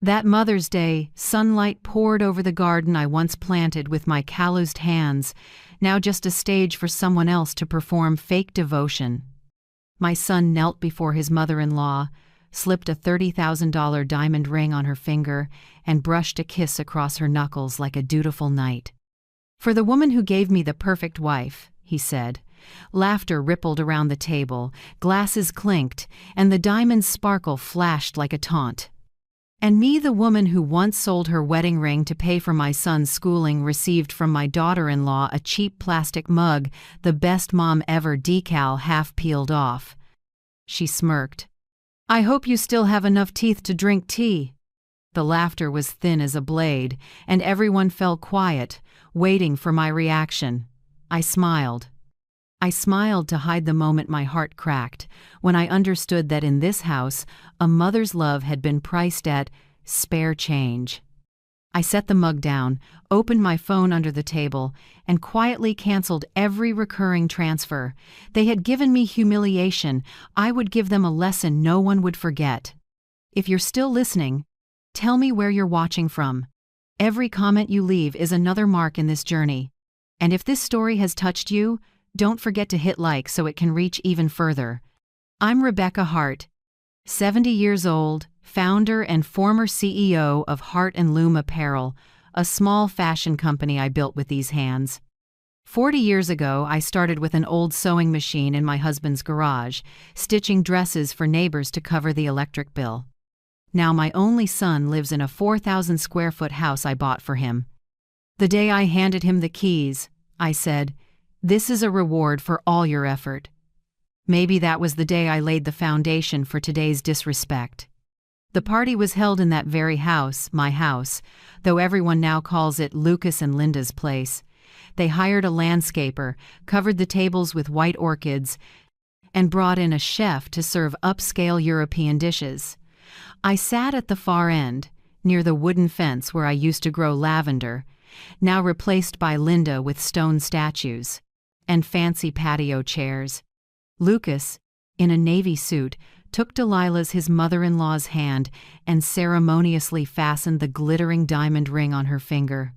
That Mother's Day, sunlight poured over the garden I once planted with my calloused hands, now just a stage for someone else to perform fake devotion. My son knelt before his mother-in-law, slipped a $30,000 diamond ring on her finger, and brushed a kiss across her knuckles like a dutiful knight. "For the woman who gave me the perfect wife," he said. Laughter rippled around the table, glasses clinked, and the diamond sparkle flashed like a taunt. "And me, the woman who once sold her wedding ring to pay for my son's schooling, received from my daughter-in-law a cheap plastic mug, the best mom ever decal half peeled off." She smirked. "I hope you still have enough teeth to drink tea." The laughter was thin as a blade, and everyone fell quiet, waiting for my reaction. I smiled. I smiled to hide the moment my heart cracked, when I understood that in this house, a mother's love had been priced at spare change. I set the mug down, opened my phone under the table, and quietly canceled every recurring transfer. They had given me humiliation. I would give them a lesson no one would forget. If you're still listening, tell me where you're watching from. Every comment you leave is another mark in this journey. And if this story has touched you, don't forget to hit like so it can reach even further. I'm Rebecca Hart, 70 years old, founder and former CEO of Heart & Loom Apparel, a small fashion company I built with these hands. 40 years ago, I started with an old sewing machine in my husband's garage, stitching dresses for neighbors to cover the electric bill. Now my only son lives in a 4,000 square foot house I bought for him. The day I handed him the keys, I said, "This is a reward for all your effort." Maybe that was the day I laid the foundation for today's disrespect. The party was held in that very house, my house, though everyone now calls it Lucas and Linda's place. They hired a landscaper, covered the tables with white orchids, and brought in a chef to serve upscale European dishes. I sat at the far end, near the wooden fence where I used to grow lavender, now replaced by Linda with stone statues and fancy patio chairs. Lucas, in a navy suit, took Delilah's, his mother-in-law's, hand and ceremoniously fastened the glittering diamond ring on her finger.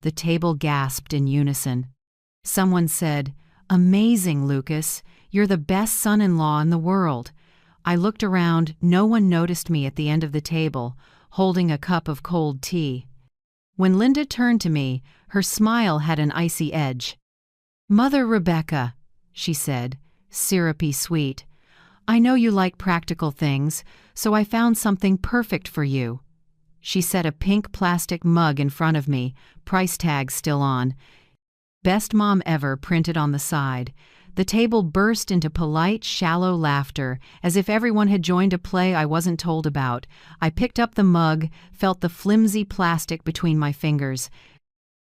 The table gasped in unison. Someone said, "Amazing, Lucas. You're the best son-in-law in the world." I looked around. No one noticed me at the end of the table, holding a cup of cold tea. When Linda turned to me, her smile had an icy edge. "Mother Rebecca," she said, syrupy sweet, "I know you like practical things, so I found something perfect for you." She set a pink plastic mug in front of me, price tag still on. "Best mom ever" printed on the side. The table burst into polite, shallow laughter, as if everyone had joined a play I wasn't told about. I picked up the mug, felt the flimsy plastic between my fingers.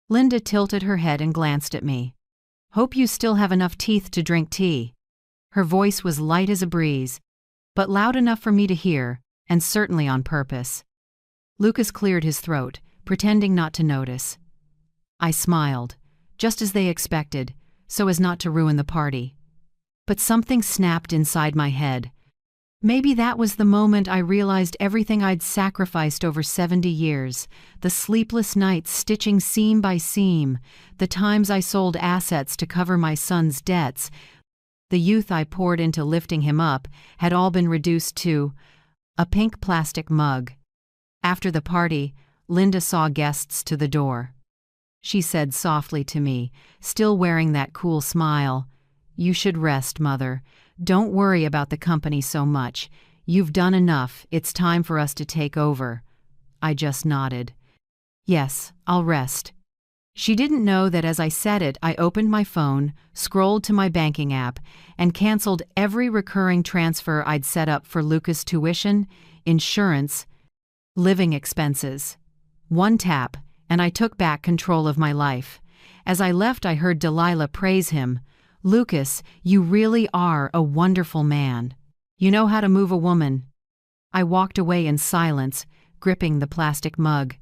Linda tilted her head and glanced at me. "Hope you still have enough teeth to drink tea." Her voice was light as a breeze, but loud enough for me to hear, and certainly on purpose. Lucas cleared his throat, pretending not to notice. I smiled, just as they expected, so as not to ruin the party. But something snapped inside my head. Maybe that was the moment I realized everything I'd sacrificed over 70 years, the sleepless nights stitching seam by seam, the times I sold assets to cover my son's debts, the youth I poured into lifting him up, had all been reduced to a pink plastic mug. After the party, Linda saw guests to the door. She said softly to me, still wearing that cool smile, "You should rest, Mother. Don't worry about the company so much. You've done enough. It's time for us to take over." I just nodded. "Yes, I'll rest." She didn't know that as I said it, I opened my phone, scrolled to my banking app, and canceled every recurring transfer I'd set up for Lucas' tuition, insurance, living expenses. One tap, and I took back control of my life. As I left, I heard Delilah praise him. "Lucas, you really are a wonderful man. You know how to move a woman." I walked away in silence, gripping the plastic mug.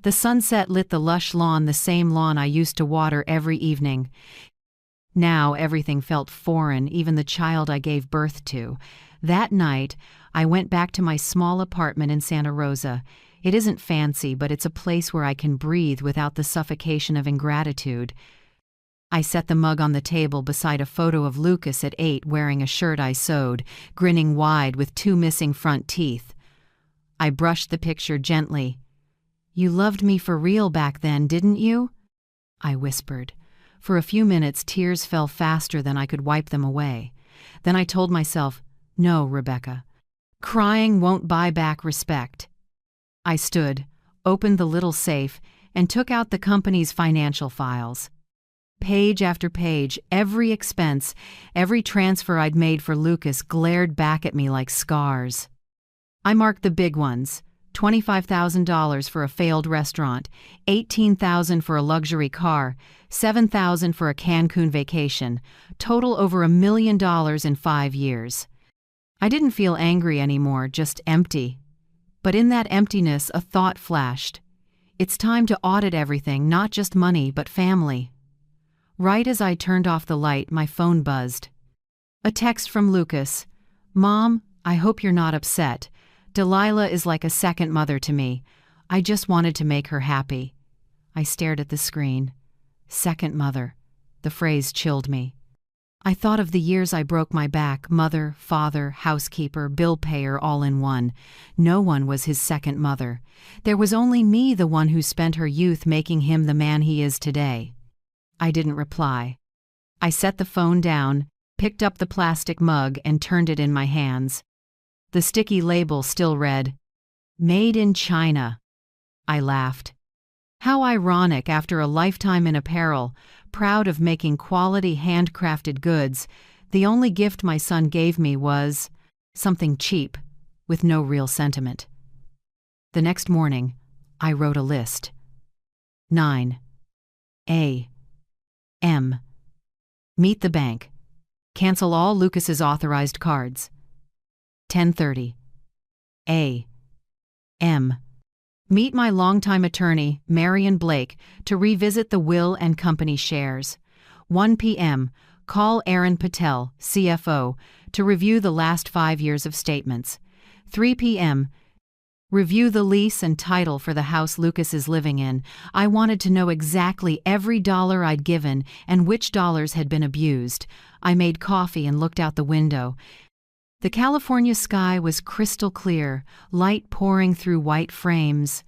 The sunset lit the lush lawn, the same lawn I used to water every evening. Now everything felt foreign, even the child I gave birth to. That night, I went back to my small apartment in Santa Rosa. It isn't fancy, but it's a place where I can breathe without the suffocation of ingratitude. I set the mug on the table beside a photo of Lucas at 8 wearing a shirt I sewed, grinning wide with 2 missing front teeth. I brushed the picture gently. "You loved me for real back then, didn't you?" I whispered. For a few minutes, tears fell faster than I could wipe them away. Then I told myself, "No, Rebecca. Crying won't buy back respect." I stood, opened the little safe, and took out the company's financial files. Page after page, every expense, every transfer I'd made for Lucas glared back at me like scars. I marked the big ones: $25,000 for a failed restaurant, $18,000 for a luxury car, $7,000 for a Cancun vacation, total over $1 million in 5 years. I didn't feel angry anymore, just empty. But in that emptiness, a thought flashed. It's time to audit everything, not just money, but family. Right as I turned off the light, my phone buzzed. A text from Lucas. "Mom, I hope you're not upset. Delilah is like a second mother to me. I just wanted to make her happy." I stared at the screen. Second mother. The phrase chilled me. I thought of the years I broke my back, mother, father, housekeeper, bill payer, all in one. No one was his second mother. There was only me, the one who spent her youth making him the man he is today. I didn't reply. I set the phone down, picked up the plastic mug, and turned it in my hands. The sticky label still read, "Made in China." I laughed. How ironic, after a lifetime in apparel, proud of making quality handcrafted goods, the only gift my son gave me was something cheap, with no real sentiment. The next morning, I wrote a list. 9 A.M. Meet the bank. Cancel all Lucas's authorized cards. 10:30 A.M. Meet my longtime attorney, Marion Blake, to revisit the will and company shares. 1 p.m. Call Aaron Patel, CFO, to review the last 5 years of statements. 3 p.m. Review the lease and title for the house Lucas is living in. I wanted to know exactly every dollar I'd given and which dollars had been abused. I made coffee and looked out the window. The California sky was crystal clear, light pouring through white frames.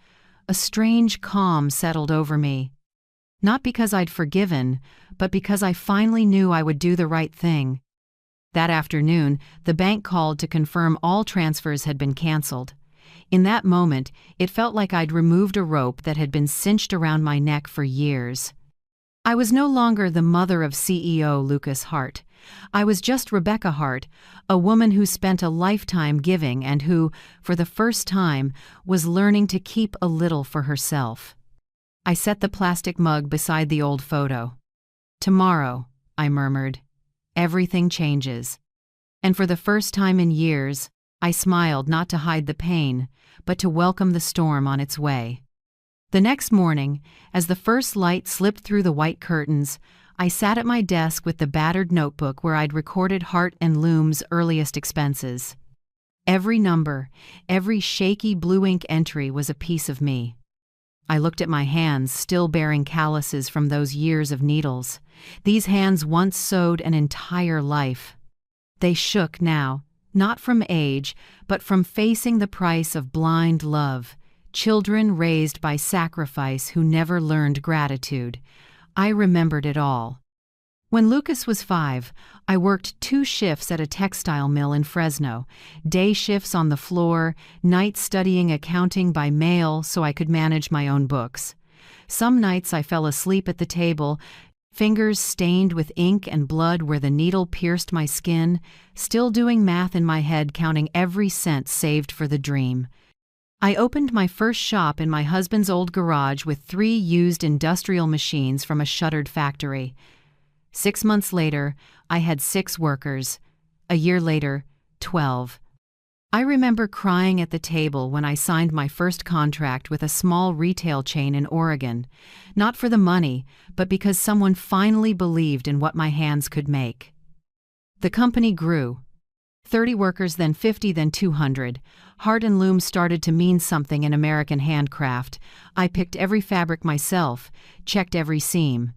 A strange calm settled over me. Not because I'd forgiven, but because I finally knew I would do the right thing. That afternoon, the bank called to confirm all transfers had been canceled. In that moment, it felt like I'd removed a rope that had been cinched around my neck for years. I was no longer the mother of CEO Lucas Hart. I was just Rebecca Hart, a woman who spent a lifetime giving and who, for the first time, was learning to keep a little for herself. I set the plastic mug beside the old photo. "Tomorrow," I murmured, "everything changes." And for the first time in years, I smiled, not to hide the pain, but to welcome the storm on its way. The next morning, as the first light slipped through the white curtains, I sat at my desk with the battered notebook where I'd recorded Hart and Loom's earliest expenses. Every number, every shaky blue ink entry was a piece of me. I looked at my hands, still bearing calluses from those years of needles. These hands once sewed an entire life. They shook now, not from age, but from facing the price of blind love, children raised by sacrifice who never learned gratitude. I remembered it all. When Lucas was 5, I worked 2 shifts at a textile mill in Fresno, day shifts on the floor, nights studying accounting by mail so I could manage my own books. Some nights I fell asleep at the table, fingers stained with ink and blood where the needle pierced my skin, still doing math in my head, counting every cent saved for the dream. I opened my first shop in my husband's old garage with 3 used industrial machines from a shuttered factory. 6 months later, I had 6 workers. A year later, 12. I remember crying at the table when I signed my first contract with a small retail chain in Oregon, not for the money, but because someone finally believed in what my hands could make. The company grew. 30 workers, then 50, then 200. Heart and loom started to mean something in American handcraft. I picked every fabric myself, checked every seam.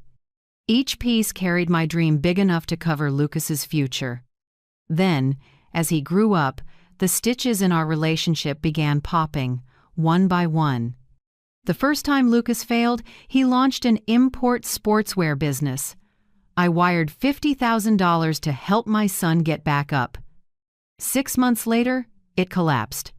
Each piece carried my dream big enough to cover Lucas's future. Then, as he grew up, the stitches in our relationship began popping, one by one. The first time Lucas failed, he launched an import sportswear business. I wired $50,000 to help my son get back up. 6 months later, it collapsed.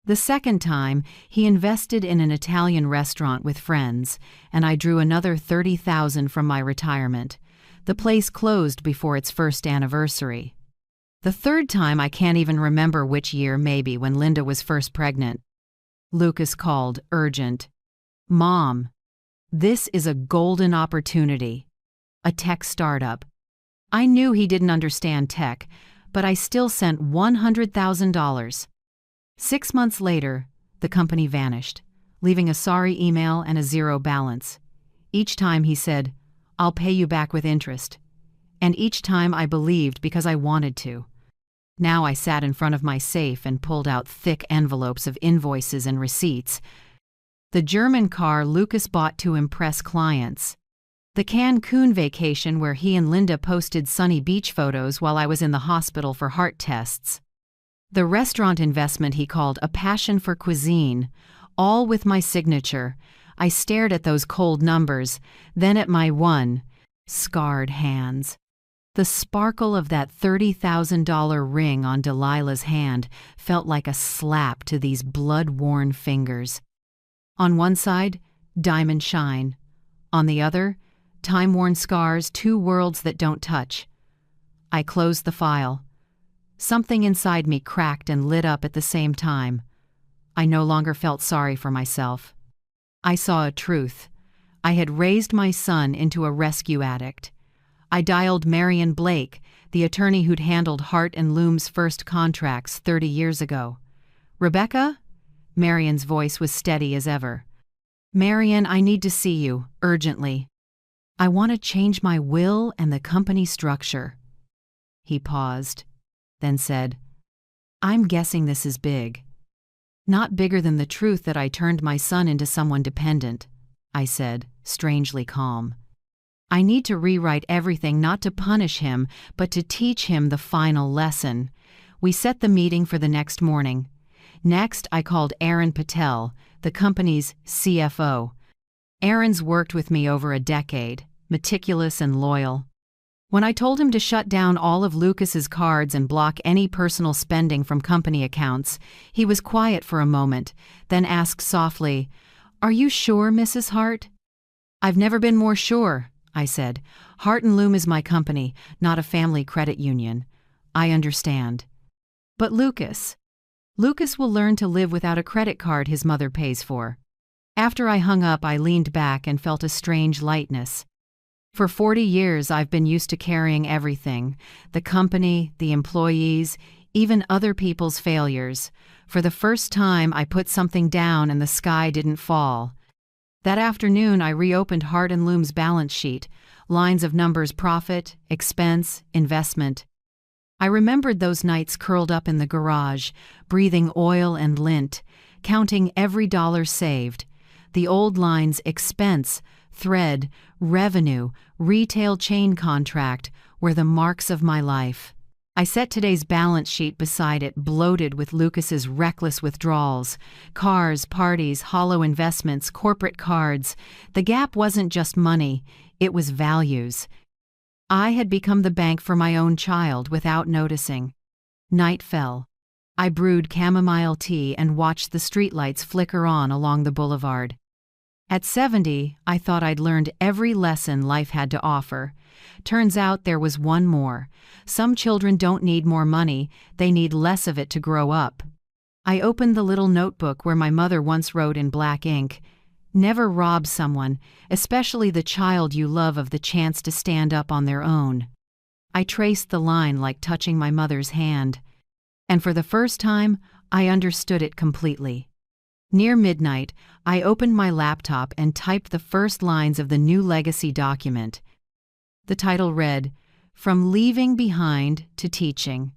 The second time, he invested in an Italian restaurant with friends, and I drew another $30,000 from my retirement. The place closed before its first anniversary. The third time, I can't even remember which year, maybe when Linda was first pregnant. Lucas called, urgent. "Mom, this is a golden opportunity. A tech startup." I knew he didn't understand tech, but I still sent $100,000. 6 months later, the company vanished, leaving a sorry email and a zero balance. Each time he said, "I'll pay you back with interest." And each time I believed because I wanted to. Now I sat in front of my safe and pulled out thick envelopes of invoices and receipts. The German car Lucas bought to impress clients. The Cancun vacation where he and Linda posted sunny beach photos while I was in the hospital for heart tests. The restaurant investment he called a passion for cuisine, all with my signature. I stared at those cold numbers, then at my scarred hands. The sparkle of that $30,000 ring on Delilah's hand felt like a slap to these blood-worn fingers. On one side, diamond shine. On the other, time-worn scars, two worlds that don't touch. I closed the file. Something inside me cracked and lit up at the same time. I no longer felt sorry for myself. I saw a truth. I had raised my son into a rescue addict. I dialed Marion Blake, the attorney who'd handled Hart and Loom's first contracts 30 years ago. "Rebecca?" Marion's voice was steady as ever. "Marion, I need to see you, urgently. I want to change my will and the company structure." He paused, then said, "I'm guessing this is big." "Not bigger than the truth that I turned my son into someone dependent," I said, strangely calm. "I need to rewrite everything, not to punish him, but to teach him the final lesson." We set the meeting for the next morning. Next, I called Aaron Patel, the company's CFO. Aaron's worked with me over a decade, meticulous and loyal. When I told him to shut down all of Lucas's cards and block any personal spending from company accounts, he was quiet for a moment, then asked softly, "Are you sure, Mrs. Hart?" "I've never been more sure," I said. "Hart and Loom is my company, not a family credit union. I understand." "But Lucas will learn to live without a credit card his mother pays for." After I hung up, I leaned back and felt a strange lightness. For 40 years, I've been used to carrying everything: the company, the employees, even other people's failures. For the first time, I put something down and the sky didn't fall. That afternoon, I reopened Hart and Loom's balance sheet, lines of numbers: profit, expense, investment. I remembered those nights curled up in the garage, breathing oil and lint, counting every dollar saved. The old lines: expense, thread, revenue, retail chain contract, were the marks of my life. I set today's balance sheet beside it, bloated with Lucas's reckless withdrawals: cars, parties, hollow investments, corporate cards. The gap wasn't just money, it was values. I had become the bank for my own child without noticing. Night fell. I brewed chamomile tea and watched the streetlights flicker on along the boulevard. At 70, I thought I'd learned every lesson life had to offer. Turns out there was one more. Some children don't need more money, they need less of it to grow up. I opened the little notebook where my mother once wrote in black ink, "Never rob someone, especially the child you love, of the chance to stand up on their own." I traced the line like touching my mother's hand. And for the first time, I understood it completely. Near midnight, I opened my laptop and typed the first lines of the new legacy document. The title read, "From Leaving Behind to Teaching."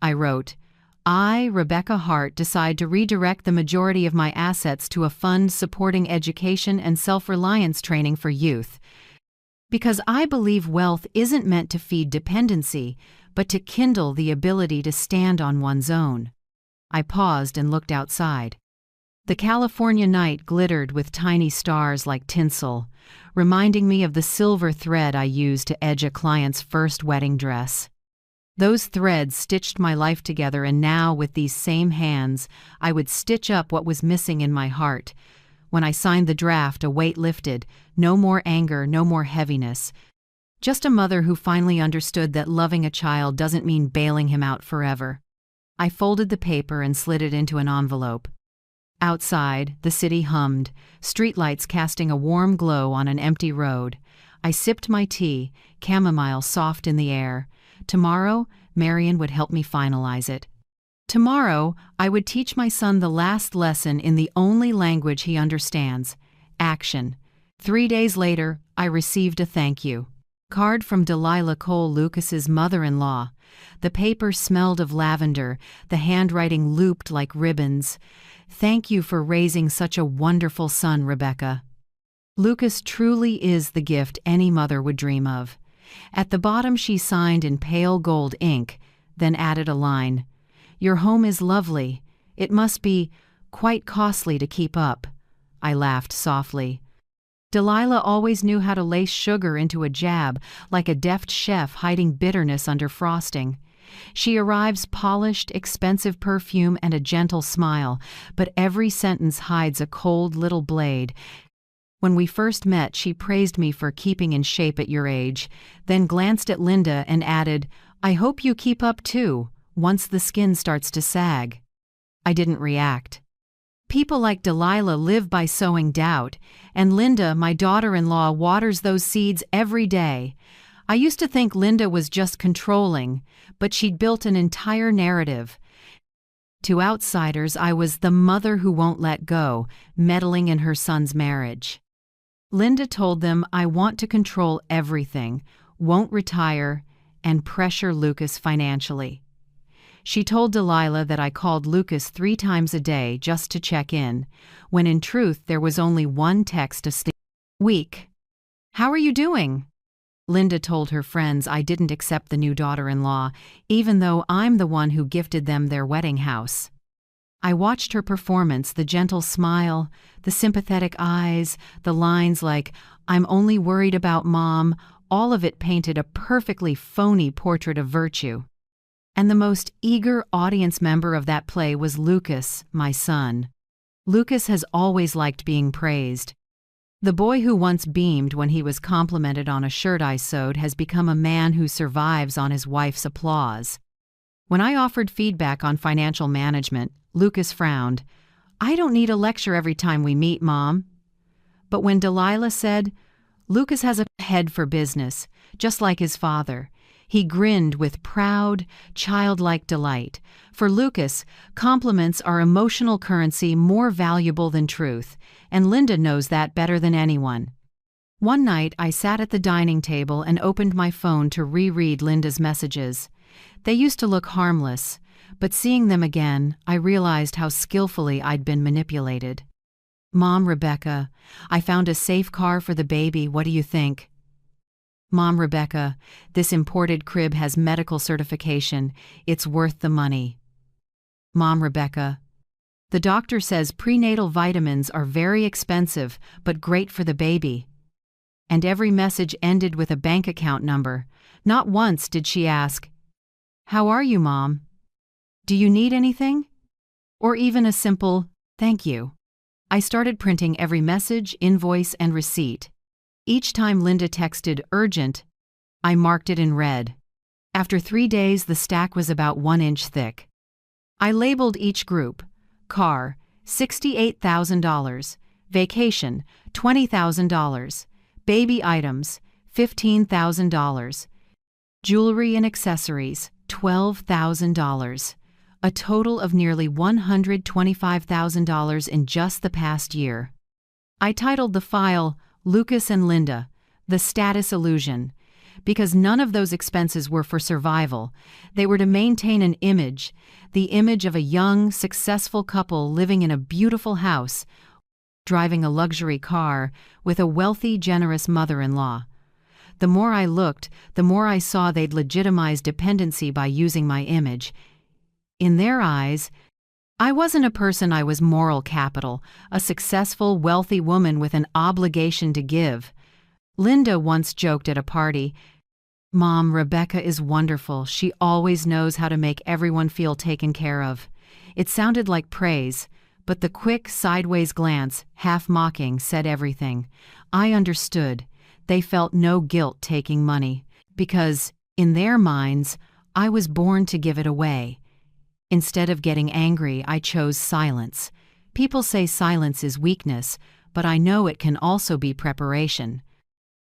I wrote. I, Rebecca Hart, decide to redirect the majority of my assets to a fund supporting education and self-reliance training for youth. Because I believe wealth isn't meant to feed dependency, but to kindle the ability to stand on one's own. I paused and looked outside. The California night glittered with tiny stars like tinsel, reminding me of the silver thread I used to edge a client's first wedding dress. Those threads stitched my life together, and now, with these same hands, I would stitch up what was missing in my heart. When I signed the draft, a weight lifted. No more anger, no more heaviness. Just a mother who finally understood that loving a child doesn't mean bailing him out forever. I folded the paper and slid it into an envelope. Outside, the city hummed, streetlights casting a warm glow on an empty road. I sipped my tea, chamomile soft in the air. Tomorrow, Marion would help me finalize it. Tomorrow, I would teach my son the last lesson in the only language he understands: action. 3 days later, I received a thank you card from Delilah Cole Lucas's mother-in-law. The paper smelled of lavender, the handwriting looped like ribbons. Thank you for raising such a wonderful son, Rebecca. Lucas truly is the gift any mother would dream of. At the bottom she signed in pale gold ink, then added a line. Your home is lovely. It must be quite costly to keep up. I laughed softly. Delilah always knew how to lace sugar into a jab, like a deft chef hiding bitterness under frosting. She arrives polished, expensive perfume and a gentle smile, but every sentence hides a cold little blade. When we first met, she praised me for keeping in shape at your age, then glanced at Linda and added, I hope you keep up too, once the skin starts to sag. I didn't react. People like Delilah live by sowing doubt, and Linda, my daughter-in-law, waters those seeds every day. I used to think Linda was just controlling, but she'd built an entire narrative. To outsiders, I was the mother who won't let go, meddling in her son's marriage. Linda told them I want to control everything, won't retire, and pressure Lucas financially. She told Delilah that I called Lucas 3 times a day just to check in, when in truth there was only one text a week. How are you doing? Linda told her friends I didn't accept the new daughter-in-law, even though I'm the one who gifted them their wedding house. I watched her performance, the gentle smile, the sympathetic eyes, the lines like, I'm only worried about Mom, all of it painted a perfectly phony portrait of virtue. And the most eager audience member of that play was Lucas, my son. Lucas has always liked being praised. The boy who once beamed when he was complimented on a shirt I sewed has become a man who survives on his wife's applause. When I offered feedback on financial management, Lucas frowned. I don't need a lecture every time we meet, Mom. But when Delilah said, Lucas has a head for business, just like his father, he grinned with proud, childlike delight. For Lucas, compliments are emotional currency more valuable than truth, and Linda knows that better than anyone. One night, I sat at the dining table and opened my phone to reread Linda's messages. They used to look harmless, but seeing them again, I realized how skillfully I'd been manipulated. Mom, Rebecca, I found a safe car for the baby. What do you think? Mom, Rebecca, this imported crib has medical certification. It's worth the money. Mom, Rebecca, the doctor says prenatal vitamins are very expensive, but great for the baby. And every message ended with a bank account number. Not once did she ask, How are you, Mom? Do you need anything? Or even a simple, thank you. I started printing every message, invoice, and receipt. Each time Linda texted urgent, I marked it in red. After 3 days, the stack was about 1 inch thick. I labeled each group: car, $68,000, vacation, $20,000, baby items, $15,000, jewelry and accessories, $12,000, a total of nearly $125,000 in just the past year. I titled the file Lucas and Linda, The Status Illusion, because none of those expenses were for survival. They were to maintain an image, the image of a young, successful couple living in a beautiful house, driving a luxury car, with a wealthy, generous mother-in-law. The more I looked, the more I saw they'd legitimize dependency by using my image. In their eyes, I wasn't a person. I was moral capital, a successful, wealthy woman with an obligation to give. Linda once joked at a party, "Mom, Rebecca is wonderful. She always knows how to make everyone feel taken care of." It sounded like praise, but the quick, sideways glance, half mocking, said everything. I understood. They felt no guilt taking money, because, in their minds, I was born to give it away. Instead of getting angry, I chose silence. People say silence is weakness, but I know it can also be preparation.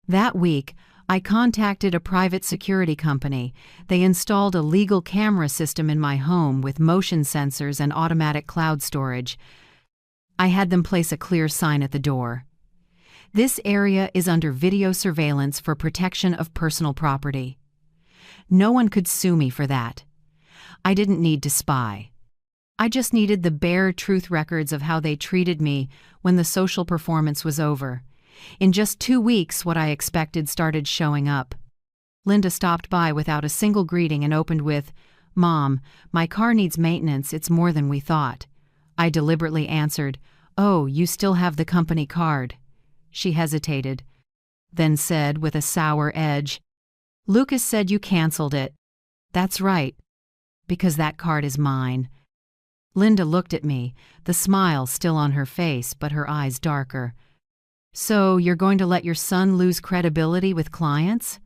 That week, I contacted a private security company. They installed a legal camera system in my home with motion sensors and automatic cloud storage. I had them place a clear sign at the door. "This area is under video surveillance for protection of personal property." No one could sue me for that. I didn't need to spy. I just needed the bare truth records of how they treated me when the social performance was over. In just 2 weeks, what I expected started showing up. Linda stopped by without a single greeting and opened with, "Mom, my car needs maintenance. It's more than we thought." I deliberately answered, "Oh, you still have the company card." She hesitated, then said with a sour edge, "Lucas said you canceled it." "That's right, because that card is mine." Linda looked at me, the smile still on her face, but her eyes darker. "So you're going to let your son lose credibility with clients?"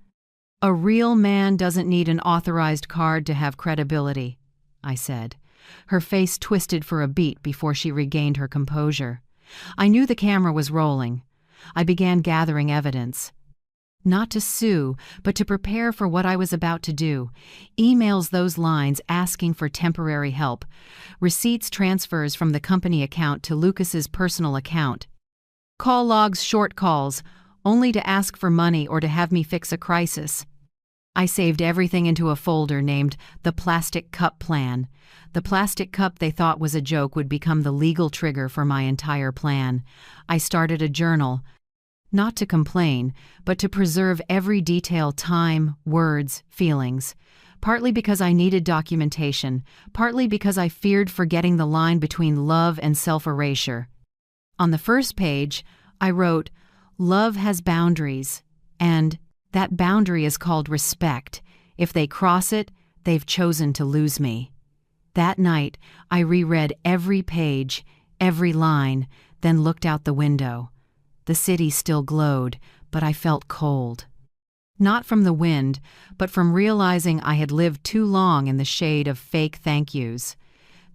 "A real man doesn't need an authorized card to have credibility," I said. Her face twisted for a beat before she regained her composure. I knew the camera was rolling. I began gathering evidence. Not to sue, but to prepare for what I was about to do. Emails those lines asking for temporary help. Receipts transfers from the company account to Lucas's personal account. Call logs, short calls, only to ask for money or to have me fix a crisis. I saved everything into a folder named the Plastic Cup Plan. The plastic cup they thought was a joke would become the legal trigger for my entire plan. I started a journal. Not to complain, but to preserve every detail: time, words, feelings. Partly because I needed documentation, partly because I feared forgetting the line between love and self-erasure. On the first page, I wrote, "Love has boundaries," and that boundary is called respect. If they cross it, they've chosen to lose me. That night, I reread every page, every line, then looked out the window. The city still glowed, but I felt cold. Not from the wind, but from realizing I had lived too long in the shade of fake thank yous.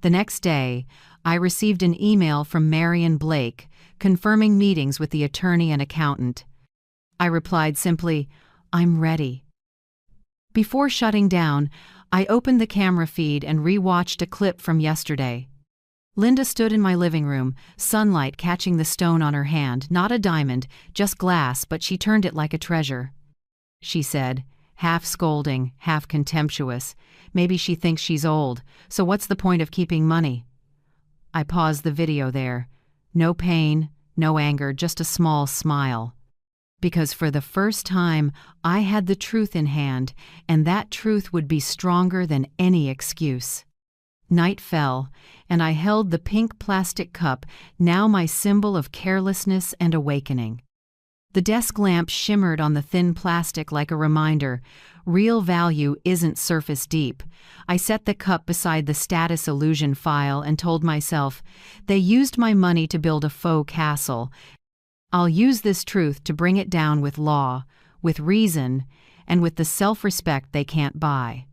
The next day, I received an email from Marion Blake confirming meetings with the attorney and accountant. I replied simply, "I'm ready." Before shutting down, I opened the camera feed and re-watched a clip from yesterday. Linda stood in my living room, sunlight catching the stone on her hand, not a diamond, just glass, but she turned it like a treasure. She said, half scolding, half contemptuous, "Maybe she thinks she's old, so what's the point of keeping money?" I paused the video there. No pain, no anger, just a small smile. Because for the first time, I had the truth in hand, and that truth would be stronger than any excuse. Night fell, and I held the pink plastic cup, now my symbol of carelessness and awakening. The desk lamp shimmered on the thin plastic like a reminder, real value isn't surface deep. I set the cup beside the status illusion file and told myself, they used my money to build a faux castle. I'll use this truth to bring it down with law, with reason, and with the self-respect they can't buy.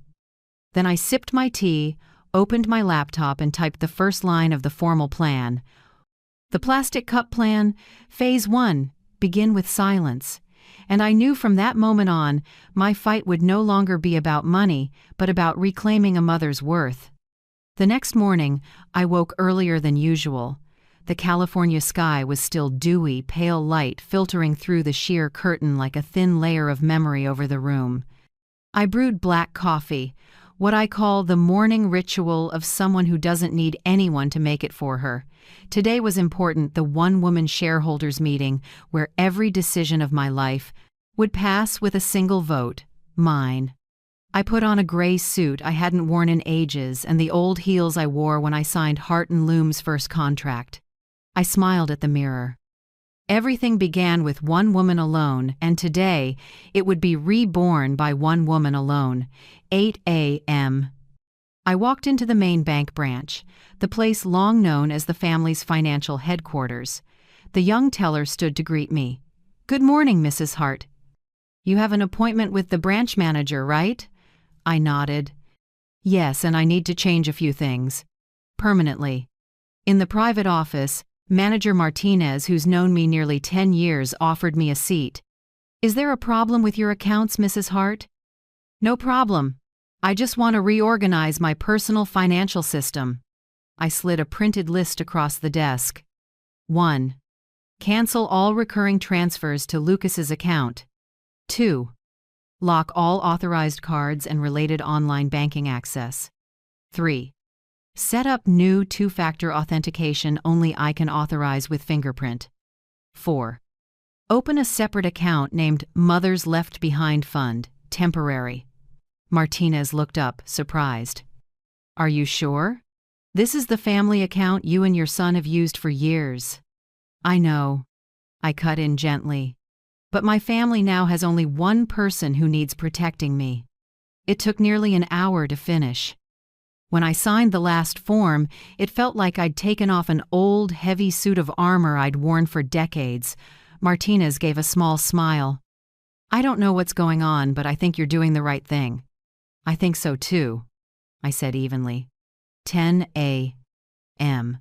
Then I sipped my tea, opened my laptop and typed the first line of the formal plan. The Plastic Cup Plan, Phase 1, begin with silence. And I knew from that moment on, my fight would no longer be about money, but about reclaiming a mother's worth. The next morning, I woke earlier than usual. The California sky was still dewy, pale light filtering through the sheer curtain like a thin layer of memory over the room. I brewed black coffee, what I call the morning ritual of someone who doesn't need anyone to make it for her. Today was important, the one-woman shareholders meeting where every decision of my life would pass with a single vote, mine. I put on a gray suit I hadn't worn in ages and the old heels I wore when I signed Hart & Loom's first contract. I smiled at the mirror. Everything began with one woman alone, and today it would be reborn by one woman alone. 8 a.m. I walked into the main bank branch, the place long known as the family's financial headquarters. The young teller stood to greet me. "Good morning, Mrs. Hart. You have an appointment with the branch manager, right?" I nodded. "Yes, and I need to change a few things. Permanently." In the private office, Manager Martinez, who's known me nearly 10 years, offered me a seat. "Is there a problem with your accounts, Mrs. Hart?" "No problem. I just want to reorganize my personal financial system." I slid a printed list across the desk. 1. Cancel all recurring transfers to Lucas's account. 2. Lock all authorized cards and related online banking access. 3. Set up new two-factor authentication only I can authorize with fingerprint. 4. Open a separate account named Mother's Left Behind Fund, temporary. Martinez looked up, surprised. "Are you sure? This is the family account you and your son have used for years." "I know." I cut in gently. "But my family now has only one person who needs protecting me." It took nearly an hour to finish. When I signed the last form, it felt like I'd taken off an old, heavy suit of armor I'd worn for decades. Martinez gave a small smile. "I don't know what's going on, but I think you're doing the right thing." "I think so too," I said evenly. 10 a.m.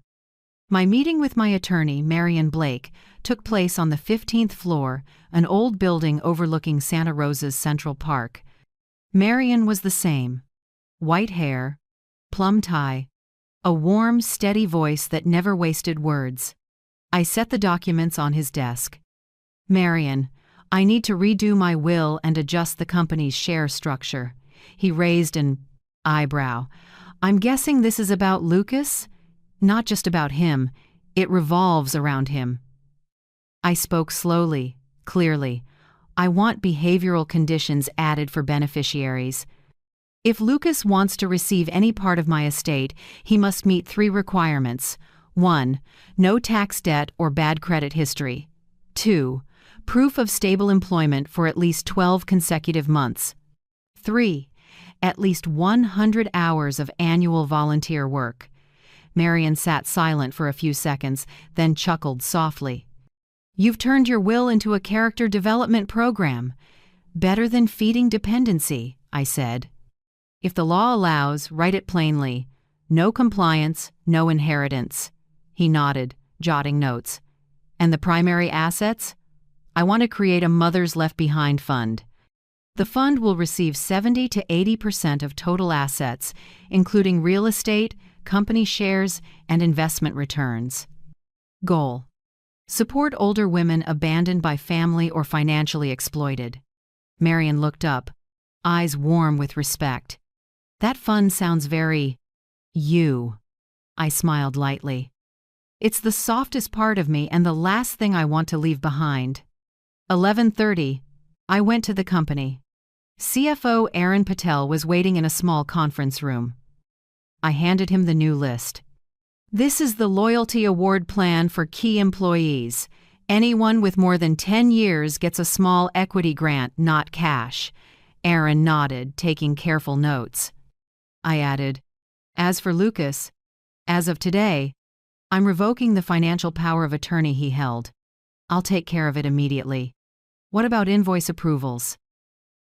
My meeting with my attorney, Marion Blake, took place on the 15th floor, an old building overlooking Santa Rosa's Central Park. Marion was the same. White hair, plum tie, a warm, steady voice that never wasted words. I set the documents on his desk. "Marion, I need to redo my will and adjust the company's share structure." He raised an eyebrow. "I'm guessing this is about Lucas?" "Not just about him. It revolves around him." I spoke slowly, clearly. "I want behavioral conditions added for beneficiaries. If Lucas wants to receive any part of my estate, he must meet 3 requirements. 1. No tax debt or bad credit history. 2. Proof of stable employment for at least 12 consecutive months. 3. At least 100 hours of annual volunteer work." Marion sat silent for a few seconds, then chuckled softly. "You've turned your will into a character development program. Better than feeding dependency," I said. "If the law allows, write it plainly. No compliance, no inheritance." He nodded, jotting notes. "And the primary assets? I want to create a Mother's Left Behind fund. The fund will receive 70 to 80% of total assets, including real estate, company shares, and investment returns. Goal: support older women abandoned by family or financially exploited." Marion looked up, eyes warm with respect. "That fund sounds very you." I smiled lightly. "It's the softest part of me and the last thing I want to leave behind." 11:30. I went to the company. CFO Aaron Patel was waiting in a small conference room. I handed him the new list. "This is the loyalty award plan for key employees. Anyone with more than 10 years gets a small equity grant, not cash." Aaron nodded, taking careful notes. I added, "As for Lucas, as of today, I'm revoking the financial power of attorney he held. I'll take care of it immediately." "What about invoice approvals?"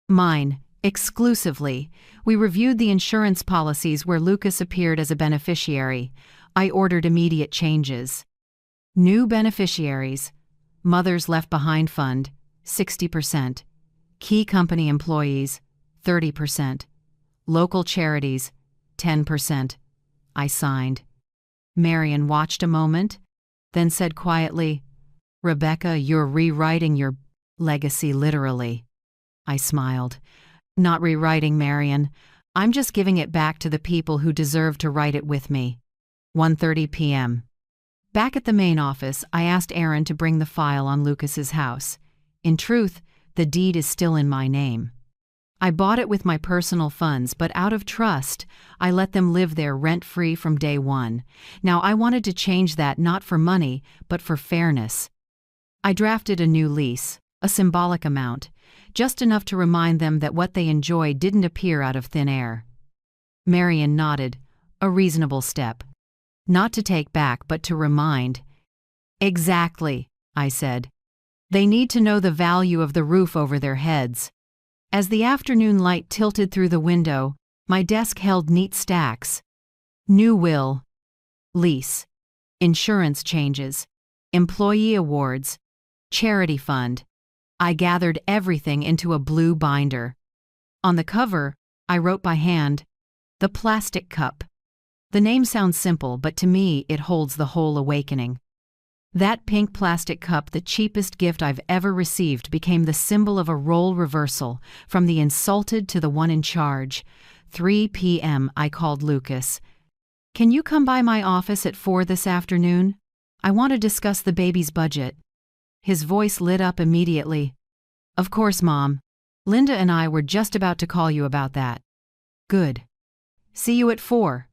"Mine, exclusively. We reviewed the insurance policies where Lucas appeared as a beneficiary. I ordered immediate changes. New beneficiaries: Mother's Left Behind Fund, 60%. Key company employees, 30%. Local charities, 10%. I signed. Marion watched a moment, then said quietly, "Rebecca, you're rewriting your legacy literally." I smiled. "Not rewriting, Marion. I'm just giving it back to the people who deserve to write it with me." 1:30 p.m. Back at the main office, I asked Aaron to bring the file on Lucas's house. In truth, the deed is still in my name. I bought it with my personal funds, but out of trust, I let them live there rent-free from day one. Now I wanted to change that not for money, but for fairness. I drafted a new lease, a symbolic amount, just enough to remind them that what they enjoyed didn't appear out of thin air. Marion nodded, a reasonable step. Not to take back, but to remind. "Exactly," I said. "They need to know the value of the roof over their heads." As the afternoon light tilted through the window, my desk held neat stacks. New will, lease, insurance changes, employee awards, charity fund. I gathered everything into a blue binder. On the cover, I wrote by hand, "The Plastic Cup." The name sounds simple, but to me it holds the whole awakening. That pink plastic cup, the cheapest gift I've ever received, became the symbol of a role reversal, from the insulted to the one in charge. 3 p.m. I called Lucas. "Can you come by my office at 4 this afternoon? I want to discuss the baby's budget." His voice lit up immediately. "Of course, Mom. Linda and I were just about to call you about that." "Good. See you at 4.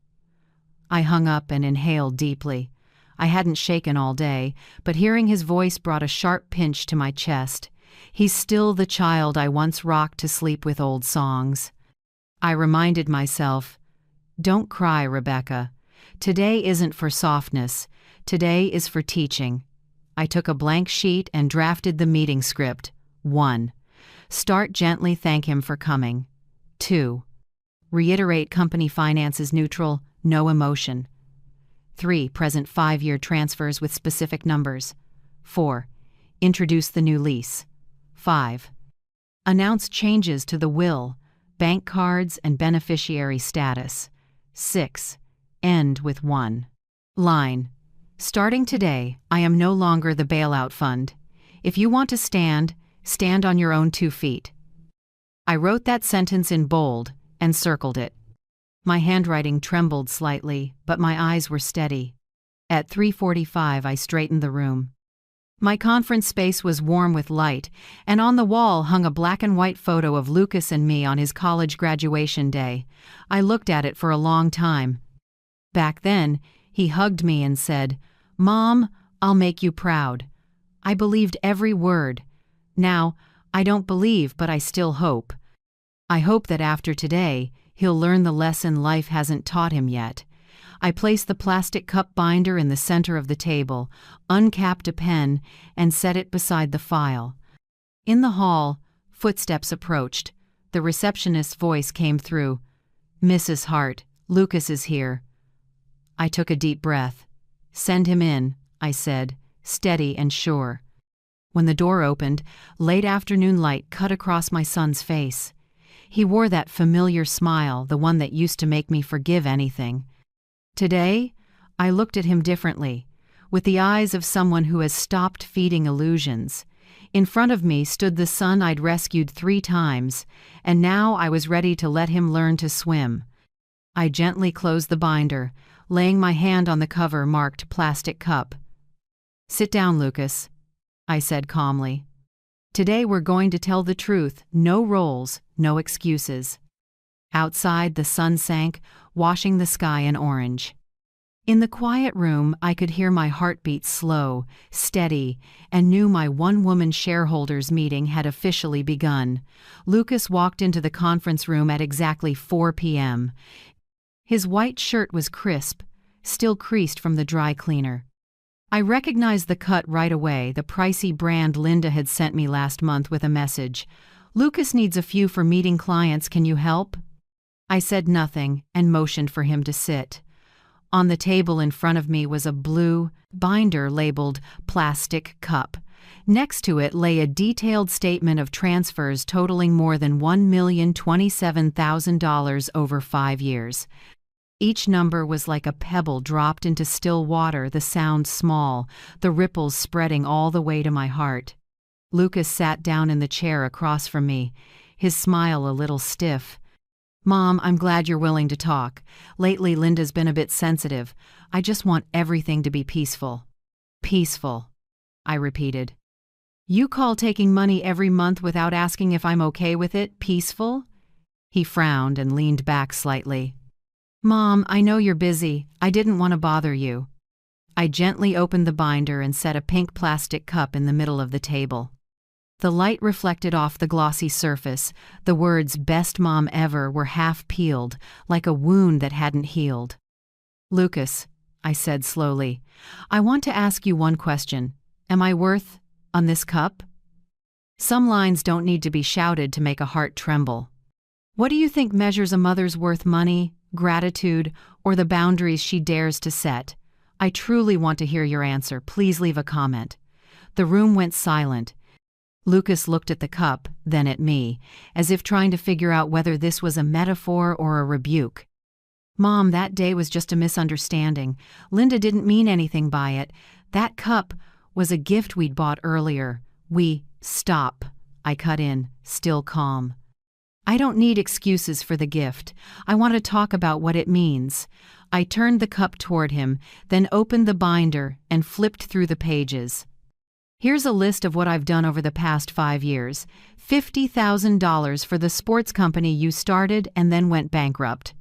I hung up and inhaled deeply. I hadn't shaken all day, but hearing his voice brought a sharp pinch to my chest. He's still the child I once rocked to sleep with old songs. I reminded myself, "Don't cry, Rebecca. Today isn't for softness. Today is for teaching." I took a blank sheet and drafted the meeting script. 1. Start gently, thank him for coming. 2. Reiterate company finances neutral, no emotion. 3. Present 5-year transfers with specific numbers. 4. Introduce the new lease. 5. Announce changes to the will, bank cards, and beneficiary status. 6. End with 1 line. Starting today, I am no longer the bailout fund. If you want to stand, stand on your own 2 feet. I wrote that sentence in bold and circled it. My handwriting trembled slightly, but my eyes were steady. At 3:45, I straightened the room. My conference space was warm with light, and on the wall hung a black and white photo of Lucas and me on his college graduation day. I looked at it for a long time. Back then, he hugged me and said, "Mom, I'll make you proud." I believed every word. Now, I don't believe, but I still hope. I hope that after today, he'll learn the lesson life hasn't taught him yet. I placed the plastic cup binder in the center of the table, uncapped a pen, and set it beside the file. In the hall, footsteps approached. The receptionist's voice came through. "Mrs. Hart, Lucas is here." I took a deep breath. "Send him in," I said, steady and sure. When the door opened, late afternoon light cut across my son's face. He wore that familiar smile, the one that used to make me forgive anything. Today, I looked at him differently, with the eyes of someone who has stopped feeding illusions. In front of me stood the son I'd rescued 3 times, and now I was ready to let him learn to swim. I gently closed the binder, laying my hand on the cover marked "Plastic Cup." "Sit down, Lucas," I said calmly. "Today we're going to tell the truth, no roles, no excuses." Outside, the sun sank, washing the sky in orange. In the quiet room, I could hear my heartbeat slow, steady, and knew my one-woman shareholders meeting had officially begun. Lucas walked into the conference room at exactly 4 p.m. His white shirt was crisp, still creased from the dry cleaner. I recognized the cut right away, the pricey brand Linda had sent me last month with a message. "Lucas needs a few for meeting clients, can you help?" I said nothing and motioned for him to sit. On the table in front of me was a blue binder labeled "Plastic Cup." Next to it lay a detailed statement of transfers totaling more than $1,027,000 over 5 years. Each number was like a pebble dropped into still water, the sound small, the ripples spreading all the way to my heart. Lucas sat down in the chair across from me, his smile a little stiff. "Mom, I'm glad you're willing to talk. Lately, Linda's been a bit sensitive. I just want everything to be peaceful." "Peaceful," I repeated. "You call taking money every month without asking if I'm okay with it peaceful?" He frowned and leaned back slightly. "Mom, I know you're busy. I didn't want to bother you." I gently opened the binder and set a pink plastic cup in the middle of the table. The light reflected off the glossy surface. The words "Best Mom Ever" were half peeled, like a wound that hadn't healed. "Lucas," I said slowly, "I want to ask you one question. Am I worth on this cup?" Some lines don't need to be shouted to make a heart tremble. What do you think measures a mother's worth? Money, gratitude, or the boundaries she dares to set? I truly want to hear your answer. Please leave a comment. The room went silent. Lucas looked at the cup, then at me, as if trying to figure out whether this was a metaphor or a rebuke. "Mom, that day was just a misunderstanding. Linda didn't mean anything by it. That cup was a gift we'd bought earlier. Stop," I cut in, still calm. "I don't need excuses for the gift. I want to talk about what it means." I turned the cup toward him, then opened the binder and flipped through the pages. "Here's a list of what I've done over the past 5 years. $50,000 for the sports company you started and then went bankrupt.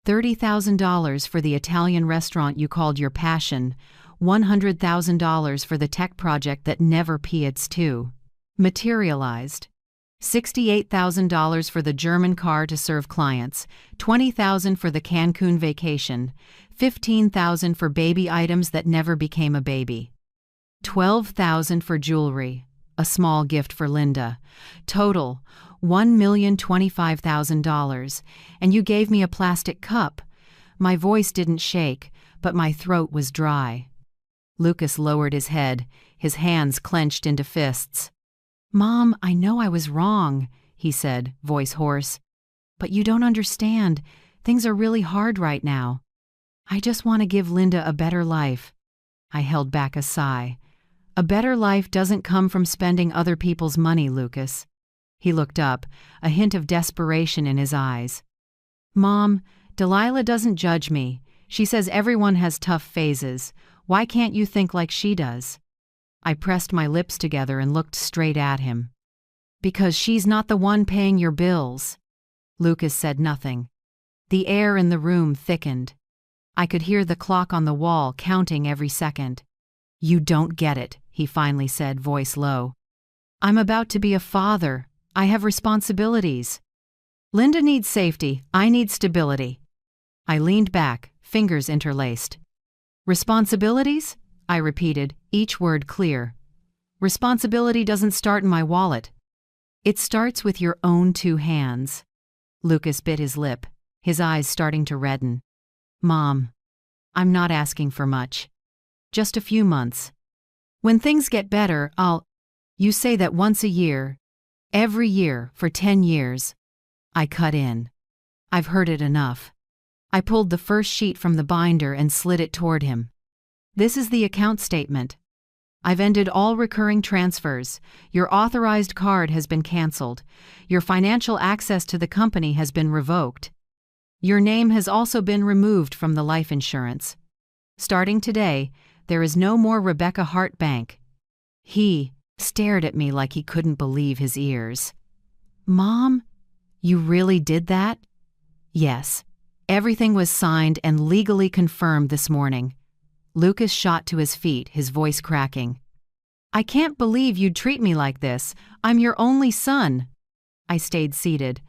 $30,000 for the Italian restaurant you called your passion. $100,000 for the tech project that never materialized. $68,000 for the German car to serve clients. $20,000 for the Cancun vacation. $15,000 for baby items that never became a baby. $12,000 for jewelry, a small gift for Linda. Total, $1,025,000, and you gave me a plastic cup." My voice didn't shake, but my throat was dry. Lucas lowered his head, his hands clenched into fists. "Mom, I know I was wrong," he said, voice hoarse. "But you don't understand. Things are really hard right now. I just want to give Linda a better life." I held back a sigh. "A better life doesn't come from spending other people's money, Lucas." He looked up, a hint of desperation in his eyes. "Mom, Delilah doesn't judge me. She says everyone has tough phases. Why can't you think like she does?" I pressed my lips together and looked straight at him. "Because she's not the one paying your bills." Lucas said nothing. The air in the room thickened. I could hear the clock on the wall counting every second. "You don't get it," he finally said, voice low. "I'm about to be a father. I have responsibilities. Linda needs safety. I need stability." I leaned back, fingers interlaced. "Responsibilities?" I repeated, each word clear. "Responsibility doesn't start in my wallet. It starts with your own 2 hands." Lucas bit his lip, his eyes starting to redden. "Mom, I'm not asking for much. Just a few months. When things get better, You say that once a year, every year for 10 years. I cut in. "I've heard it enough." I pulled the first sheet from the binder and slid it toward him. "This is the account statement. I've ended all recurring transfers. Your authorized card has been canceled. Your financial access to the company has been revoked. Your name has also been removed from the life insurance. Starting today, there is no more Rebecca Hart Bank." He stared at me like he couldn't believe his ears. "Mom, you really did that?" "Yes. Everything was signed and legally confirmed this morning." Lucas shot to his feet, his voice cracking. "I can't believe you'd treat me like this. I'm your only son." I stayed seated.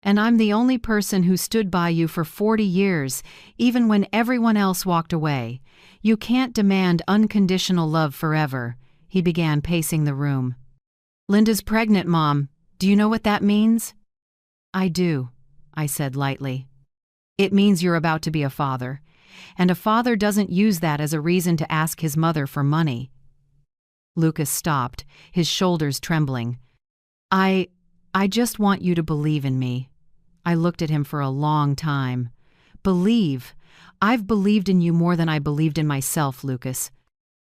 "And I'm the only person who stood by you for 40 years, even when everyone else walked away. You can't demand unconditional love forever." He began pacing the room. "Linda's pregnant, Mom. Do you know what that means?" "I do," I said lightly. "It means you're about to be a father. And a father doesn't use that as a reason to ask his mother for money." Lucas stopped, his shoulders trembling. I just want you to believe in me." I looked at him for a long time. Believe. I've believed in you more than I believed in myself, Lucas.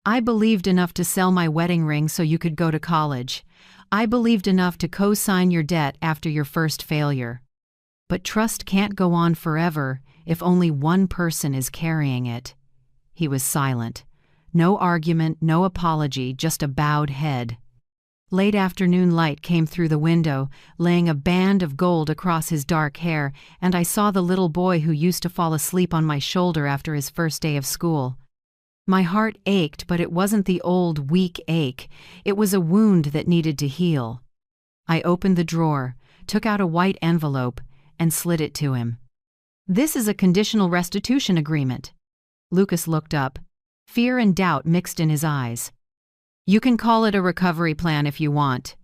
I believed enough to sell my wedding ring so you could go to college. I believed enough to co-sign your debt after your first failure. But trust can't go on forever if only one person is carrying it." He was silent. No argument, no apology, just a bowed head. Late afternoon light came through the window, laying a band of gold across his dark hair, and I saw the little boy who used to fall asleep on my shoulder after his first day of school. My heart ached, but it wasn't the old, weak ache. It was a wound that needed to heal. I opened the drawer, took out a white envelope, and slid it to him. "This is a conditional restitution agreement." Lucas looked up, fear and doubt mixed in his eyes. "You can call it a recovery plan if you want.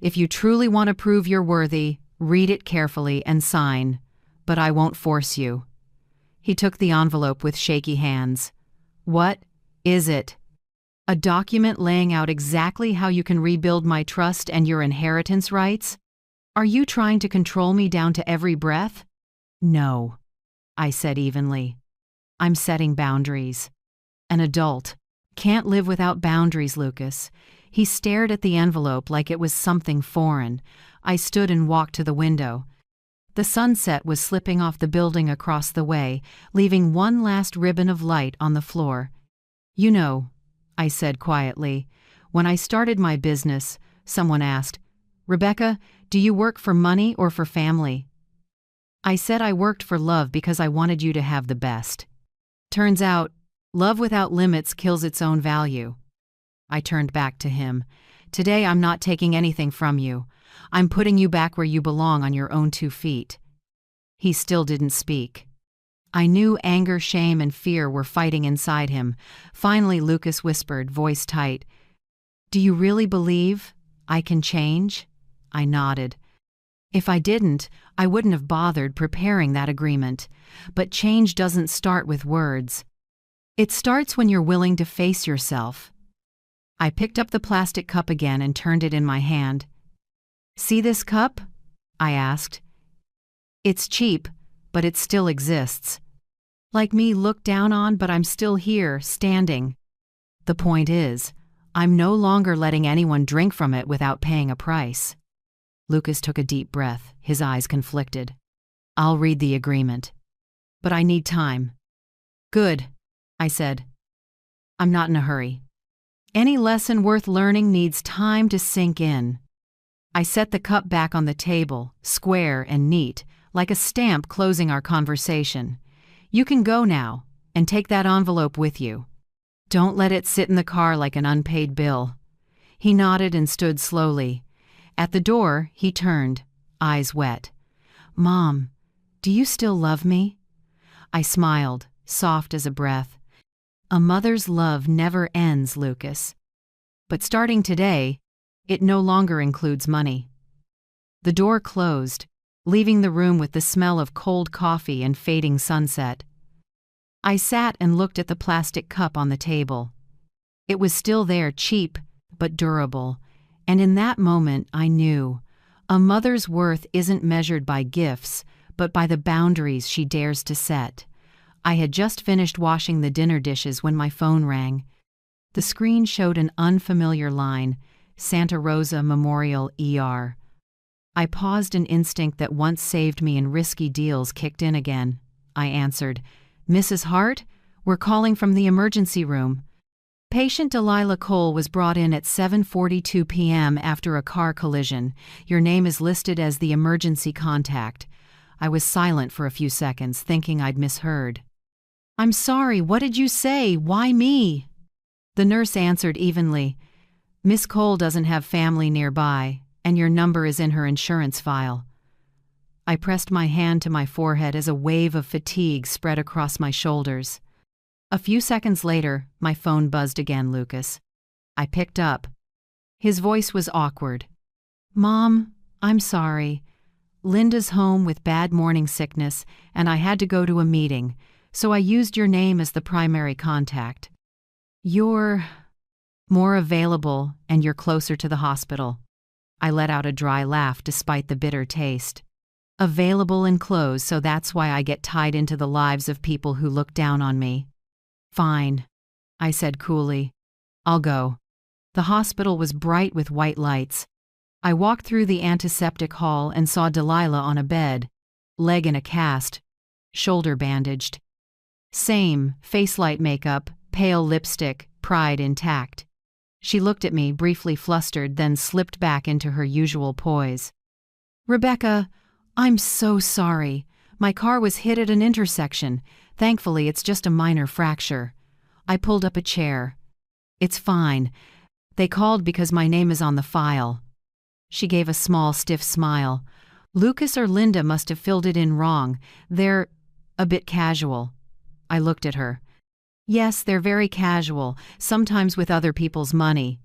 If you truly want to prove you're worthy, read it carefully and sign, but I won't force you." He took the envelope with shaky hands. "What is it?" "A document laying out exactly how you can rebuild my trust and your inheritance rights? Are you trying to control me down to every breath?" "No," I said evenly. "I'm setting boundaries. An adult can't live without boundaries, Lucas." He stared at the envelope like it was something foreign. I stood and walked to the window. The sunset was slipping off the building across the way, leaving one last ribbon of light on the floor. "You know," I said quietly, "when I started my business, someone asked, 'Rebecca, do you work for money or for family?' I said I worked for love because I wanted you to have the best. Turns out, love without limits kills its own value." I turned back to him. "Today I'm not taking anything from you. I'm putting you back where you belong on your own 2 feet." He still didn't speak. I knew anger, shame, and fear were fighting inside him. Finally, Lucas whispered, voice tight, "Do you really believe I can change?" I nodded. If I didn't, I wouldn't have bothered preparing that agreement. But change doesn't start with words. It starts when you're willing to face yourself. I picked up the plastic cup again and turned it in my hand. "See this cup?" I asked. "It's cheap, but it still exists. Like me, looked down on, but I'm still here, standing. The point is, I'm no longer letting anyone drink from it without paying a price." Lucas took a deep breath, his eyes conflicted. "I'll read the agreement. But I need time." "Good," I said. "I'm not in a hurry. Any lesson worth learning needs time to sink in." I set the cup back on the table, square and neat, like a stamp closing our conversation. "You can go now, and take that envelope with you. Don't let it sit in the car like an unpaid bill." He nodded and stood slowly. At the door, he turned, eyes wet. "Mom, do you still love me?" I smiled, soft as a breath. "A mother's love never ends, Lucas. But starting today, it no longer includes money." The door closed, leaving the room with the smell of cold coffee and fading sunset. I sat and looked at the plastic cup on the table. It was still there, cheap but durable, and in that moment I knew a mother's worth isn't measured by gifts, but by the boundaries she dares to set. I had just finished washing the dinner dishes when my phone rang. The screen showed an unfamiliar line, Santa Rosa Memorial ER. I paused. An instinct that once saved me in risky deals kicked in again. I answered, "Mrs. Hart, we're calling from the emergency room. Patient Lila Cole was brought in at 7:42 p.m. after a car collision. Your name is listed as the emergency contact." I was silent for a few seconds, thinking I'd misheard. "I'm sorry, what did you say? Why me?" The nurse answered evenly, "Miss Cole doesn't have family nearby, and your number is in her insurance file." I pressed my hand to my forehead as a wave of fatigue spread across my shoulders. A few seconds later, my phone buzzed again, Lucas. I picked up. His voice was awkward. "Mom, I'm sorry. Linda's home with bad morning sickness, and I had to go to a meeting, so I used your name as the primary contact. You're more available, and you're closer to the hospital." I let out a dry laugh despite the bitter taste. Available and closed, so that's why I get tied into the lives of people who look down on me. Fine, I said coolly. I'll go. The hospital was bright with white lights. I walked through the antiseptic hall and saw Delilah on a bed, leg in a cast, shoulder bandaged. Same, face light makeup, pale lipstick, pride intact. She looked at me, briefly flustered, then slipped back into her usual poise. Rebecca, I'm so sorry. My car was hit at an intersection. Thankfully, it's just a minor fracture. I pulled up a chair. It's fine. They called because my name is on the file. She gave a small, stiff smile. Lucas or Linda must have filled it in wrong. They're a bit casual. I looked at her. Yes, they're very casual, sometimes with other people's money.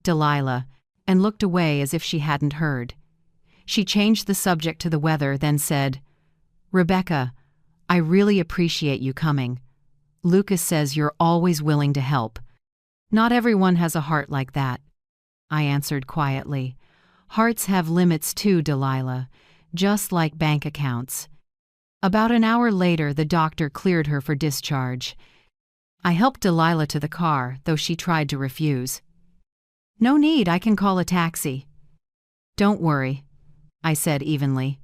Delilah, and looked away as if she hadn't heard. She changed the subject to the weather, then said, Rebecca, I really appreciate you coming. Lucas says you're always willing to help. Not everyone has a heart like that. I answered quietly. Hearts have limits too, Delilah, just like bank accounts. About an hour later, the doctor cleared her for discharge. I helped Delilah to the car, though she tried to refuse. No need, I can call a taxi. Don't worry, I said evenly.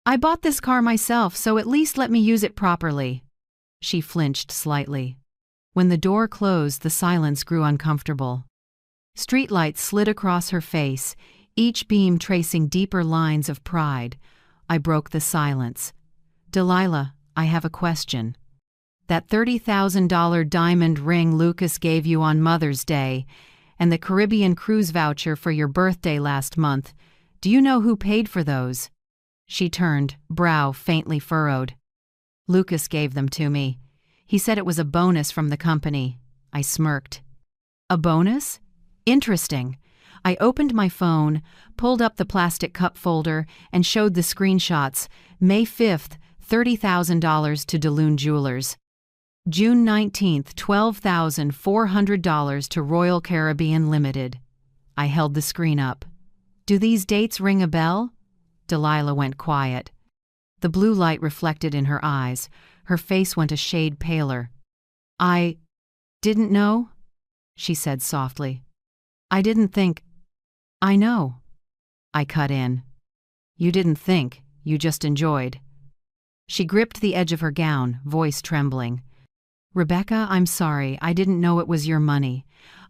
I bought this car myself, so at least let me use it properly. She flinched slightly. When the door closed, the silence grew uncomfortable. Streetlights slid across her face, each beam tracing deeper lines of pride. I broke the silence. Delilah, I have a question. That $30,000 diamond ring Lucas gave you on Mother's Day, and the Caribbean cruise voucher for your birthday last month, do you know who paid for those? She turned, brow faintly furrowed. Lucas gave them to me. He said it was a bonus from the company. I smirked. A bonus? Interesting. I opened my phone, pulled up the plastic cup folder, and showed the screenshots. May 5th, $30,000 to Daloon Jewelers. June 19th, $12,400 to Royal Caribbean Limited. I held the screen up. Do these dates ring a bell? Delilah went quiet. The blue light reflected in her eyes. Her face went a shade paler. I didn't know, she said softly. I didn't think. I know. I cut in. You didn't think, you just enjoyed. She gripped the edge of her gown, voice trembling. Rebecca, I'm sorry, I didn't know it was your money.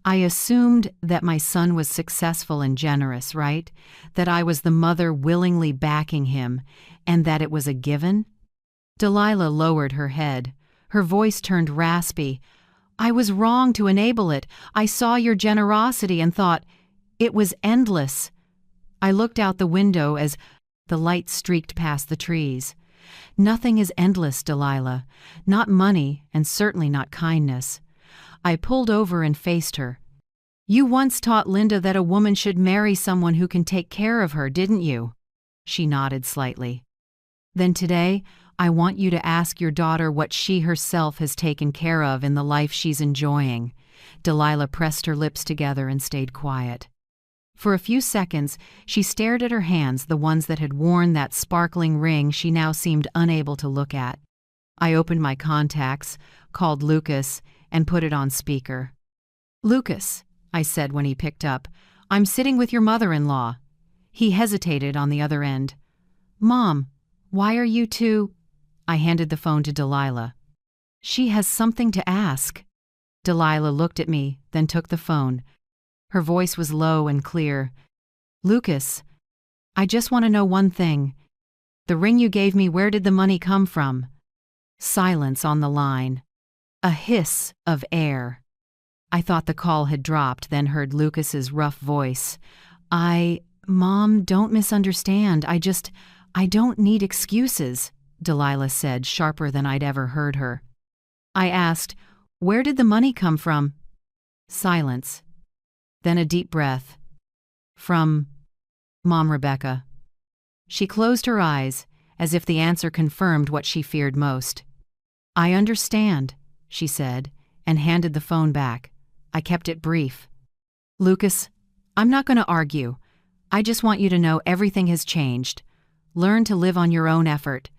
I assumed that my son was successful and generous, right? That I was the mother willingly backing him, and that it was a given? Delilah lowered her head. Her voice turned raspy. I was wrong to enable it. I saw your generosity and thought, it was endless. I looked out the window as the light streaked past the trees. Nothing is endless, Delilah. Not money, and certainly not kindness. I pulled over and faced her. You once taught Linda that a woman should marry someone who can take care of her, didn't you? She nodded slightly. Then today, I want you to ask your daughter what she herself has taken care of in the life she's enjoying. Delilah pressed her lips together and stayed quiet. For a few seconds, she stared at her hands, the ones that had worn that sparkling ring she now seemed unable to look at. I opened my contacts, called Lucas, and put it on speaker. Lucas, I said when he picked up, I'm sitting with your mother-in-law. He hesitated on the other end. Mom, why are you two? I handed the phone to Delilah. She has something to ask. Delilah looked at me, then took the phone. Her voice was low and clear. Lucas, I just want to know one thing. The ring you gave me, where did the money come from? Silence on the line. A hiss of air. I thought the call had dropped, then heard Lucas's rough voice. Mom, don't misunderstand. I don't need excuses, Delilah said, sharper than I'd ever heard her. I asked, where did the money come from? Silence. Then a deep breath. From Mom Rebecca. She closed her eyes, as if the answer confirmed what she feared most. I understand, she said, and handed the phone back. I kept it brief. Lucas, I'm not going to argue. I just want you to know everything has changed. Learn to live on your own effort."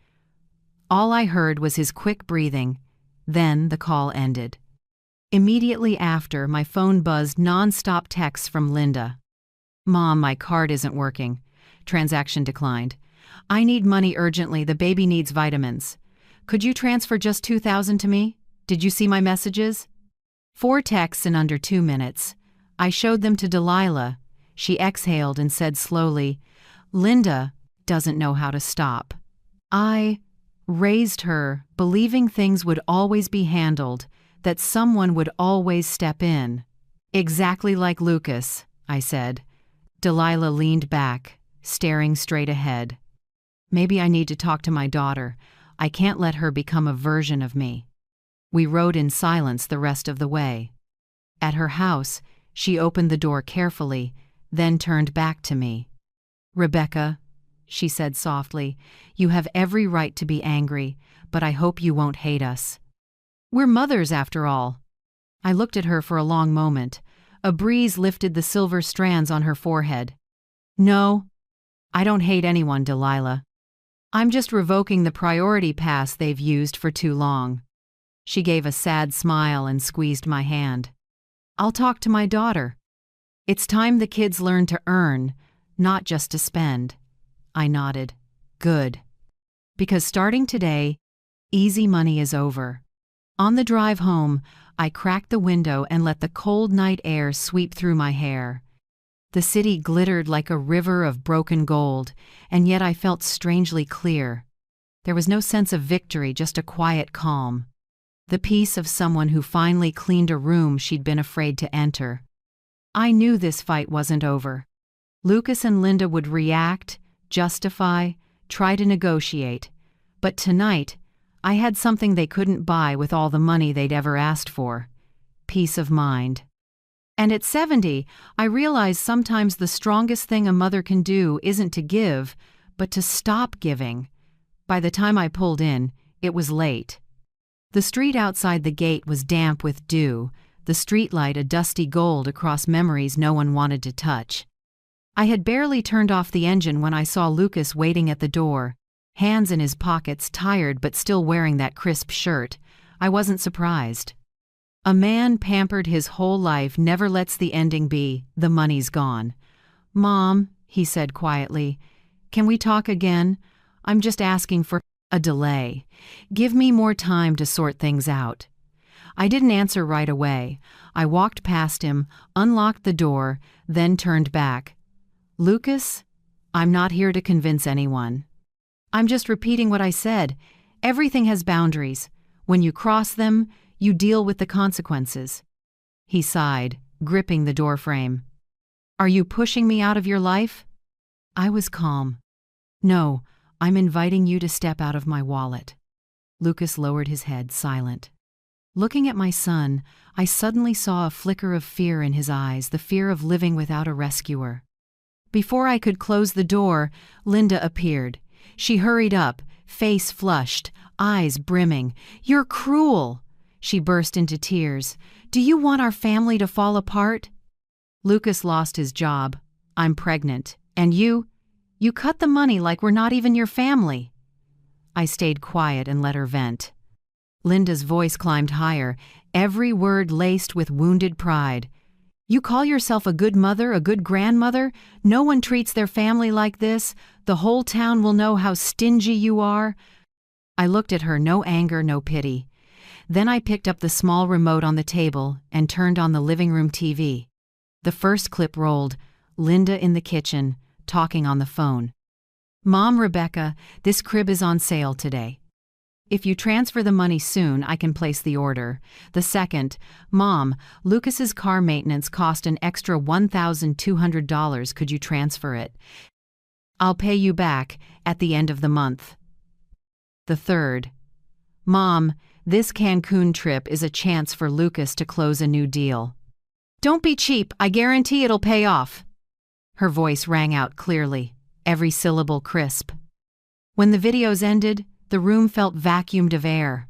All I heard was his quick breathing. Then the call ended. Immediately after, my phone buzzed non-stop texts from Linda. "Mom, my card isn't working. Transaction declined. I need money urgently. The baby needs vitamins. Could you transfer just $2,000 to me? Did you see my messages?" 4 texts in under 2 minutes. I showed them to Delilah. She exhaled and said slowly, "Linda doesn't know how to stop." I raised her, believing things would always be handled, that someone would always step in. "Exactly like Lucas," I said. Delilah leaned back, staring straight ahead. "Maybe I need to talk to my daughter. I can't let her become a version of me." We rode in silence the rest of the way. At her house, she opened the door carefully, then turned back to me. "Rebecca," she said softly, "you have every right to be angry, but I hope you won't hate us. We're mothers after all." I looked at her for a long moment. A breeze lifted the silver strands on her forehead. "No, I don't hate anyone, Delilah. I'm just revoking the priority pass they've used for too long." She gave a sad smile and squeezed my hand. "I'll talk to my daughter. It's time the kids learn to earn, not just to spend." I nodded. "Good. Because starting today, easy money is over." On the drive home, I cracked the window and let the cold night air sweep through my hair. The city glittered like a river of broken gold, and yet I felt strangely clear. There was no sense of victory, just a quiet calm. The peace of someone who finally cleaned a room she'd been afraid to enter. I knew this fight wasn't over. Lucas and Linda would react, justify, try to negotiate. But tonight, I had something they couldn't buy with all the money they'd ever asked for: peace of mind. And at 70, I realized sometimes the strongest thing a mother can do isn't to give, but to stop giving. By the time I pulled in, it was late. The street outside the gate was damp with dew, the streetlight a dusty gold across memories no one wanted to touch. I had barely turned off the engine when I saw Lucas waiting at the door, hands in his pockets, tired but still wearing that crisp shirt. I wasn't surprised. A man pampered his whole life never lets the ending be, "The money's gone." "Mom," he said quietly, "can we talk again? I'm just asking for a delay. Give me more time to sort things out." I didn't answer right away. I walked past him, unlocked the door, then turned back. "Lucas, I'm not here to convince anyone. I'm just repeating what I said. Everything has boundaries. When you cross them, you deal with the consequences." He sighed, gripping the doorframe. "Are you pushing me out of your life?" I was calm. "No, I'm inviting you to step out of my wallet." Lucas lowered his head, silent. Looking at my son, I suddenly saw a flicker of fear in his eyes, the fear of living without a rescuer. Before I could close the door, Linda appeared. She hurried up, face flushed, eyes brimming. "You're cruel!" She burst into tears. "Do you want our family to fall apart?" "Lucas lost his job. I'm pregnant. And you cut the money like we're not even your family." I stayed quiet and let her vent. Linda's voice climbed higher, every word laced with wounded pride. "You call yourself a good mother, a good grandmother? No one treats their family like this. The whole town will know how stingy you are." I looked at her, no anger, no pity. Then I picked up the small remote on the table and turned on the living room TV. The first clip rolled, Linda in the kitchen, talking on the phone. "Mom, Rebecca, this crib is on sale today. If you transfer the money soon, I can place the order." The second, "Mom, Lucas's car maintenance cost an extra $1,200. Could you transfer it? I'll pay you back at the end of the month." The third, "Mom, this Cancun trip is a chance for Lucas to close a new deal. Don't be cheap, I guarantee it'll pay off." Her voice rang out clearly, every syllable crisp. When the videos ended, the room felt vacuumed of air.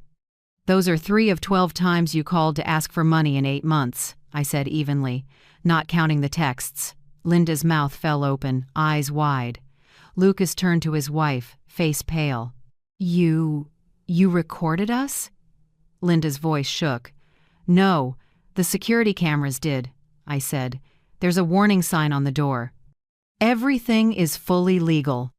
"Those are 3 of 12 times you called to ask for money in 8 months, I said evenly, not counting the texts. Linda's mouth fell open, eyes wide. Lucas turned to his wife, face pale. You recorded us?" Linda's voice shook. "No, the security cameras did," I said. "There's a warning sign on the door. Everything is fully legal."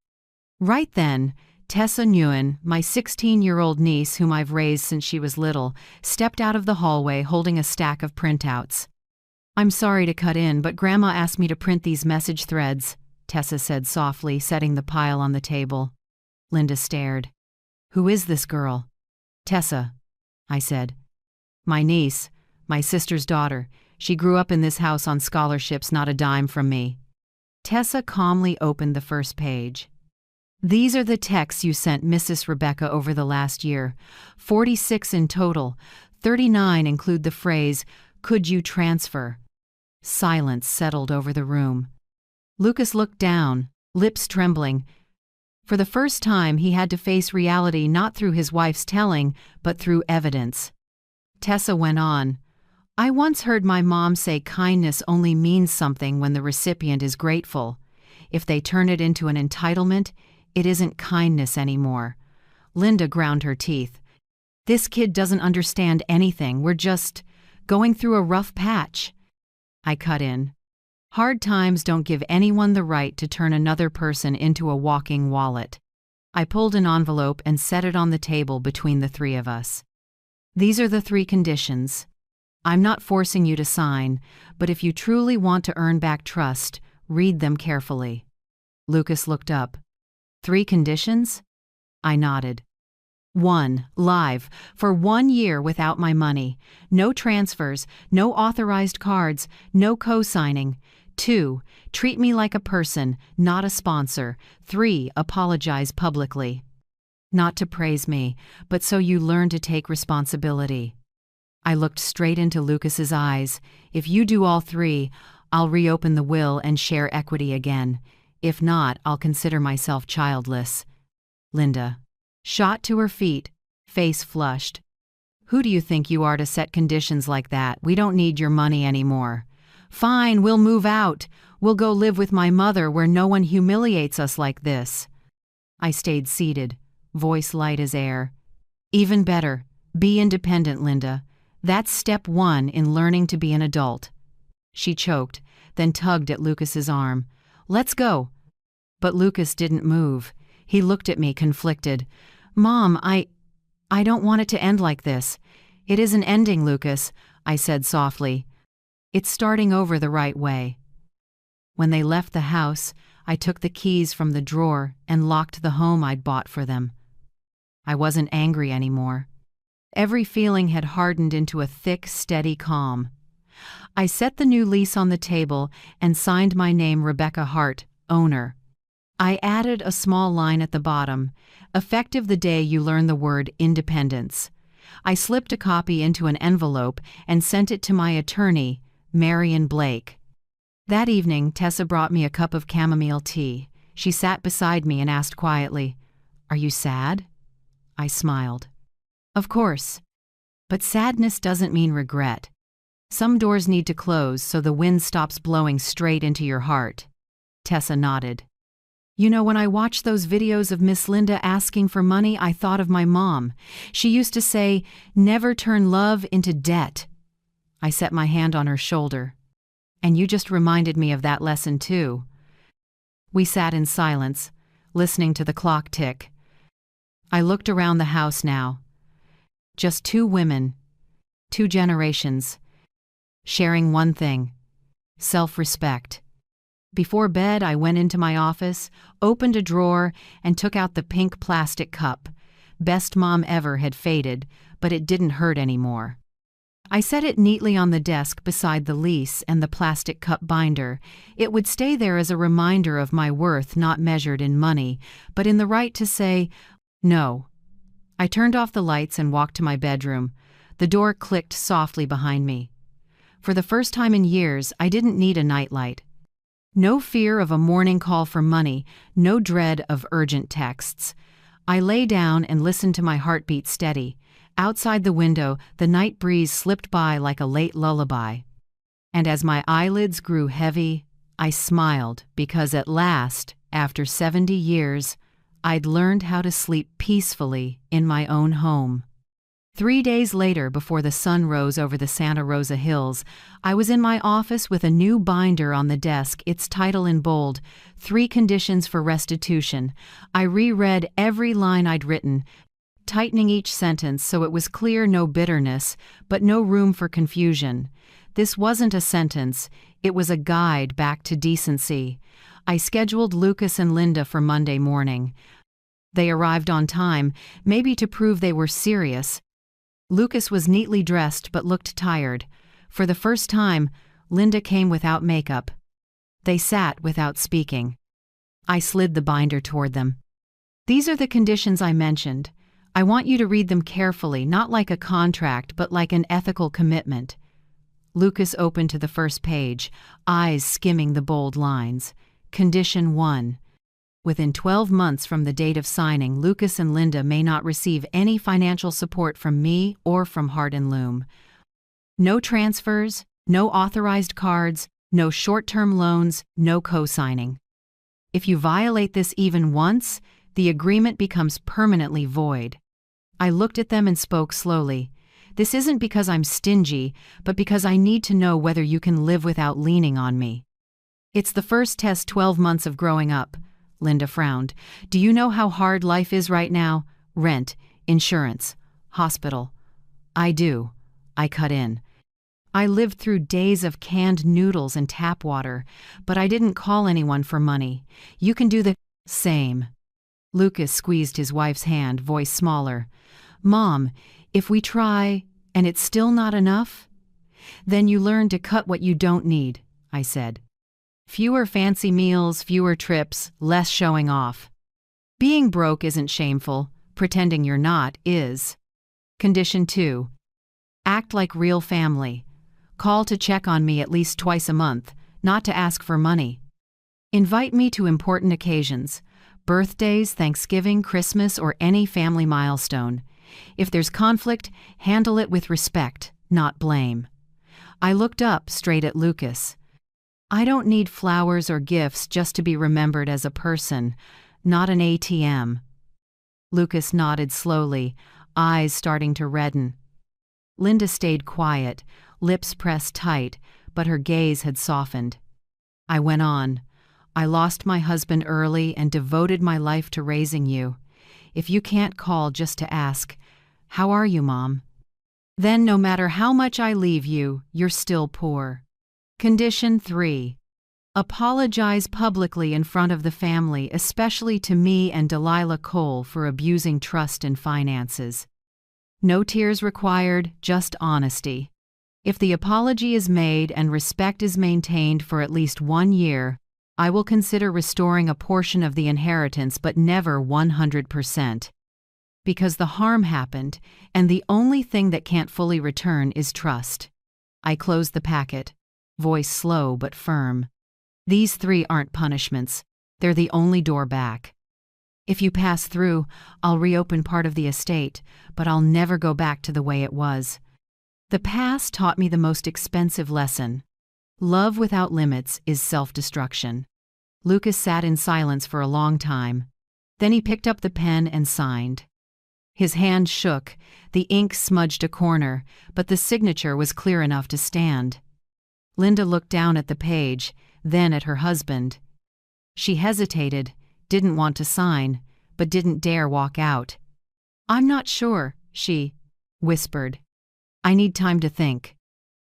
Right then, Tessa Nguyen, my 16-year-old niece whom I've raised since she was little, stepped out of the hallway holding a stack of printouts. "I'm sorry to cut in, but Grandma asked me to print these message threads," Tessa said softly, setting the pile on the table. Linda stared. "Who is this girl?" "Tessa," I said. "My niece, my sister's daughter. She grew up in this house on scholarships, not a dime from me." Tessa calmly opened the first page. "These are the texts you sent Mrs. Rebecca over the last year. 46 in total. 39 include the phrase, 'Could you transfer?'" Silence settled over the room. Lucas looked down, lips trembling. For the first time, he had to face reality not through his wife's telling, but through evidence. Tessa went on. "I once heard my mom say kindness only means something when the recipient is grateful. If they turn it into an entitlement, it isn't kindness anymore." Linda ground her teeth. "This kid doesn't understand anything. We're just going through a rough patch." I cut in. "Hard times don't give anyone the right to turn another person into a walking wallet." I pulled an envelope and set it on the table between the three of us. "These are the 3 conditions. I'm not forcing you to sign, but if you truly want to earn back trust, read them carefully." Lucas looked up. 3 conditions?" I nodded. 1. Live, for 1 year without my money. No transfers, no authorized cards, no co-signing. 2. Treat me like a person, not a sponsor. 3. Apologize publicly. Not to praise me, but so you learn to take responsibility. I looked straight into Lucas's eyes. "If you do all 3, I'll reopen the will and share equity again. If not, I'll consider myself childless." Linda shot to her feet, face flushed. "Who do you think you are to set conditions like that? We don't need your money anymore." "Fine, we'll move out. We'll go live with my mother where no one humiliates us like this." I stayed seated, voice light as air. "Even better, be independent, Linda. That's step 1 in learning to be an adult." She choked, then tugged at Lucas's arm. "Let's go." But Lucas didn't move. He looked at me, conflicted. "Mom, I don't want it to end like this." "It isn't ending, Lucas," I said softly. "It's starting over the right way." When they left the house, I took the keys from the drawer and locked the home I'd bought for them. I wasn't angry anymore. Every feeling had hardened into a thick, steady calm. I set the new lease on the table and signed my name, Rebecca Hart, owner. I added a small line at the bottom, effective the day you learn the word independence. I slipped a copy into an envelope and sent it to my attorney, Marion Blake. That evening, Tessa brought me a cup of chamomile tea. She sat beside me and asked quietly, "Are you sad?" I smiled. "Of course. But sadness doesn't mean regret. Some doors need to close so the wind stops blowing straight into your heart." Tessa nodded. "You know, when I watched those videos of Miss Linda asking for money, I thought of my mom. She used to say, 'Never turn love into debt.'" I set my hand on her shoulder. "And you just reminded me of that lesson too." We sat in silence, listening to the clock tick. I looked around the house now. Just 2 women, 2 generations, sharing one thing: self-respect. Before bed, I went into my office, opened a drawer, and took out the pink plastic cup. Best mom ever had faded, but it didn't hurt anymore. I set it neatly on the desk beside the lease and the plastic cup binder. It would stay there as a reminder of my worth, not measured in money, but in the right to say no. I turned off the lights and walked to my bedroom. The door clicked softly behind me. For the first time in years, I didn't need a nightlight. No fear of a morning call for money, no dread of urgent texts. I lay down and listened to my heartbeat steady. Outside the window, the night breeze slipped by like a late lullaby. And as my eyelids grew heavy, I smiled because at last, after 70 years, I'd learned how to sleep peacefully in my own home. 3 days later, before the sun rose over the Santa Rosa Hills, I was in my office with a new binder on the desk, its title in bold, 3 Conditions for Restitution. I reread every line I'd written, tightening each sentence so it was clear, no bitterness, but no room for confusion. This wasn't a sentence, it was a guide back to decency. I scheduled Lucas and Linda for Monday morning. They arrived on time, maybe to prove they were serious. Lucas was neatly dressed but looked tired. For the first time, Linda came without makeup. They sat without speaking. I slid the binder toward them. These are the conditions I mentioned. I want you to read them carefully, not like a contract, but like an ethical commitment. Lucas opened to the first page, eyes skimming the bold lines. Condition 1. Within 12 months from the date of signing, Lucas and Linda may not receive any financial support from me or from Heart and Loom. No transfers, no authorized cards, no short-term loans, no co-signing. If you violate this even once, the agreement becomes permanently void. I looked at them and spoke slowly. This isn't because I'm stingy, but because I need to know whether you can live without leaning on me. It's the first test 12 months of growing up. Linda frowned. Do you know how hard life is right now? Rent, insurance, hospital. I do. I cut in. I lived through days of canned noodles and tap water, but I didn't call anyone for money. You can do the same. Lucas squeezed his wife's hand, voice smaller. Mom, if we try and it's still not enough, then you learn to cut what you don't need, I said. Fewer fancy meals, fewer trips, less showing off. Being broke isn't shameful. Pretending you're not is. Condition 2. Act like real family. Call to check on me at least twice a month, not to ask for money. Invite me to important occasions, birthdays, Thanksgiving, Christmas, or any family milestone. If there's conflict, handle it with respect, not blame. I looked up straight at Lucas. I don't need flowers or gifts just to be remembered as a person, not an ATM. Lucas nodded slowly, eyes starting to redden. Linda stayed quiet, lips pressed tight, but her gaze had softened. I went on. I lost my husband early and devoted my life to raising you. If you can't call just to ask, "How are you, Mom?" then no matter how much I leave you, you're still poor. Condition 3. Apologize publicly in front of the family, especially to me and Delilah Cole, for abusing trust and finances. No tears required, just honesty. If the apology is made and respect is maintained for at least 1 year, I will consider restoring a portion of the inheritance, but never 100%. Because the harm happened, and the only thing that can't fully return is trust. I closed the packet, voice slow but firm. These 3 aren't punishments. They're the only door back. If you pass through, I'll reopen part of the estate, but I'll never go back to the way it was. The past taught me the most expensive lesson. Love without limits is self-destruction. Lucas sat in silence for a long time. Then he picked up the pen and signed. His hand shook, the ink smudged a corner, but the signature was clear enough to stand. Linda looked down at the page, then at her husband. She hesitated, didn't want to sign, but didn't dare walk out. "I'm not sure," she whispered. "I need time to think."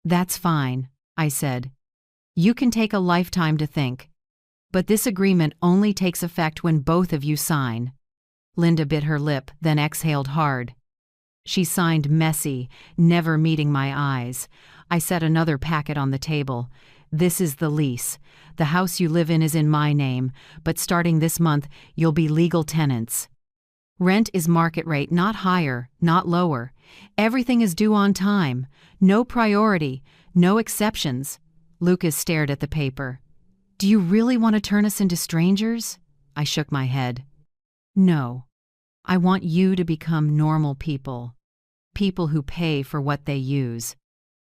"That's fine," I said. "You can take a lifetime to think. But this agreement only takes effect when both of you sign." Linda bit her lip, then exhaled hard. She signed messy, never meeting my eyes. I set another packet on the table. "This is the lease. The house you live in is in my name, but starting this month, you'll be legal tenants. Rent is market rate, not higher, not lower. Everything is due on time. No priority, no exceptions." Lucas stared at the paper. "Do you really want to turn us into strangers?" I shook my head. "No. I want you to become normal people. People who pay for what they use."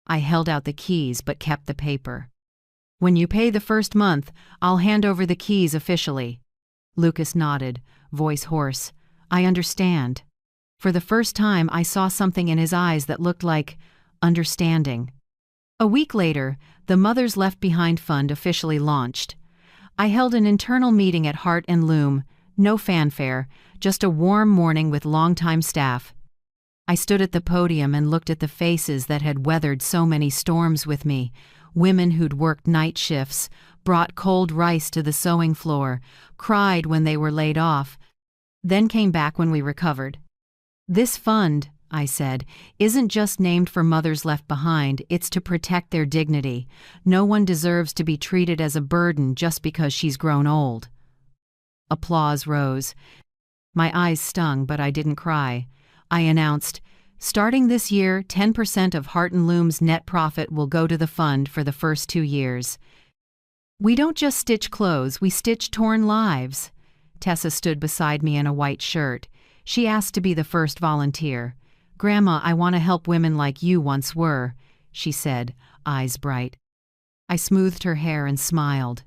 I held out the keys but kept the paper. "When you pay the first month, I'll hand over the keys officially." Lucas nodded, voice hoarse. I understand. For the first time, I saw something in his eyes that looked like understanding. A week later, the Mothers Left Behind Fund officially launched. I held an internal meeting at Heart and Loom, no fanfare, just a warm morning with longtime staff. I stood at the podium and looked at the faces that had weathered so many storms with me, women who'd worked night shifts, brought cold rice to the sewing floor, cried when they were laid off, then came back when we recovered. This fund, I said, isn't just named for mothers left behind, it's to protect their dignity. No one deserves to be treated as a burden just because she's grown old. Applause rose. My eyes stung, but I didn't cry. I announced, starting this year, 10% of Heart and Loom's net profit will go to the fund for the first 2 years. We don't just stitch clothes, we stitch torn lives. Tessa stood beside me in a white shirt. She asked to be the first volunteer. Grandma, I want to help women like you once were, she said, eyes bright. I smoothed her hair and smiled.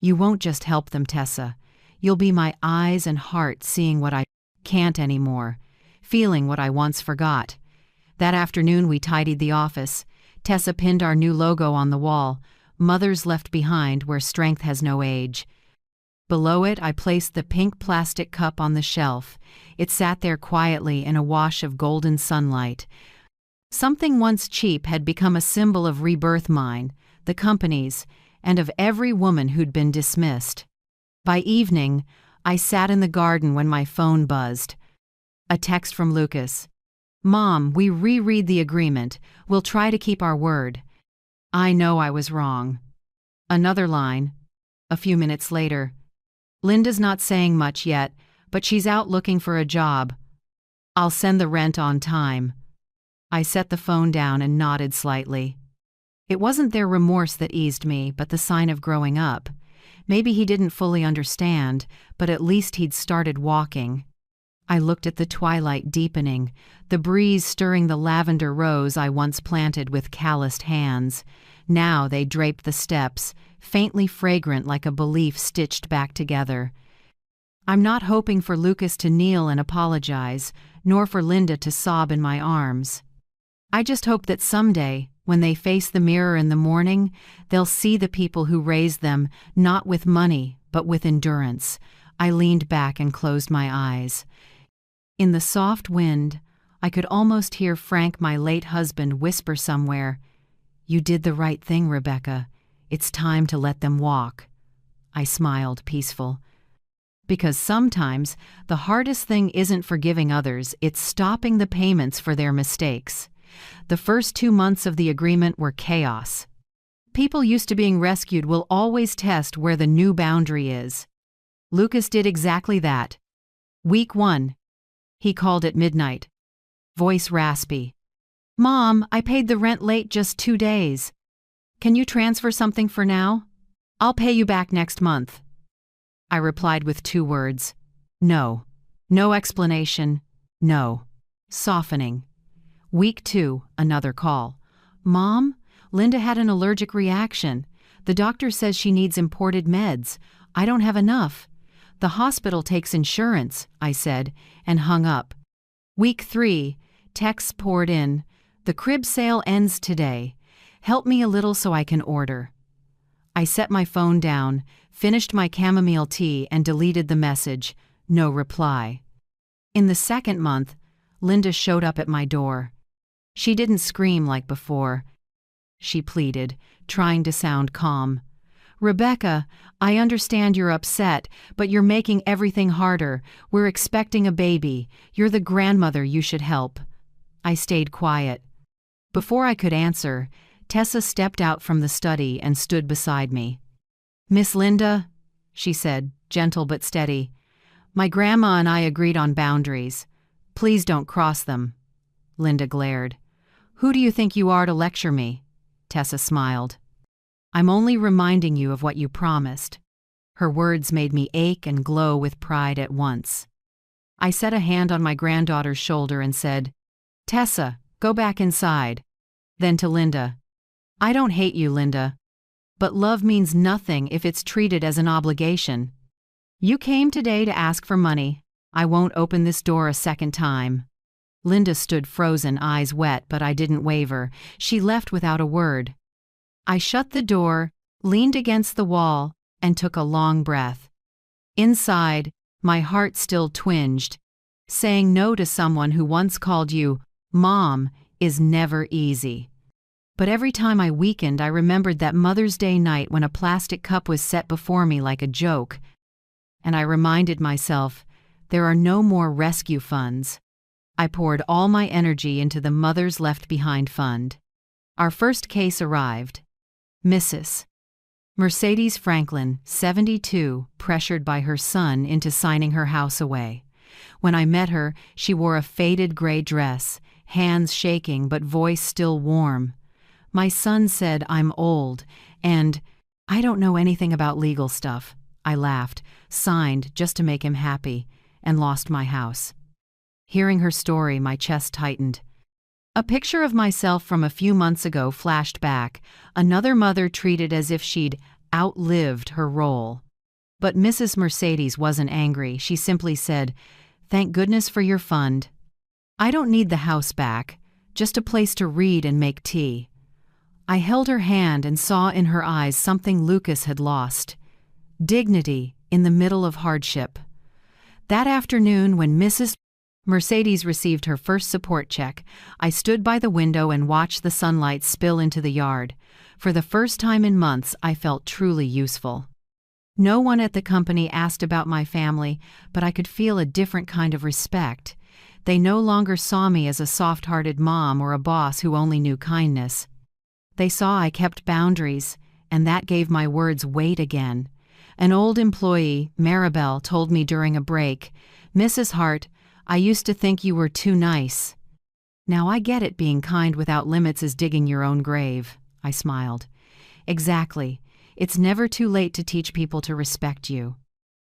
You won't just help them, Tessa. You'll be my eyes and heart seeing what I can't anymore, feeling what I once forgot. That afternoon we tidied the office. Tessa pinned our new logo on the wall, Mothers Left Behind Where Strength Has No Age. Below it, I placed the pink plastic cup on the shelf. It sat there quietly in a wash of golden sunlight. Something once cheap had become a symbol of Rebirth, mine, the company's, and of every woman who'd been dismissed. By evening, I sat in the garden when my phone buzzed. A text from Lucas. Mom, we reread the agreement. We'll try to keep our word. I know I was wrong. Another line. A few minutes later. Linda's not saying much yet, but she's out looking for a job. I'll send the rent on time. I set the phone down and nodded slightly. It wasn't their remorse that eased me, but the sign of growing up. Maybe he didn't fully understand, but at least he'd started walking. I looked at the twilight deepening, the breeze stirring the lavender rose I once planted with calloused hands. Now they draped the steps, faintly fragrant like a belief stitched back together. I'm not hoping for Lucas to kneel and apologize, nor for Linda to sob in my arms. I just hope that someday, when they face the mirror in the morning, they'll see the people who raised them, not with money, but with endurance. I leaned back and closed my eyes. In the soft wind, I could almost hear Frank, my late husband, whisper somewhere, "You did the right thing, Rebecca. It's time to let them walk." I smiled, peaceful. Because sometimes the hardest thing isn't forgiving others, it's stopping the payments for their mistakes. The first 2 months of the agreement were chaos. People used to being rescued will always test where the new boundary is. Lucas did exactly that. Week 1. He called at midnight. Voice raspy. Mom, I paid the rent late just 2 days. Can you transfer something for now? I'll pay you back next month. I replied with 2 words. No. No explanation. No. Softening. Week 2, another call. Mom, Linda had an allergic reaction. The doctor says she needs imported meds. I don't have enough. The hospital takes insurance, I said, and hung up. Week 3, texts poured in. The crib sale ends today. Help me a little so I can order. I set my phone down, finished my chamomile tea, and deleted the message. No reply. In the second month, Linda showed up at my door. She didn't scream like before. She pleaded, trying to sound calm. Rebecca, I understand you're upset, but you're making everything harder. We're expecting a baby. You're the grandmother, you should help. I stayed quiet. Before I could answer, Tessa stepped out from the study and stood beside me. Miss Linda, she said, gentle but steady, my grandma and I agreed on boundaries. Please don't cross them. Linda glared. Who do you think you are to lecture me? Tessa smiled. I'm only reminding you of what you promised. Her words made me ache and glow with pride at once. I set a hand on my granddaughter's shoulder and said, Tessa, go back inside. Then to Linda, I don't hate you, Linda. But love means nothing if it's treated as an obligation. You came today to ask for money. I won't open this door a second time. Linda stood frozen, eyes wet, but I didn't waver. She left without a word. I shut the door, leaned against the wall, and took a long breath. Inside, my heart still twinged. Saying no to someone who once called you Mom is never easy. But every time I weakened, I remembered that Mother's Day night when a plastic cup was set before me like a joke. And I reminded myself, there are no more rescue funds. I poured all my energy into the Mothers Left Behind Fund. Our first case arrived. Mrs. Mercedes Franklin, 72, pressured by her son into signing her house away. When I met her, she wore a faded gray dress, hands shaking but voice still warm. My son said I'm old, and I don't know anything about legal stuff. I laughed, signed just to make him happy, and lost my house. Hearing her story, my chest tightened. A picture of myself from a few months ago flashed back, another mother treated as if she'd outlived her role. But Mrs. Mercedes wasn't angry. She simply said, "Thank goodness for your fund. I don't need the house back, just a place to read and make tea." I held her hand and saw in her eyes something Lucas had lost: dignity in the middle of hardship. That afternoon, when Mrs. Mercedes received her first support check, I stood by the window and watched the sunlight spill into the yard. For the first time in months, I felt truly useful. No one at the company asked about my family, but I could feel a different kind of respect. They no longer saw me as a soft-hearted mom or a boss who only knew kindness. They saw I kept boundaries, and that gave my words weight again. An old employee, Maribel, told me during a break, "Mrs. Hart, I used to think you were too nice." Now I get it, being kind without limits is digging your own grave. I smiled. Exactly. It's never too late to teach people to respect you.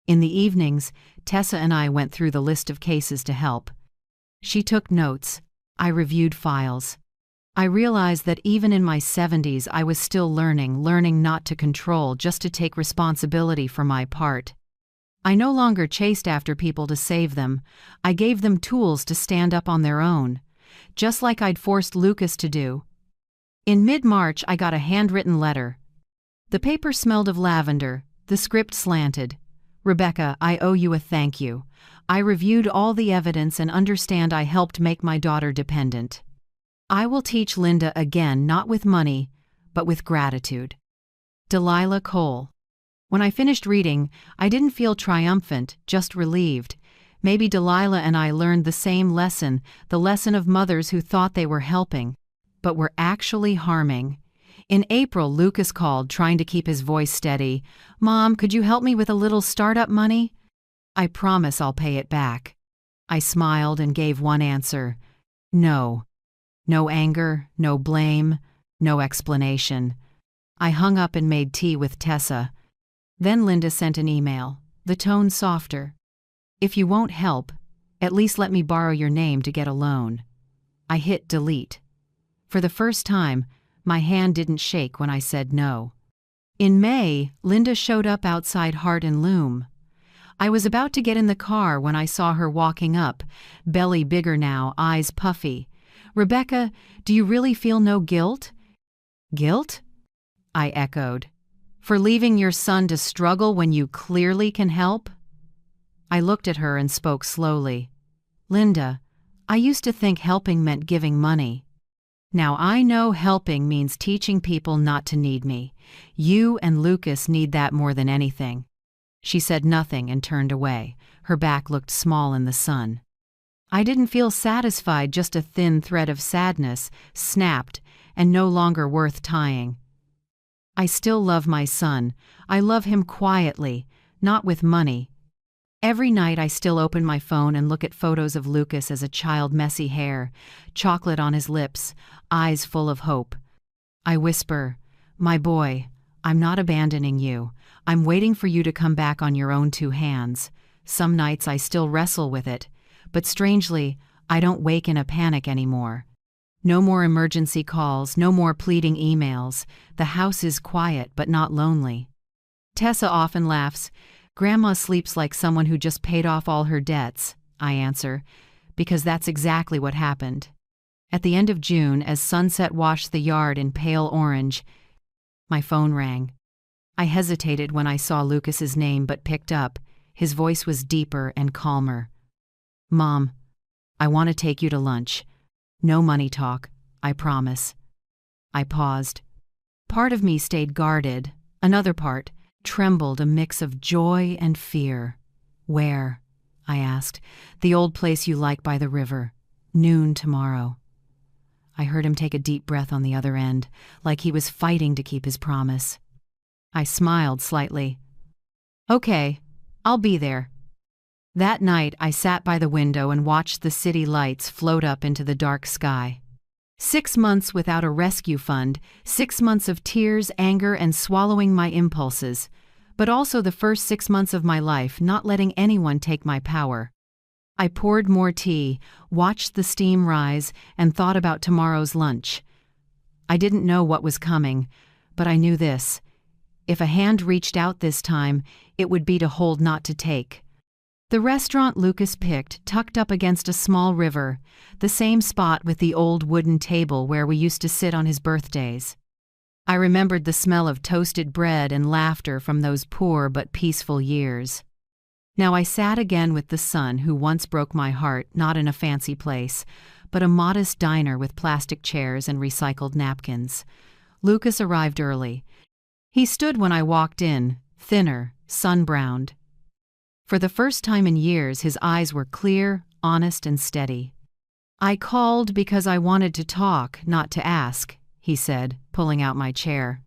In the evenings, Tessa and I went through the list of cases to help. She took notes. I reviewed files. I realized that even in my 70s, I was still learning not to control, just to take responsibility for my part. I no longer chased after people to save them. I gave them tools to stand up on their own, just like I'd forced Lucas to do. In mid-March, I got a handwritten letter. The paper smelled of lavender, the script slanted. "Rebecca, I owe you a thank you. I reviewed all the evidence and understand I helped make my daughter dependent. I will teach Linda again, not with money, but with gratitude." Delilah Cole. When I finished reading, I didn't feel triumphant, just relieved. Maybe Delilah and I learned the same lesson, the lesson of mothers who thought they were helping, but were actually harming. In April, Lucas called, trying to keep his voice steady. "Mom, could you help me with a little startup money?" "I promise I'll pay it back." I smiled and gave one answer: no. No anger, no blame, no explanation. I hung up and made tea with Tessa. Then Linda sent an email, the tone softer. "If you won't help, at least let me borrow your name to get a loan." I hit delete. For the first time, my hand didn't shake when I said no. In May, Linda showed up outside Heart and Loom. I was about to get in the car when I saw her walking up, belly bigger now, eyes puffy. "Rebecca, do you really feel no guilt?" "Guilt?" I echoed. "For leaving your son to struggle when you clearly can help?" I looked at her and spoke slowly. "Linda, I used to think helping meant giving money. Now I know helping means teaching people not to need me. You and Lucas need that more than anything." She said nothing and turned away. Her back looked small in the sun. I didn't feel satisfied, just a thin thread of sadness, snapped, and no longer worth tying. I still love my son. I love him quietly, not with money. Every night I still open my phone and look at photos of Lucas as a child, messy hair, chocolate on his lips, eyes full of hope. I whisper, "My boy, I'm not abandoning you. I'm waiting for you to come back on your own two hands." Some nights I still wrestle with it, but strangely, I don't wake in a panic anymore. No more emergency calls, no more pleading emails. The house is quiet but not lonely. Tessa often laughs. Grandma sleeps like someone who just paid off all her debts, I answer, because that's exactly what happened. At the end of June, as sunset washed the yard in pale orange, my phone rang. I hesitated when I saw Lucas's name but picked up. His voice was deeper and calmer. "Mom, I want to take you to lunch. No money talk, I promise." I paused. Part of me stayed guarded. Another part trembled, a mix of joy and fear. "Where?" I asked. "The old place you like by the river. Noon tomorrow." I heard him take a deep breath on the other end, like he was fighting to keep his promise. I smiled slightly. "Okay, I'll be there." That night, I sat by the window and watched the city lights float up into the dark sky. 6 months without a rescue fund, 6 months of tears, anger, and swallowing my impulses, but also the first 6 months of my life not letting anyone take my power. I poured more tea, watched the steam rise, and thought about tomorrow's lunch. I didn't know what was coming, but I knew this. If a hand reached out this time, it would be to hold, not to take. The restaurant Lucas picked tucked up against a small river, the same spot with the old wooden table where we used to sit on his birthdays. I remembered the smell of toasted bread and laughter from those poor but peaceful years. Now I sat again with the son who once broke my heart, not in a fancy place, but a modest diner with plastic chairs and recycled napkins. Lucas arrived early. He stood when I walked in, thinner, sun-browned. For the first time in years, his eyes were clear, honest, and steady. "I called because I wanted to talk, not to ask," he said, pulling out my chair.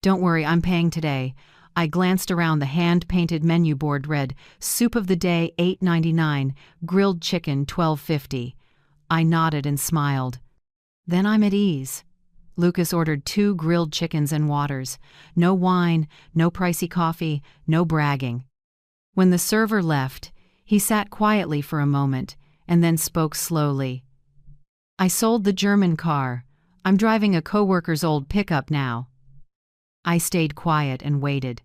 "Don't worry, I'm paying today." I glanced around. The hand-painted menu board read, "Soup of the day, $8.99, grilled chicken, $12.50. I nodded and smiled. Then I'm at ease. Lucas ordered 2 grilled chickens and waters. No wine, no pricey coffee, no bragging. When the server left, he sat quietly for a moment and then spoke slowly. "I sold the German car. I'm driving a coworker's old pickup now." I stayed quiet and waited.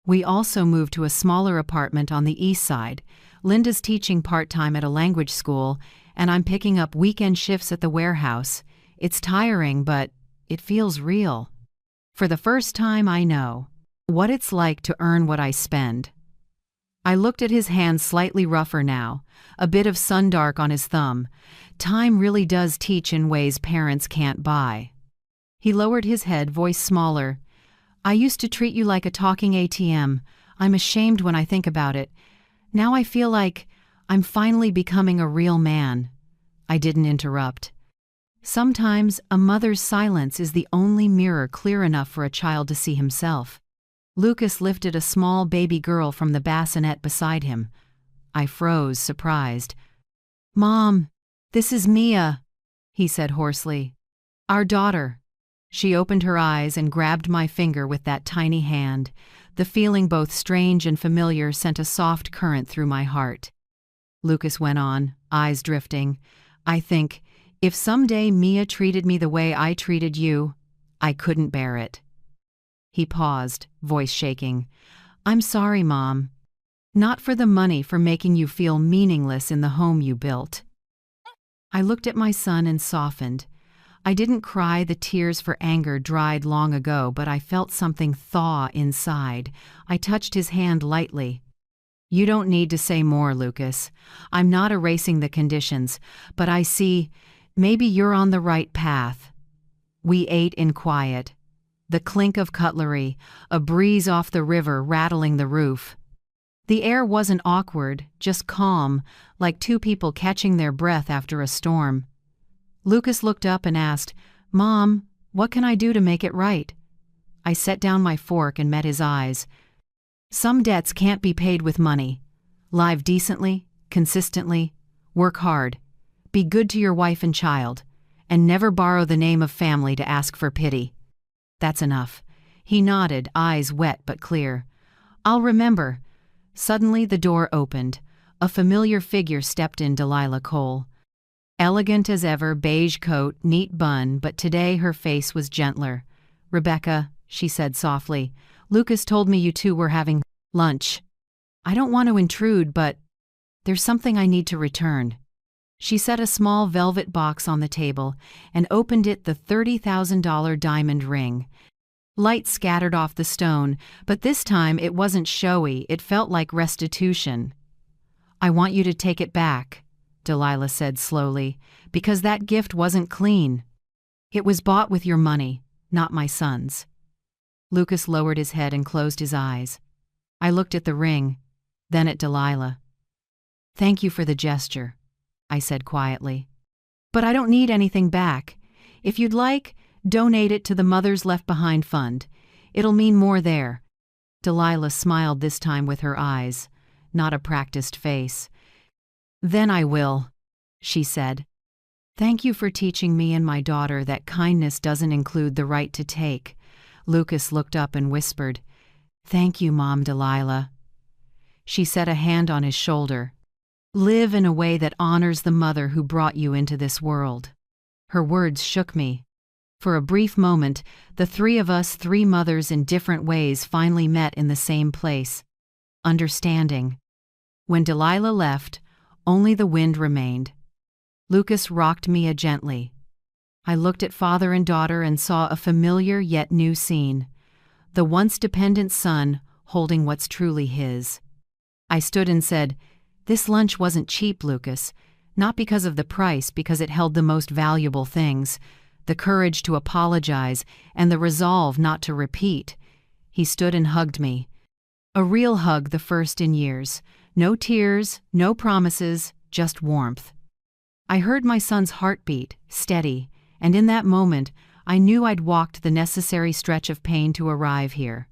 We also moved to a smaller apartment on the east side. Linda's teaching part-time at a language school, and I'm picking up weekend shifts at the warehouse. It's tiring, but it feels real. For the first time, I know what it's like to earn what I spend. I looked at his hand, slightly rougher now, a bit of sundark on his thumb. Time really does teach in ways parents can't buy. He lowered his head, voice smaller. "I used to treat you like a talking ATM. I'm ashamed when I think about it. Now I feel like I'm finally becoming a real man." I didn't interrupt. Sometimes a mother's silence is the only mirror clear enough for a child to see himself. Lucas lifted a small baby girl from the bassinet beside him. I froze, surprised. "Mom, this is Mia," he said hoarsely. "Our daughter." She opened her eyes and grabbed my finger with that tiny hand. The feeling, both strange and familiar, sent a soft current through my heart. Lucas went on, eyes drifting. "I think, if someday Mia treated me the way I treated you, I couldn't bear it." He paused, voice shaking. "I'm sorry, Mom. Not for the money, for making you feel meaningless in the home you built." I looked at my son and softened. I didn't cry, the tears for anger dried long ago, but I felt something thaw inside. I touched his hand lightly. "You don't need to say more, Lucas. I'm not erasing the conditions, but I see, maybe you're on the right path." We ate in quiet. The clink of cutlery, a breeze off the river rattling the roof. The air wasn't awkward, just calm, like 2 people catching their breath after a storm. Lucas looked up and asked, "Mom, what can I do to make it right?" I set down my fork and met his eyes. "Some debts can't be paid with money. Live decently, consistently, work hard, be good to your wife and child, and never borrow the name of family to ask for pity. That's enough." He nodded, eyes wet but clear. "I'll remember." Suddenly the door opened. A familiar figure stepped in, Lila Cole. Elegant as ever, beige coat, neat bun, but today her face was gentler. "Rebecca," she said softly, "Lucas told me you two were having lunch." I don't want to intrude, but there's something I need to return. She set a small velvet box on the table and opened it, the $30,000 diamond ring. Light scattered off the stone, but this time it wasn't showy, it felt like restitution. I want you to take it back, Delilah said slowly, because that gift wasn't clean. It was bought with your money, not my son's. Lucas lowered his head and closed his eyes. I looked at the ring, then at Delilah. Thank you for the gesture, I said quietly. But I don't need anything back. If you'd like, donate it to the Mothers Left Behind Fund. It'll mean more there. Delilah smiled this time with her eyes, not a practiced face. Then I will, she said. Thank you for teaching me and my daughter that kindness doesn't include the right to take. Lucas looked up and whispered, Thank you, Mom Delilah. She set a hand on his shoulder. Live in a way that honors the mother who brought you into this world. Her words shook me. For a brief moment, the three of us, three mothers in different ways, finally met in the same place. Understanding. When Delilah left, only the wind remained. Lucas rocked Mia gently. I looked at father and daughter and saw a familiar yet new scene. The once dependent son holding what's truly his. I stood and said, This lunch wasn't cheap, Lucas. Not because of the price, because it held the most valuable things. The courage to apologize and the resolve not to repeat. He stood and hugged me. A real hug, the first in years. No tears, no promises, just warmth. I heard my son's heartbeat, steady, and in that moment, I knew I'd walked the necessary stretch of pain to arrive here.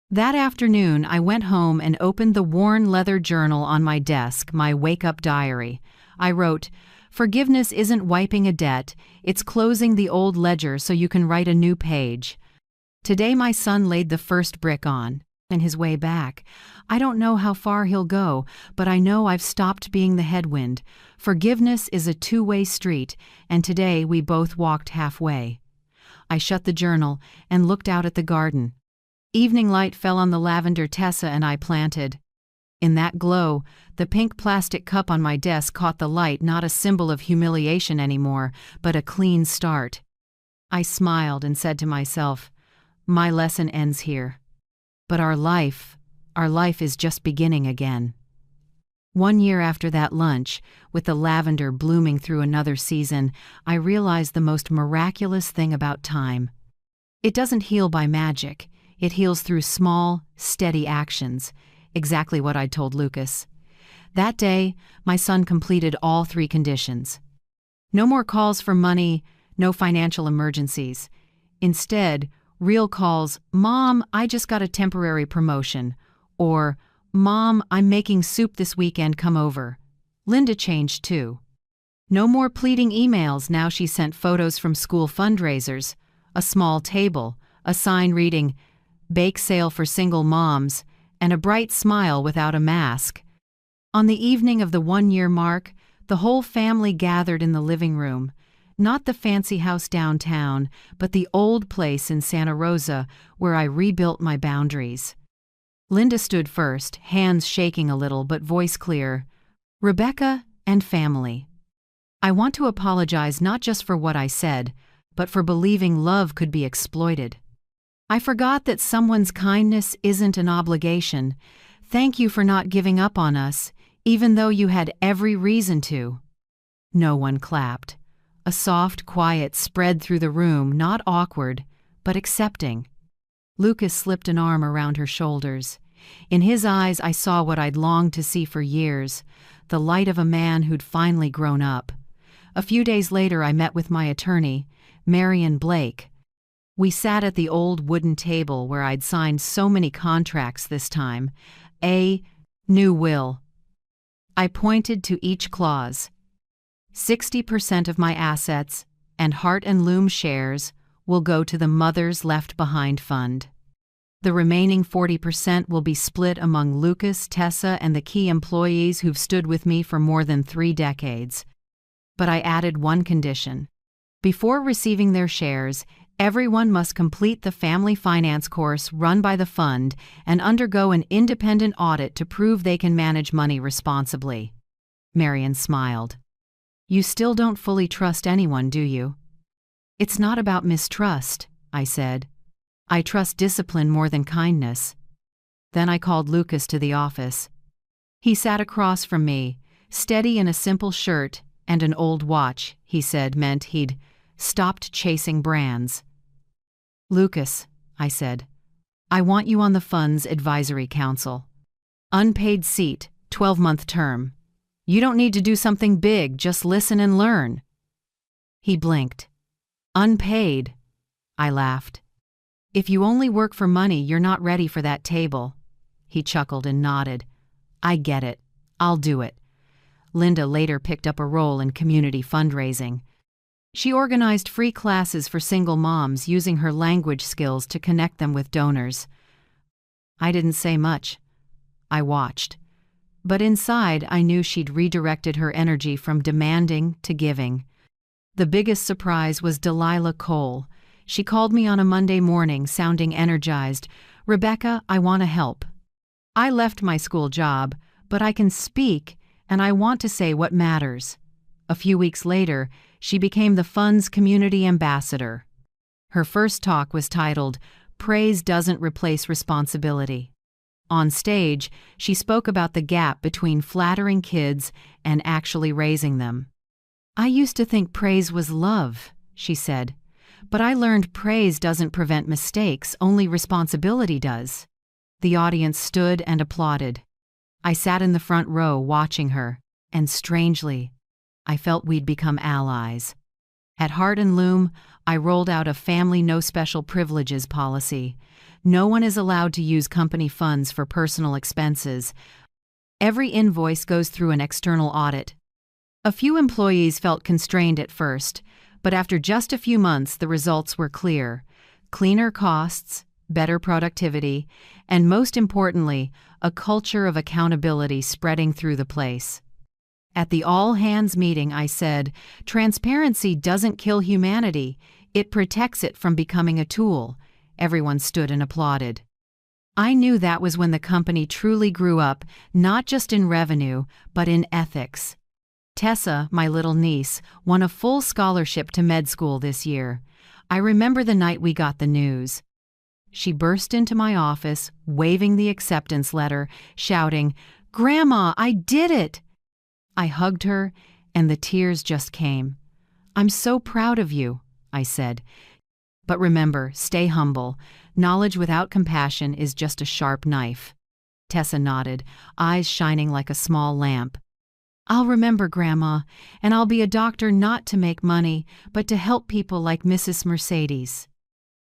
That afternoon, I went home and opened the worn leather journal on my desk, my wake-up diary. I wrote, Forgiveness isn't wiping a debt, it's closing the old ledger so you can write a new page. Today my son laid the first brick on, and his way back. I don't know how far he'll go, but I know I've stopped being the headwind. Forgiveness is a two-way street, and today we both walked halfway. I shut the journal and looked out at the garden. Evening light fell on the lavender Tessa and I planted. In that glow, the pink plastic cup on my desk caught the light, not a symbol of humiliation anymore, but a clean start. I smiled and said to myself, My lesson ends here. But our life is just beginning again. 1 year after that lunch, with the lavender blooming through another season, I realized the most miraculous thing about time. It doesn't heal by magic. It heals through small, steady actions. Exactly what I'd told Lucas. That day, my son completed all 3 conditions. No more calls for money, no financial emergencies. Instead, real calls, Mom, I just got a temporary promotion, or Mom, I'm making soup this weekend, come over. Linda changed too. No more pleading emails, now she sent photos from school fundraisers, a small table, a sign reading, Bake sale for single moms, and a bright smile without a mask. On the evening of the 1-year mark, the whole family gathered in the living room. Not the fancy house downtown, but the old place in Santa Rosa where I rebuilt my boundaries. Linda stood first, hands shaking a little but voice clear. Rebecca and family. I want to apologize not just for what I said, but for believing love could be exploited. I forgot that someone's kindness isn't an obligation. Thank you for not giving up on us, even though you had every reason to. No one clapped. A soft quiet spread through the room, not awkward, but accepting. Lucas slipped an arm around her shoulders. In his eyes I saw what I'd longed to see for years, the light of a man who'd finally grown up. A few days later I met with my attorney, Marion Blake. We sat at the old wooden table where I'd signed so many contracts this time. A new will. I pointed to each clause. 60% of my assets and Heart and Loom shares will go to the Mothers Left Behind Fund. The remaining 40% will be split among Lucas, Tessa, and the key employees who've stood with me for more than 3 decades. But I added one condition. Before receiving their shares, Everyone must complete the family finance course run by the fund and undergo an independent audit to prove they can manage money responsibly. Marion smiled. You still don't fully trust anyone, do you? It's not about mistrust, I said. I trust discipline more than kindness. Then I called Lucas to the office. He sat across from me, steady in a simple shirt and an old watch he said meant he'd stopped chasing brands. Lucas, I said, I want you on the fund's advisory council. Unpaid seat, 12-month term. You don't need to do something big, just listen and learn. He blinked. Unpaid? I laughed. If you only work for money, you're not ready for that table. He chuckled and nodded. I get it. I'll do it. Linda later picked up a role in community fundraising. She organized free classes for single moms using her language skills to connect them with donors. I didn't say much. I watched. But inside, I knew she'd redirected her energy from demanding to giving. The biggest surprise was Lila Cole. She called me on a Monday morning, sounding energized. Rebecca, I want to help. I left my school job, but I can speak, and I want to say what matters. A few weeks later, she became the fund's community ambassador. Her first talk was titled, Praise Doesn't Replace Responsibility. On stage, she spoke about the gap between flattering kids and actually raising them. I used to think praise was love, she said, but I learned praise doesn't prevent mistakes, only responsibility does. The audience stood and applauded. I sat in the front row watching her, and strangely, I felt we'd become allies. At Heart and Loom, I rolled out a family no special privileges policy. No one is allowed to use company funds for personal expenses. Every invoice goes through an external audit. A few employees felt constrained at first, but after just a few months the results were clear. Cleaner costs, better productivity, and most importantly, a culture of accountability spreading through the place. At the all-hands meeting, I said, transparency doesn't kill humanity, it protects it from becoming a tool. Everyone stood and applauded. I knew that was when the company truly grew up, not just in revenue, but in ethics. Tessa, my little niece, won a full scholarship to med school this year. I remember the night we got the news. She burst into my office, waving the acceptance letter, shouting, "Grandma, I did it!" I hugged her, and the tears just came. "I'm so proud of you," I said. "But remember, stay humble. Knowledge without compassion is just a sharp knife." Tessa nodded, eyes shining like a small lamp. "I'll remember, Grandma, and I'll be a doctor not to make money, but to help people like Mrs. Mercedes."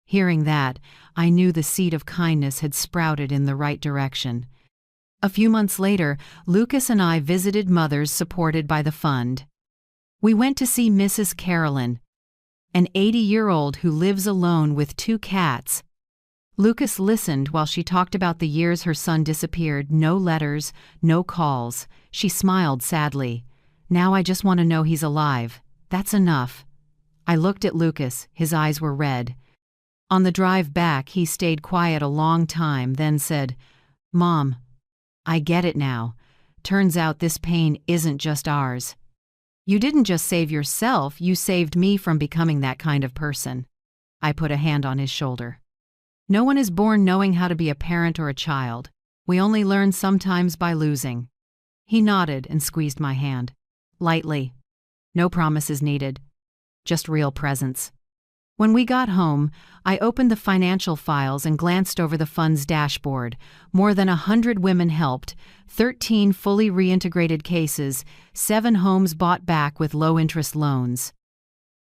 Hearing that, I knew the seed of kindness had sprouted in the right direction. A few months later, Lucas and I visited mothers supported by the fund. We went to see Mrs. Carolyn, an 80-year-old who lives alone with 2 cats. Lucas listened while she talked about the years her son disappeared, no letters, no calls. She smiled sadly. "Now I just want to know he's alive. That's enough." I looked at Lucas, his eyes were red. On the drive back, he stayed quiet a long time, then said, "Mom, I get it now. Turns out this pain isn't just ours. You didn't just save yourself, you saved me from becoming that kind of person." I put a hand on his shoulder. "No one is born knowing how to be a parent or a child. We only learn sometimes by losing." He nodded and squeezed my hand. Lightly. No promises needed. Just real presence. When we got home, I opened the financial files and glanced over the fund's dashboard. More than 100 women helped, 13 fully reintegrated cases, 7 homes bought back with low-interest loans.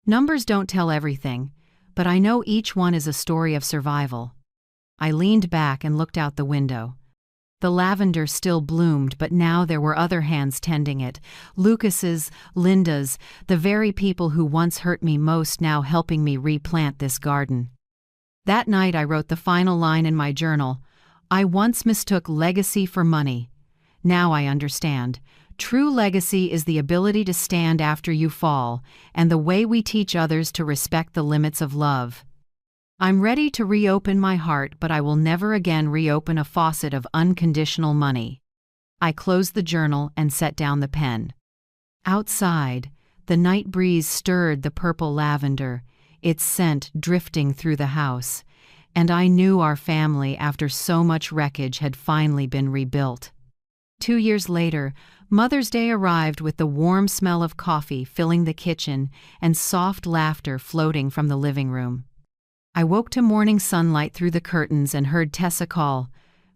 Numbers don't tell everything, but I know each one is a story of survival. I leaned back and looked out the window. The lavender still bloomed, but now there were other hands tending it. Lucas's, Linda's, the very people who once hurt me most now helping me replant this garden. That night I wrote the final line in my journal. "I once mistook legacy for money. Now I understand. True legacy is the ability to stand after you fall, and the way we teach others to respect the limits of love." I'm ready to reopen my heart, but I will never again reopen a faucet of unconditional money. I closed the journal and set down the pen. Outside, the night breeze stirred the purple lavender, its scent drifting through the house, and I knew our family, after so much wreckage, had finally been rebuilt. 2 years later, Mother's Day arrived with the warm smell of coffee filling the kitchen and soft laughter floating from the living room. I woke to morning sunlight through the curtains and heard Tessa call,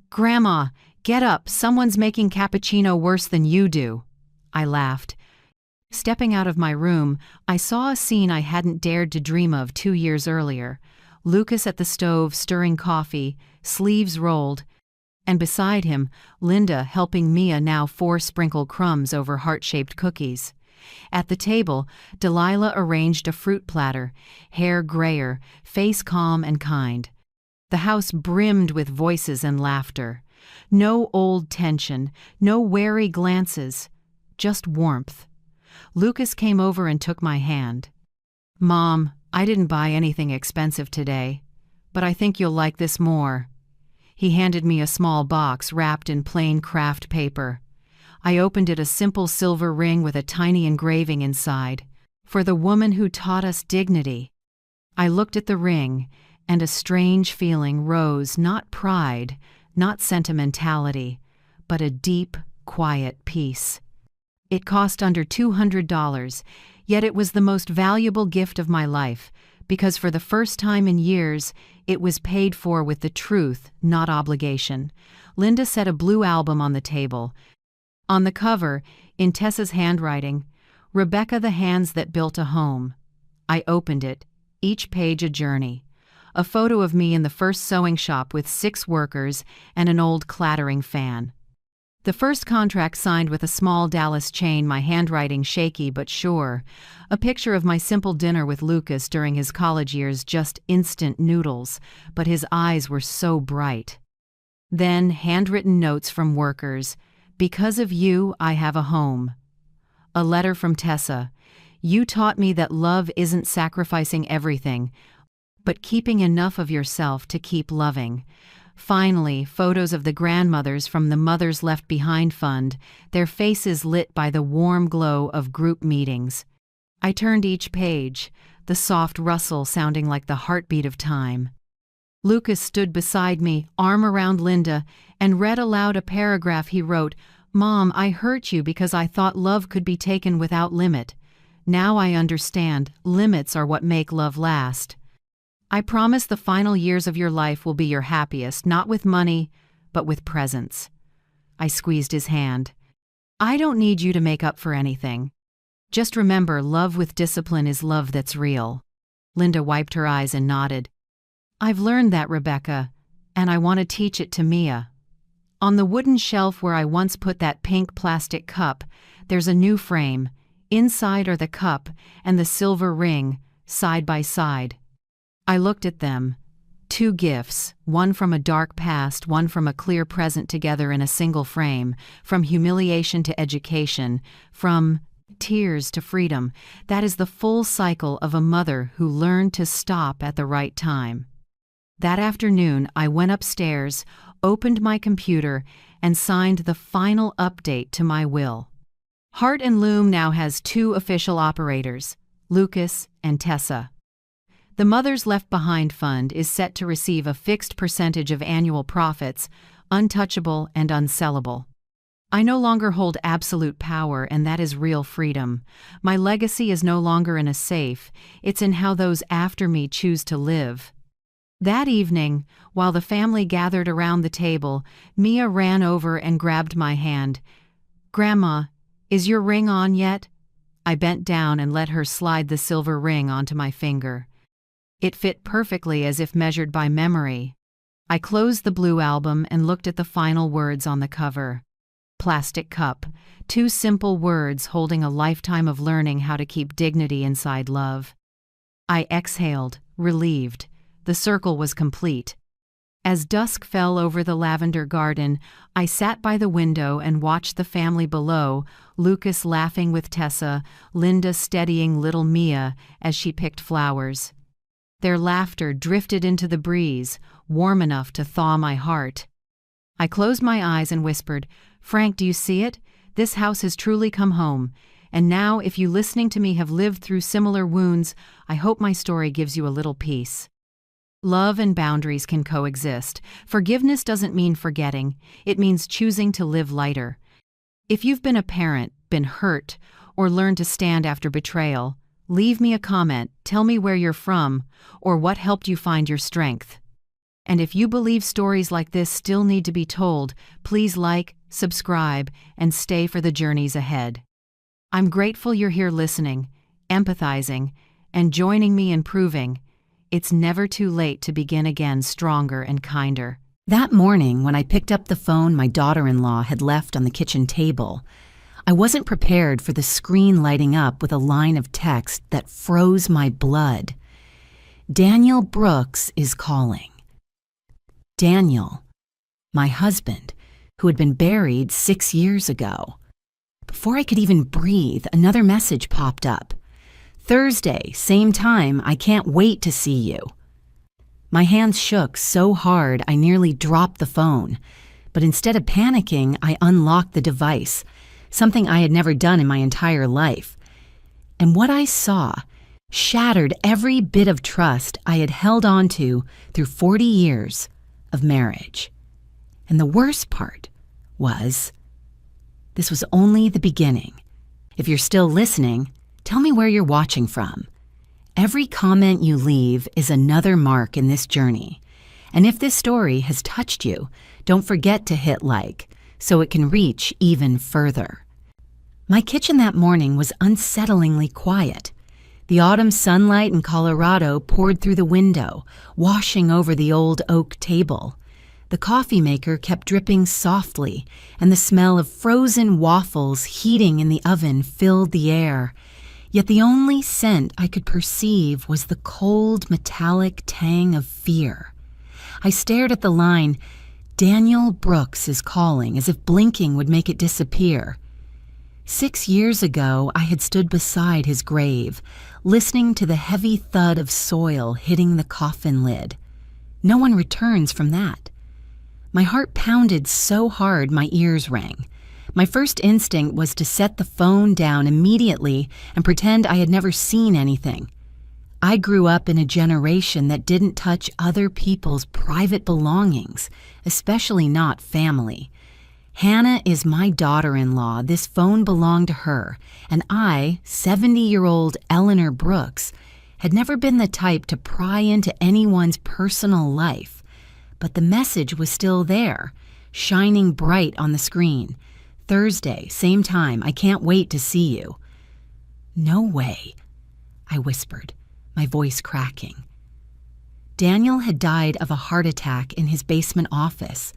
"Grandma, get up, someone's making cappuccino worse than you do." I laughed. Stepping out of my room, I saw a scene I hadn't dared to dream of 2 years earlier. Lucas at the stove stirring coffee, sleeves rolled, and beside him, Linda helping Mia now 4 sprinkle crumbs over heart-shaped cookies. At the table, Delilah arranged a fruit platter, hair grayer, face calm and kind. The house brimmed with voices and laughter. No old tension, no wary glances, just warmth. Lucas came over and took my hand. "Mom, I didn't buy anything expensive today, but I think you'll like this more." He handed me a small box wrapped in plain craft paper. I opened it, a simple silver ring with a tiny engraving inside, "For the woman who taught us dignity." I looked at the ring, and a strange feeling rose, not pride, not sentimentality, but a deep, quiet peace. It cost under $200, yet it was the most valuable gift of my life, because for the first time in years, it was paid for with the truth, not obligation. Linda set a blue album on the table. On the cover, in Tessa's handwriting, "Rebecca, the hands that built a home." I opened it, each page a journey. A photo of me in the first sewing shop with 6 workers and an old clattering fan. The first contract signed with a small Dallas chain, my handwriting shaky but sure. A picture of my simple dinner with Lucas during his college years, just instant noodles, but his eyes were so bright. Then handwritten notes from workers. "Because of you, I have a home." A letter from Tessa. "You taught me that love isn't sacrificing everything, but keeping enough of yourself to keep loving." Finally, photos of the grandmothers from the Mothers Left Behind Fund, their faces lit by the warm glow of group meetings. I turned each page, the soft rustle sounding like the heartbeat of time. Lucas stood beside me, arm around Linda, and read aloud a paragraph he wrote. "Mom, I hurt you because I thought love could be taken without limit. Now I understand, limits are what make love last. I promise the final years of your life will be your happiest, not with money, but with presence." I squeezed his hand. "I don't need you to make up for anything. Just remember, love with discipline is love that's real." Linda wiped her eyes and nodded. "I've learned that, Rebecca, and I want to teach it to Mia. On the wooden shelf where I once put that pink plastic cup, there's a new frame. Inside are the cup and the silver ring, side by side." I looked at them. 2 gifts, one from a dark past, one from a clear present, together in a single frame, from humiliation to education, from tears to freedom. That is the full cycle of a mother who learned to stop at the right time. That afternoon, I went upstairs, opened my computer, and signed the final update to my will. Heart and Loom now has 2 official operators, Lucas and Tessa. The Mothers Left Behind Fund is set to receive a fixed percentage of annual profits, untouchable and unsellable. I no longer hold absolute power, and that is real freedom. My legacy is no longer in a safe, it's in how those after me choose to live. That evening, while the family gathered around the table, Mia ran over and grabbed my hand. "Grandma, is your ring on yet?" I bent down and let her slide the silver ring onto my finger. It fit perfectly, as if measured by memory. I closed the blue album and looked at the final words on the cover. Plastic cup, 2 simple words holding a lifetime of learning how to keep dignity inside love. I exhaled, relieved. The circle was complete. As dusk fell over the lavender garden, I sat by the window and watched the family below, Lucas laughing with Tessa, Linda steadying little Mia as she picked flowers. Their laughter drifted into the breeze, warm enough to thaw my heart. I closed my eyes and whispered, "Frank, do you see it? This house has truly come home. And now, if you listening to me have lived through similar wounds, I hope my story gives you a little peace." Love and boundaries can coexist. Forgiveness doesn't mean forgetting. It means choosing to live lighter. If you've been a parent, been hurt, or learned to stand after betrayal, leave me a comment, tell me where you're from, or what helped you find your strength. And if you believe stories like this still need to be told, please like, subscribe, and stay for the journeys ahead. I'm grateful you're here listening, empathizing, and joining me in proving it's never too late to begin again stronger and kinder. That morning, when I picked up the phone my daughter-in-law had left on the kitchen table, I wasn't prepared for the screen lighting up with a line of text that froze my blood. Daniel Brooks is calling. Daniel, my husband, who had been buried 6 years ago. Before I could even breathe, another message popped up. "Thursday, same time, I can't wait to see you." My hands shook so hard I nearly dropped the phone, but instead of panicking, I unlocked the device, something I had never done in my entire life. And what I saw shattered every bit of trust I had held on to through 40 years of marriage. And the worst part was, this was only the beginning. If you're still listening, tell me where you're watching from. Every comment you leave is another mark in this journey. And if this story has touched you, don't forget to hit like so it can reach even further. My kitchen that morning was unsettlingly quiet. The autumn sunlight in Colorado poured through the window, washing over the old oak table. The coffee maker kept dripping softly, and the smell of frozen waffles heating in the oven filled the air. Yet the only scent I could perceive was the cold, metallic tang of fear. I stared at the line, "Daniel Brooks is calling," as if blinking would make it disappear. 6 years ago, I had stood beside his grave, listening to the heavy thud of soil hitting the coffin lid. No one returns from that. My heart pounded so hard my ears rang. My first instinct was to set the phone down immediately and pretend I had never seen anything. I grew up in a generation that didn't touch other people's private belongings, especially not family. Hannah is my daughter-in-law. This phone belonged to her, and I, 70-year-old Eleanor Brooks, had never been the type to pry into anyone's personal life. But the message was still there, shining bright on the screen. "Thursday, same time, I can't wait to see you." "No way," I whispered, my voice cracking. Daniel had died of a heart attack in his basement office.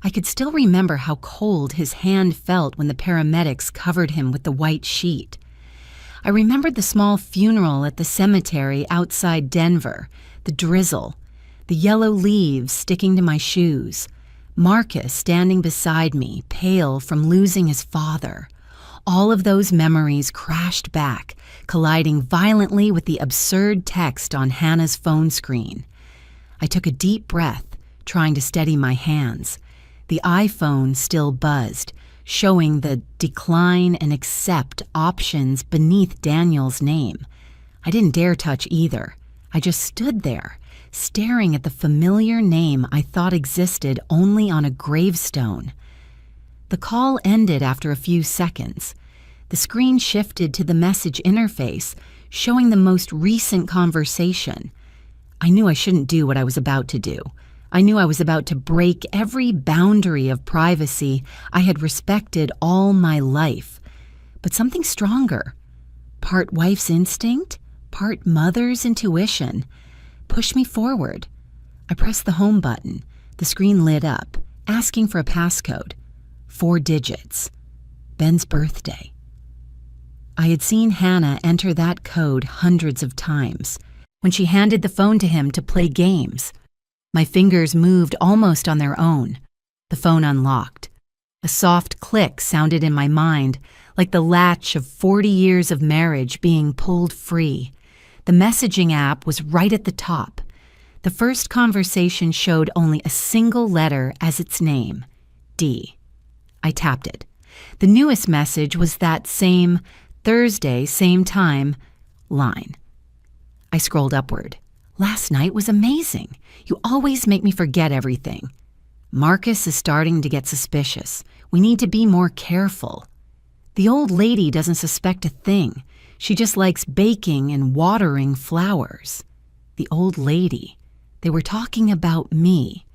I could still remember how cold his hand felt when the paramedics covered him with the white sheet. I remembered the small funeral at the cemetery outside Denver, the drizzle, the yellow leaves sticking to my shoes, Marcus standing beside me, pale from losing his father. All of those memories crashed back, colliding violently with the absurd text on Hannah's phone screen. I took a deep breath, trying to steady my hands. The iPhone still buzzed, showing the decline and accept options beneath Daniel's name. I didn't dare touch either. I just stood there, staring at the familiar name I thought existed only on a gravestone. The call ended after a few seconds. The screen shifted to the message interface, showing the most recent conversation. I knew I shouldn't do what I was about to do. I knew I was about to break every boundary of privacy I had respected all my life. But something stronger, part wife's instinct, part mother's intuition, pushed me forward. I pressed the home button. The screen lit up, asking for a passcode. 4 digits. Ben's birthday. I had seen Hannah enter that code hundreds of times when she handed the phone to him to play games. My fingers moved almost on their own. The phone unlocked. A soft click sounded in my mind, like the latch of 40 years of marriage being pulled free. The messaging app was right at the top. The first conversation showed only a single letter as its name, D. I tapped it. The newest message was that same Thursday, same time line. I scrolled upward. Last night was amazing. You always make me forget everything. Marcus is starting to get suspicious. We need to be more careful. The old lady doesn't suspect a thing. She just likes baking and watering flowers. The old lady. They were talking about me.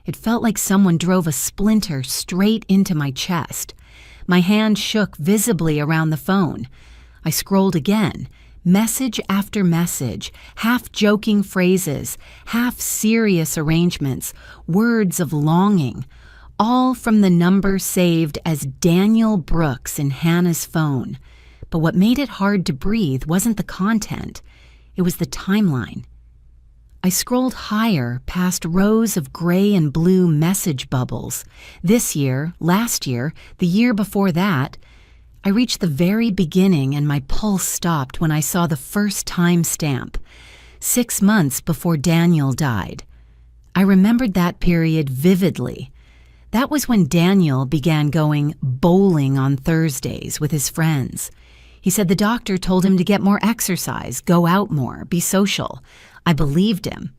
It felt like someone drove a splinter straight into my chest. My hand shook visibly around the phone. I scrolled again. Message after message, half-joking phrases, half-serious arrangements, words of longing, all from the number saved as Daniel Brooks in Hannah's phone. But what made it hard to breathe wasn't the content. It was the timeline. I scrolled higher past rows of gray and blue message bubbles. This year, last year, the year before that. I reached the very beginning and my pulse stopped when I saw the first timestamp, 6 months before Daniel died. I remembered that period vividly. That was when Daniel began going bowling on Thursdays with his friends. He said the doctor told him to get more exercise, go out more, be social. I believed him.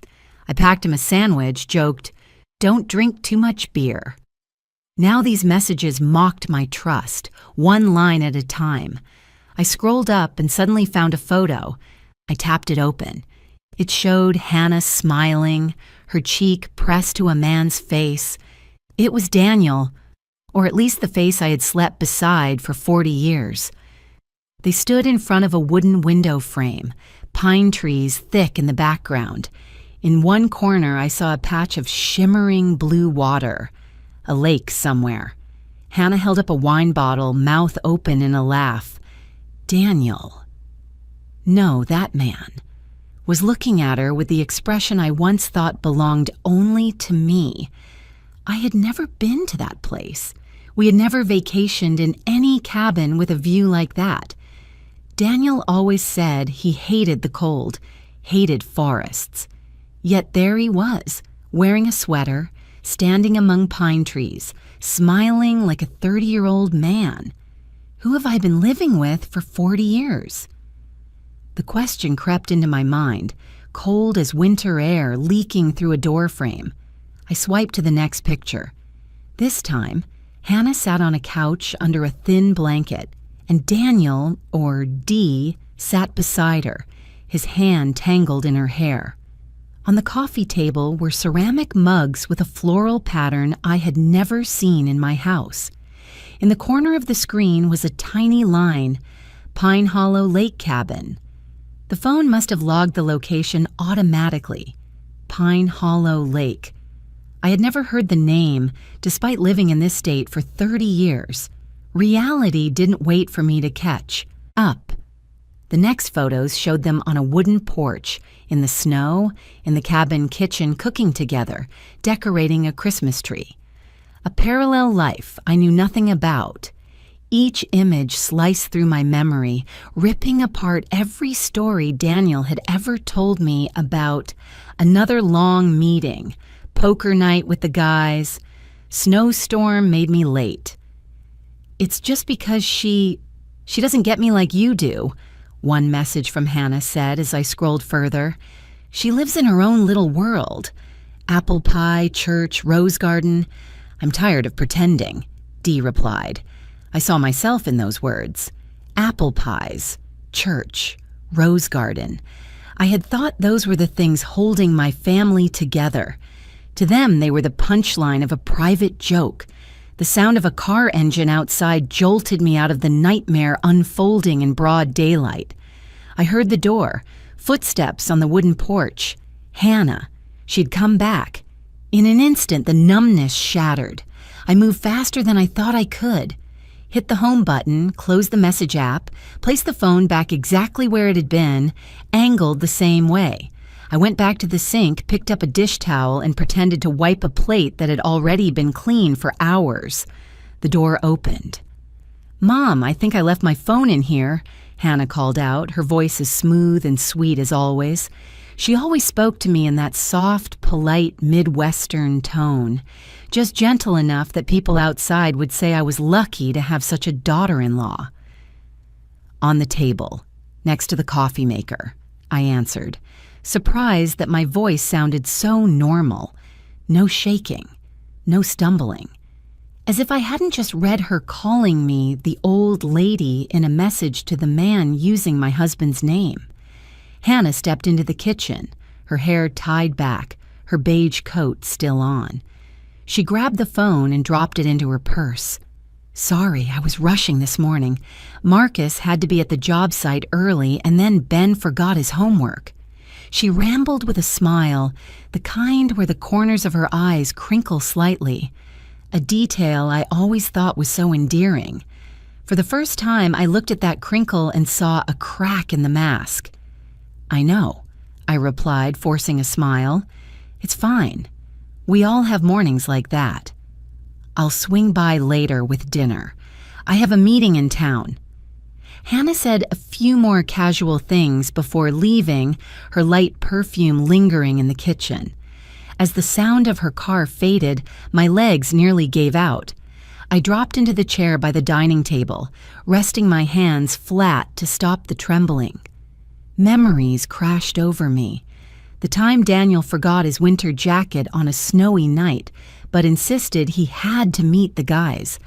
I packed him a sandwich, joked, "Don't drink too much beer." Now these messages mocked my trust, one line at a time. I scrolled up and suddenly found a photo. I tapped it open. It showed Hannah smiling, her cheek pressed to a man's face. It was Daniel, or at least the face I had slept beside for 40 years. They stood in front of a wooden window frame, pine trees thick in the background. In one corner, I saw a patch of shimmering blue water. A lake somewhere. Hannah held up a wine bottle, mouth open in a laugh. Daniel. No, that man. Was looking at her with the expression I once thought belonged only to me. I had never been to that place. We had never vacationed in any cabin with a view like that. Daniel always said he hated the cold, hated forests. Yet there he was, wearing a sweater, standing among pine trees, smiling like a 30-year-old man. Who have I been living with for 40 years? The question crept into my mind, cold as winter air leaking through a doorframe. I swiped to the next picture. This time, Hannah sat on a couch under a thin blanket, and Daniel, or D, sat beside her, his hand tangled in her hair. On the coffee table were ceramic mugs with a floral pattern I had never seen in my house. In the corner of the screen was a tiny line, Pine Hollow Lake Cabin. The phone must have logged the location automatically. Pine Hollow Lake. I had never heard the name, despite living in this state for 30 years. Reality didn't wait for me to catch up. The next photos showed them on a wooden porch, in the snow, in the cabin kitchen cooking together, decorating a Christmas tree. A parallel life I knew nothing about. Each image sliced through my memory, ripping apart every story Daniel had ever told me about another long meeting, poker night with the guys, snowstorm made me late. It's just because she doesn't get me like you do, one message from Hannah said as I scrolled further. She lives in her own little world. Apple pie, church, rose garden. I'm tired of pretending, Dee replied. I saw myself in those words. Apple pies, church, rose garden. I had thought those were the things holding my family together. To them, they were the punchline of a private joke. The sound of a car engine outside jolted me out of the nightmare unfolding in broad daylight. I heard the door, footsteps on the wooden porch. Hannah. She'd come back. In an instant, the numbness shattered. I moved faster than I thought I could. Hit the home button, closed the message app, placed the phone back exactly where it had been, angled the same way. I went back to the sink, picked up a dish towel, and pretended to wipe a plate that had already been clean for hours. The door opened. "Mom, I think I left my phone in here," Hannah called out, her voice as smooth and sweet as always. She always spoke to me in that soft, polite Midwestern tone, just gentle enough that people outside would say I was lucky to have such a daughter-in-law. On the table, next to the coffee maker, I answered, surprised that my voice sounded so normal. No shaking, no stumbling. As if I hadn't just read her calling me the old lady in a message to the man using my husband's name. Hannah stepped into the kitchen, her hair tied back, her beige coat still on. She grabbed the phone and dropped it into her purse. Sorry, I was rushing this morning. Marcus had to be at the job site early, and then Ben forgot his homework. She rambled with a smile, the kind where the corners of her eyes crinkle slightly, a detail I always thought was so endearing. For the first time, I looked at that crinkle and saw a crack in the mask. I know, I replied, forcing a smile. It's fine. We all have mornings like that. I'll swing by later with dinner. I have a meeting in town. Hannah said a few more casual things before leaving, her light perfume lingering in the kitchen. As the sound of her car faded, my legs nearly gave out. I dropped into the chair by the dining table, resting my hands flat to stop the trembling. Memories crashed over me. The time Daniel forgot his winter jacket on a snowy night, but insisted he had to meet the guys.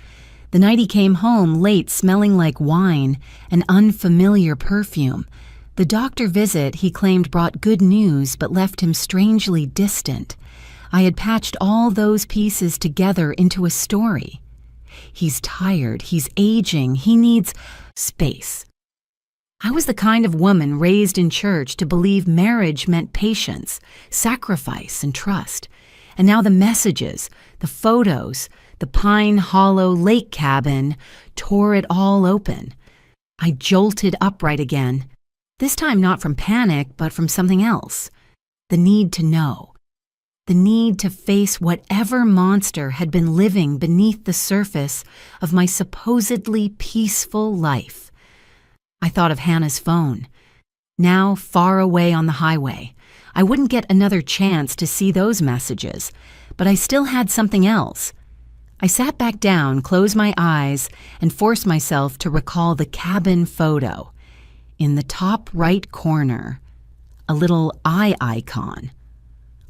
The night he came home late smelling like wine, an unfamiliar perfume. The doctor visit he claimed brought good news but left him strangely distant. I had patched all those pieces together into a story. He's tired, he's aging, he needs space. I was the kind of woman raised in church to believe marriage meant patience, sacrifice, and trust. And now the messages, the photos, the Pine Hollow lake cabin tore it all open. I jolted upright again, this time not from panic, but from something else. The need to know. The need to face whatever monster had been living beneath the surface of my supposedly peaceful life. I thought of Hannah's phone. Now far away on the highway. I wouldn't get another chance to see those messages, but I still had something else. I sat back down, closed my eyes, and forced myself to recall the cabin photo. In the top right corner, a little eye icon.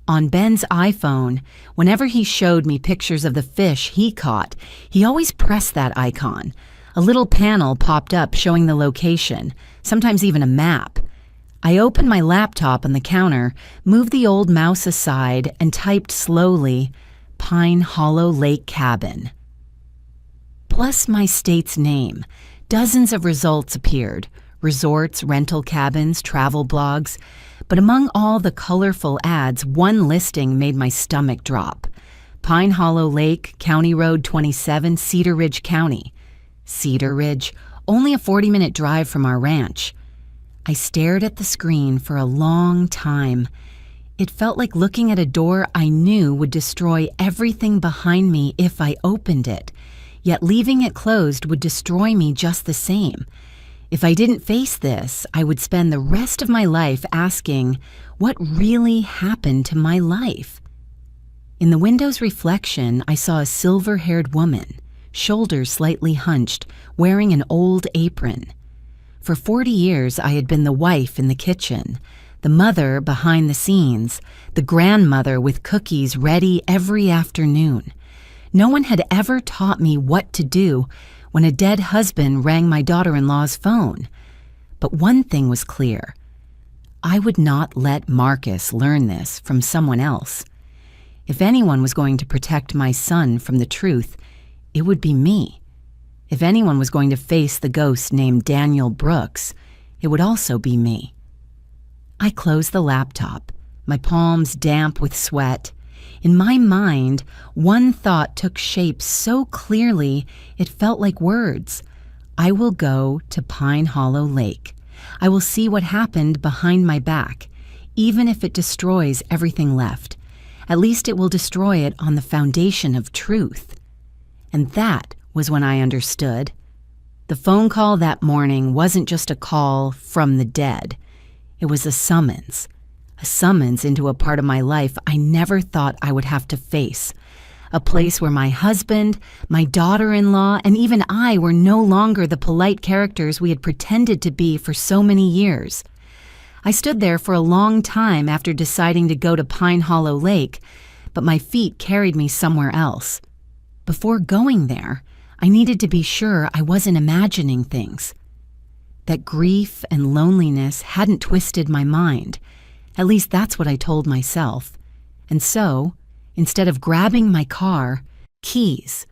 On Ben's iPhone, whenever he showed me pictures of the fish he caught, he always pressed that icon. A little panel popped up showing the location, sometimes even a map. I opened my laptop on the counter, moved the old mouse aside, and typed slowly, Pine Hollow Lake Cabin. Plus my state's name. Dozens of results appeared. Resorts, rental cabins, travel blogs. But among all the colorful ads, one listing made my stomach drop. Pine Hollow Lake, County Road 27, Cedar Ridge County. Cedar Ridge, only a 40-minute drive from our ranch. I stared at the screen for a long time. It felt like looking at a door I knew would destroy everything behind me if I opened it, yet leaving it closed would destroy me just the same. If I didn't face this, I would spend the rest of my life asking, what really happened to my life? In the window's reflection, I saw a silver-haired woman, shoulders slightly hunched, wearing an old apron. For 40 years, I had been the wife in the kitchen, the mother behind the scenes, the grandmother with cookies ready every afternoon. No one had ever taught me what to do when a dead husband rang my daughter-in-law's phone. But one thing was clear. I would not let Marcus learn this from someone else. If anyone was going to protect my son from the truth, it would be me. If anyone was going to face the ghost named Daniel Brooks, it would also be me. I closed the laptop, my palms damp with sweat. In my mind, one thought took shape so clearly it felt like words. I will go to Pine Hollow Lake. I will see what happened behind my back, even if it destroys everything left. At least it will destroy it on the foundation of truth. And that was when I understood. The phone call that morning wasn't just a call from the dead. It was a summons into a part of my life I never thought I would have to face. A place where my husband, my daughter-in-law, and even I were no longer the polite characters we had pretended to be for so many years. I stood there for a long time after deciding to go to Pine Hollow Lake, but my feet carried me somewhere else. Before going there, I needed to be sure I wasn't imagining things, that grief and loneliness hadn't twisted my mind. At least that's what I told myself. And so, instead of grabbing my car, keys,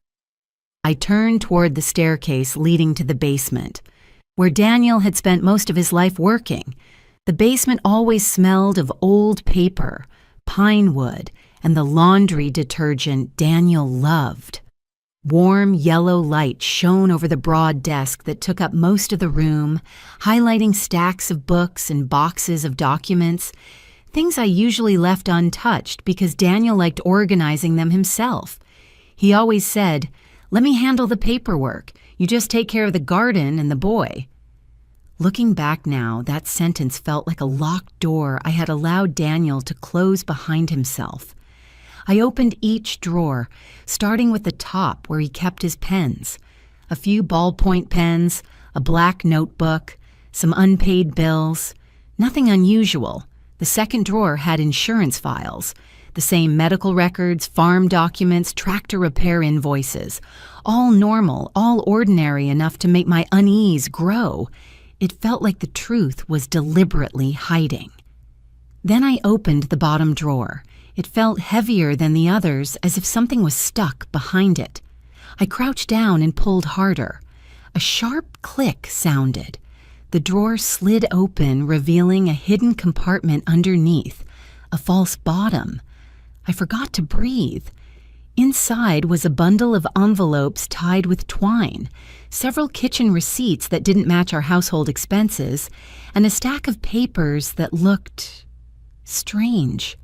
I turned toward the staircase leading to the basement, where Daniel had spent most of his life working. The basement always smelled of old paper, pine wood, and the laundry detergent Daniel loved. Warm yellow light shone over the broad desk that took up most of the room, highlighting stacks of books and boxes of documents, things I usually left untouched because Daniel liked organizing them himself. He always said, "Let me handle the paperwork. You just take care of the garden and the boy." Looking back now, that sentence felt like a locked door I had allowed Daniel to close behind himself. I opened each drawer, starting with the top where he kept his pens. A few ballpoint pens, a black notebook, some unpaid bills. Nothing unusual. The second drawer had insurance files, the same medical records, farm documents, tractor repair invoices. All normal, all ordinary enough to make my unease grow. It felt like the truth was deliberately hiding. Then I opened the bottom drawer. It felt heavier than the others, as if something was stuck behind it. I crouched down and pulled harder. A sharp click sounded. The drawer slid open, revealing a hidden compartment underneath, a false bottom. I forgot to breathe. Inside was a bundle of envelopes tied with twine, several kitchen receipts that didn't match our household expenses, and a stack of papers that looked strange.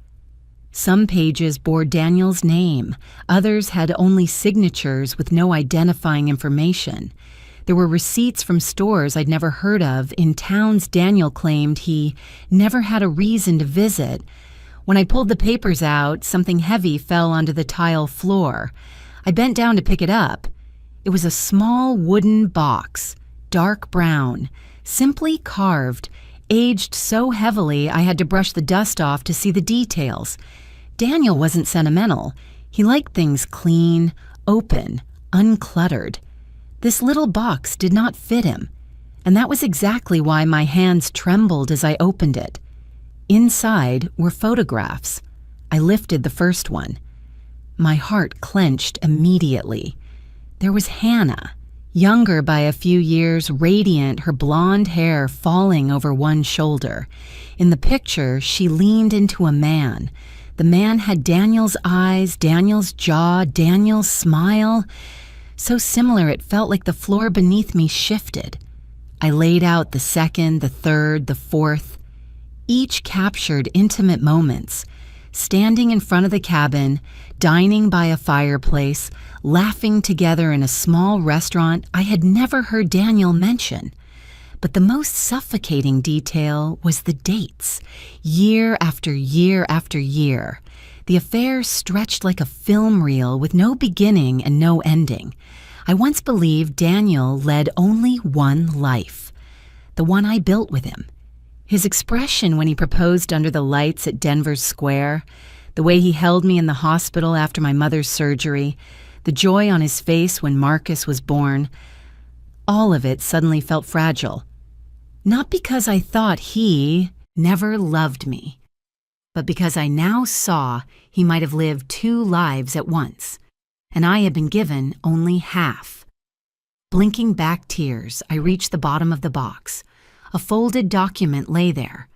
Some pages bore Daniel's name, others had only signatures with no identifying information. There were receipts from stores I'd never heard of in towns Daniel claimed he never had a reason to visit. When I pulled the papers out, something heavy fell onto the tile floor. I bent down to pick it up. It was a small wooden box, dark brown, simply carved, aged so heavily I had to brush the dust off to see the details. Daniel wasn't sentimental. He liked things clean, open, uncluttered. This little box did not fit him, and that was exactly why my hands trembled as I opened it. Inside were photographs. I lifted the first one. My heart clenched immediately. There was Hannah, younger by a few years, radiant, her blonde hair falling over one shoulder. In the picture, she leaned into a man. The man had Daniel's eyes, Daniel's jaw, Daniel's smile. So similar it felt like the floor beneath me shifted. I laid out the second, the third, the fourth. Each captured intimate moments. Standing in front of the cabin, dining by a fireplace, laughing together in a small restaurant I had never heard Daniel mention. But the most suffocating detail was the dates, year after year after year. The affair stretched like a film reel with no beginning and no ending. I once believed Daniel led only one life, the one I built with him. His expression when he proposed under the lights at Denver's Square, the way he held me in the hospital after my mother's surgery, the joy on his face when Marcus was born, all of it suddenly felt fragile. Not because I thought he never loved me, but because I now saw he might have lived two lives at once, and I had been given only half. Blinking back tears, I reached the bottom of the box. A folded document lay there.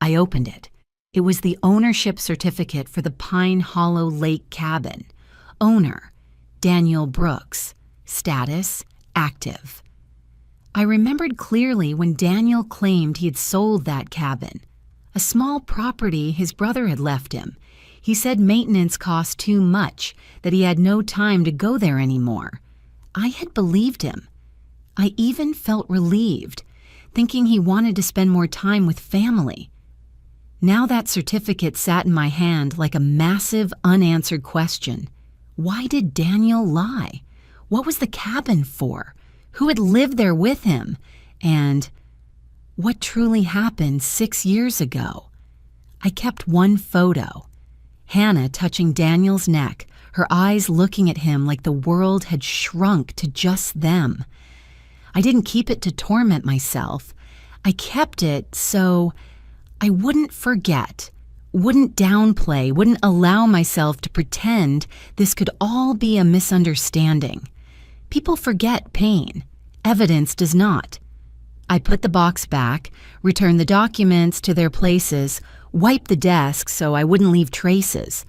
I opened it. It was the ownership certificate for the Pine Hollow Lake cabin. Owner, Daniel Brooks. Status, active. I remembered clearly when Daniel claimed he had sold that cabin. A small property his brother had left him. He said maintenance cost too much, that he had no time to go there anymore. I had believed him. I even felt relieved, thinking he wanted to spend more time with family. Now that certificate sat in my hand like a massive unanswered question. Why did Daniel lie? What was the cabin for? Who had lived there with him? And what truly happened 6 years ago? I kept one photo. Hannah touching Daniel's neck, her eyes looking at him like the world had shrunk to just them. I didn't keep it to torment myself. I kept it so I wouldn't forget, wouldn't downplay, wouldn't allow myself to pretend this could all be a misunderstanding. People forget pain. Evidence does not. I put the box back, returned the documents to their places, wiped the desk so I wouldn't leave traces.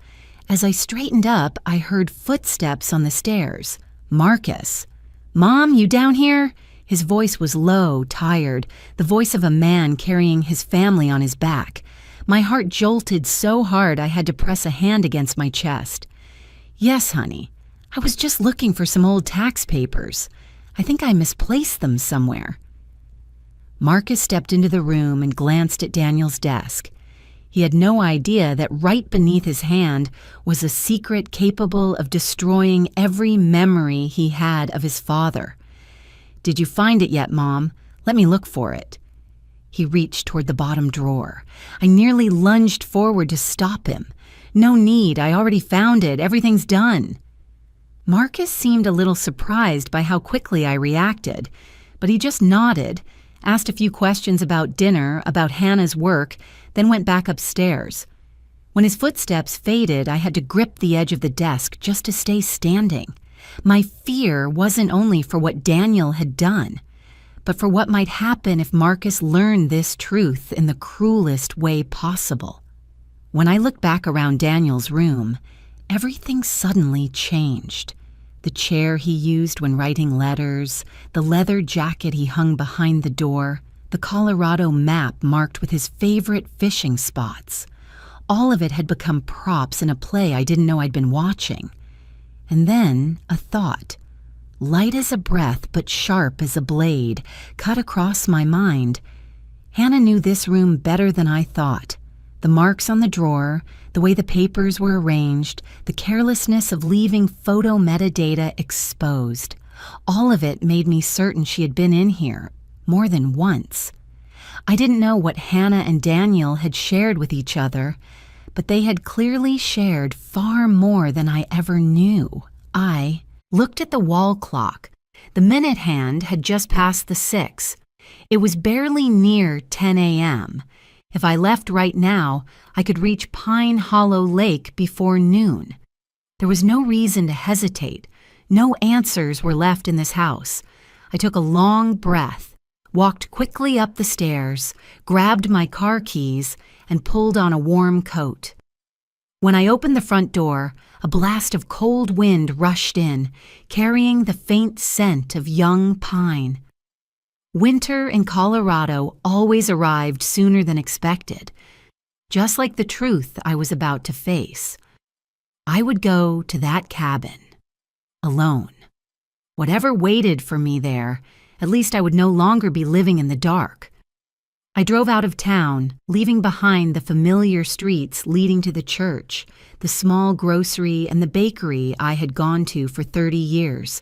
As I straightened up, I heard footsteps on the stairs. Marcus. "Mom, you down here?" His voice was low, tired, the voice of a man carrying his family on his back. My heart jolted so hard I had to press a hand against my chest. "Yes, honey. I was just looking for some old tax papers. I think I misplaced them somewhere." Marcus stepped into the room and glanced at Daniel's desk. He had no idea that right beneath his hand was a secret capable of destroying every memory he had of his father. "Did you find it yet, Mom? Let me look for it." He reached toward the bottom drawer. I nearly lunged forward to stop him. "No need, I already found it. Everything's done." Marcus seemed a little surprised by how quickly I reacted, but he just nodded, asked a few questions about dinner, about Hannah's work, then went back upstairs. When his footsteps faded, I had to grip the edge of the desk just to stay standing. My fear wasn't only for what Daniel had done, but for what might happen if Marcus learned this truth in the cruelest way possible. When I looked back around Daniel's room, everything suddenly changed. The chair he used when writing letters, the leather jacket he hung behind the door, the Colorado map marked with his favorite fishing spots. All of it had become props in a play I didn't know I'd been watching. And then a thought, light as a breath but sharp as a blade, cut across my mind. Hannah knew this room better than I thought. The marks on the drawer, the way the papers were arranged, the carelessness of leaving photo metadata exposed. All of it made me certain she had been in here more than once. I didn't know what Hannah and Daniel had shared with each other, but they had clearly shared far more than I ever knew. I looked at the wall clock. The minute hand had just passed the 6. It was barely near 10 a.m. If I left right now, I could reach Pine Hollow Lake before noon. There was no reason to hesitate. No answers were left in this house. I took a long breath, walked quickly up the stairs, grabbed my car keys, and pulled on a warm coat. When I opened the front door, a blast of cold wind rushed in, carrying the faint scent of young pine. Winter in Colorado always arrived sooner than expected, just like the truth I was about to face. I would go to that cabin, alone. Whatever waited for me there, at least I would no longer be living in the dark. I drove out of town, leaving behind the familiar streets leading to the church, the small grocery and the bakery I had gone to for 30 years.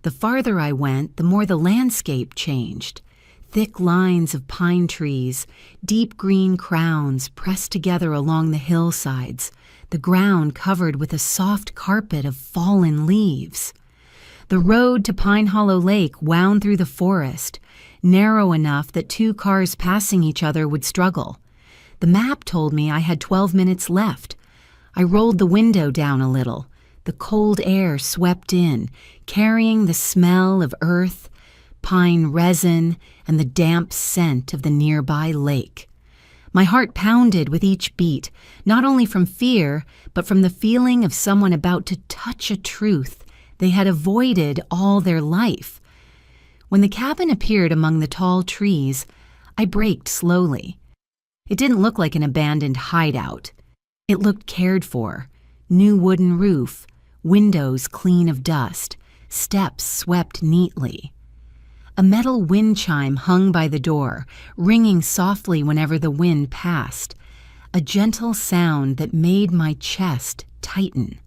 The farther I went, the more the landscape changed. Thick lines of pine trees, deep green crowns pressed together along the hillsides, the ground covered with a soft carpet of fallen leaves. The road to Pine Hollow Lake wound through the forest, narrow enough that 2 cars passing each other would struggle. The map told me I had 12 minutes left. I rolled the window down a little. The cold air swept in, carrying the smell of earth, pine resin, and the damp scent of the nearby lake. My heart pounded with each beat, not only from fear, but from the feeling of someone about to touch a truth they had avoided all their life. When the cabin appeared among the tall trees, I braked slowly. It didn't look like an abandoned hideout. It looked cared for. New wooden roof, windows clean of dust, steps swept neatly. A metal wind chime hung by the door, ringing softly whenever the wind passed, a gentle sound that made my chest tighten.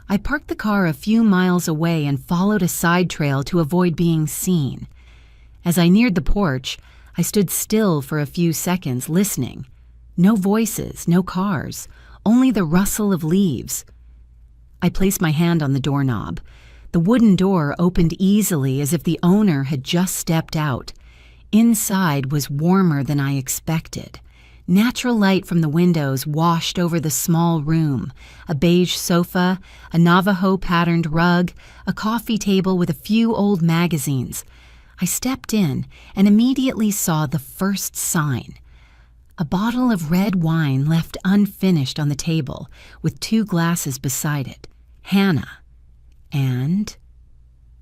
I parked the car a few miles away and followed a side trail to avoid being seen. As I neared the porch, I stood still for a few seconds, listening. No voices, no cars, only the rustle of leaves. I placed my hand on the doorknob. The wooden door opened easily as if the owner had just stepped out. Inside was warmer than I expected. Natural light from the windows washed over the small room, a beige sofa, a Navajo-patterned rug, a coffee table with a few old magazines. I stepped in and immediately saw the first sign. A bottle of red wine left unfinished on the table, with 2 glasses beside it. Hannah. And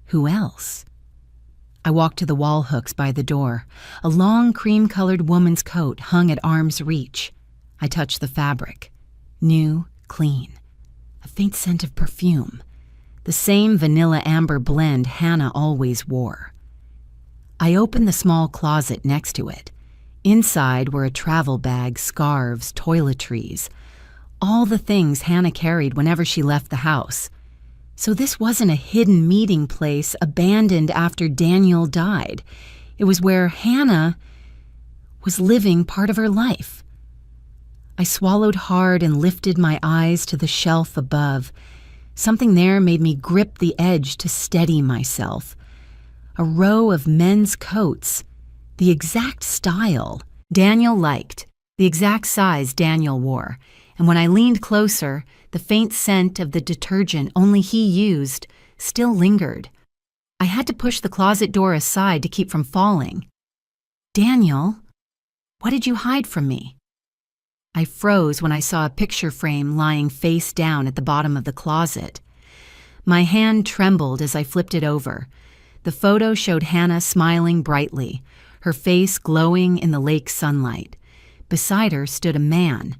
who else? I walked to the wall hooks by the door. A long cream-colored woman's coat hung at arm's reach. I touched the fabric. New, clean. A faint scent of perfume. The same vanilla-amber blend Hannah always wore. I opened the small closet next to it. Inside were a travel bag, scarves, toiletries. All the things Hannah carried whenever she left the house. So this wasn't a hidden meeting place abandoned after Daniel died. It was where Hannah was living part of her life. I swallowed hard and lifted my eyes to the shelf above. Something there made me grip the edge to steady myself. A row of men's coats, the exact style Daniel liked, the exact size Daniel wore. And when I leaned closer, the faint scent of the detergent only he used still lingered. I had to push the closet door aside to keep from falling. Daniel, what did you hide from me? I froze when I saw a picture frame lying face down at the bottom of the closet. My hand trembled as I flipped it over. The photo showed Hannah smiling brightly, her face glowing in the lake sunlight. Beside her stood a man.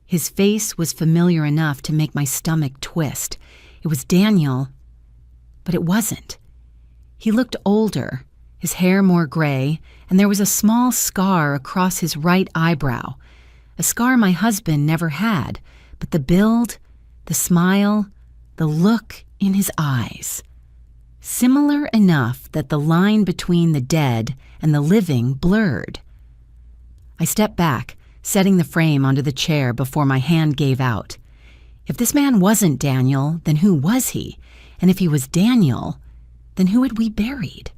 His face was familiar enough to make my stomach twist. It was Daniel, but it wasn't. He looked older, his hair more gray, and there was a small scar across his right eyebrow. A scar my husband never had, but the build, the smile, the look in his eyes. Similar enough that the line between the dead and the living blurred. I stepped back, setting the frame onto the chair before my hand gave out. If this man wasn't Daniel, then who was he? And if he was Daniel, then who had we buried?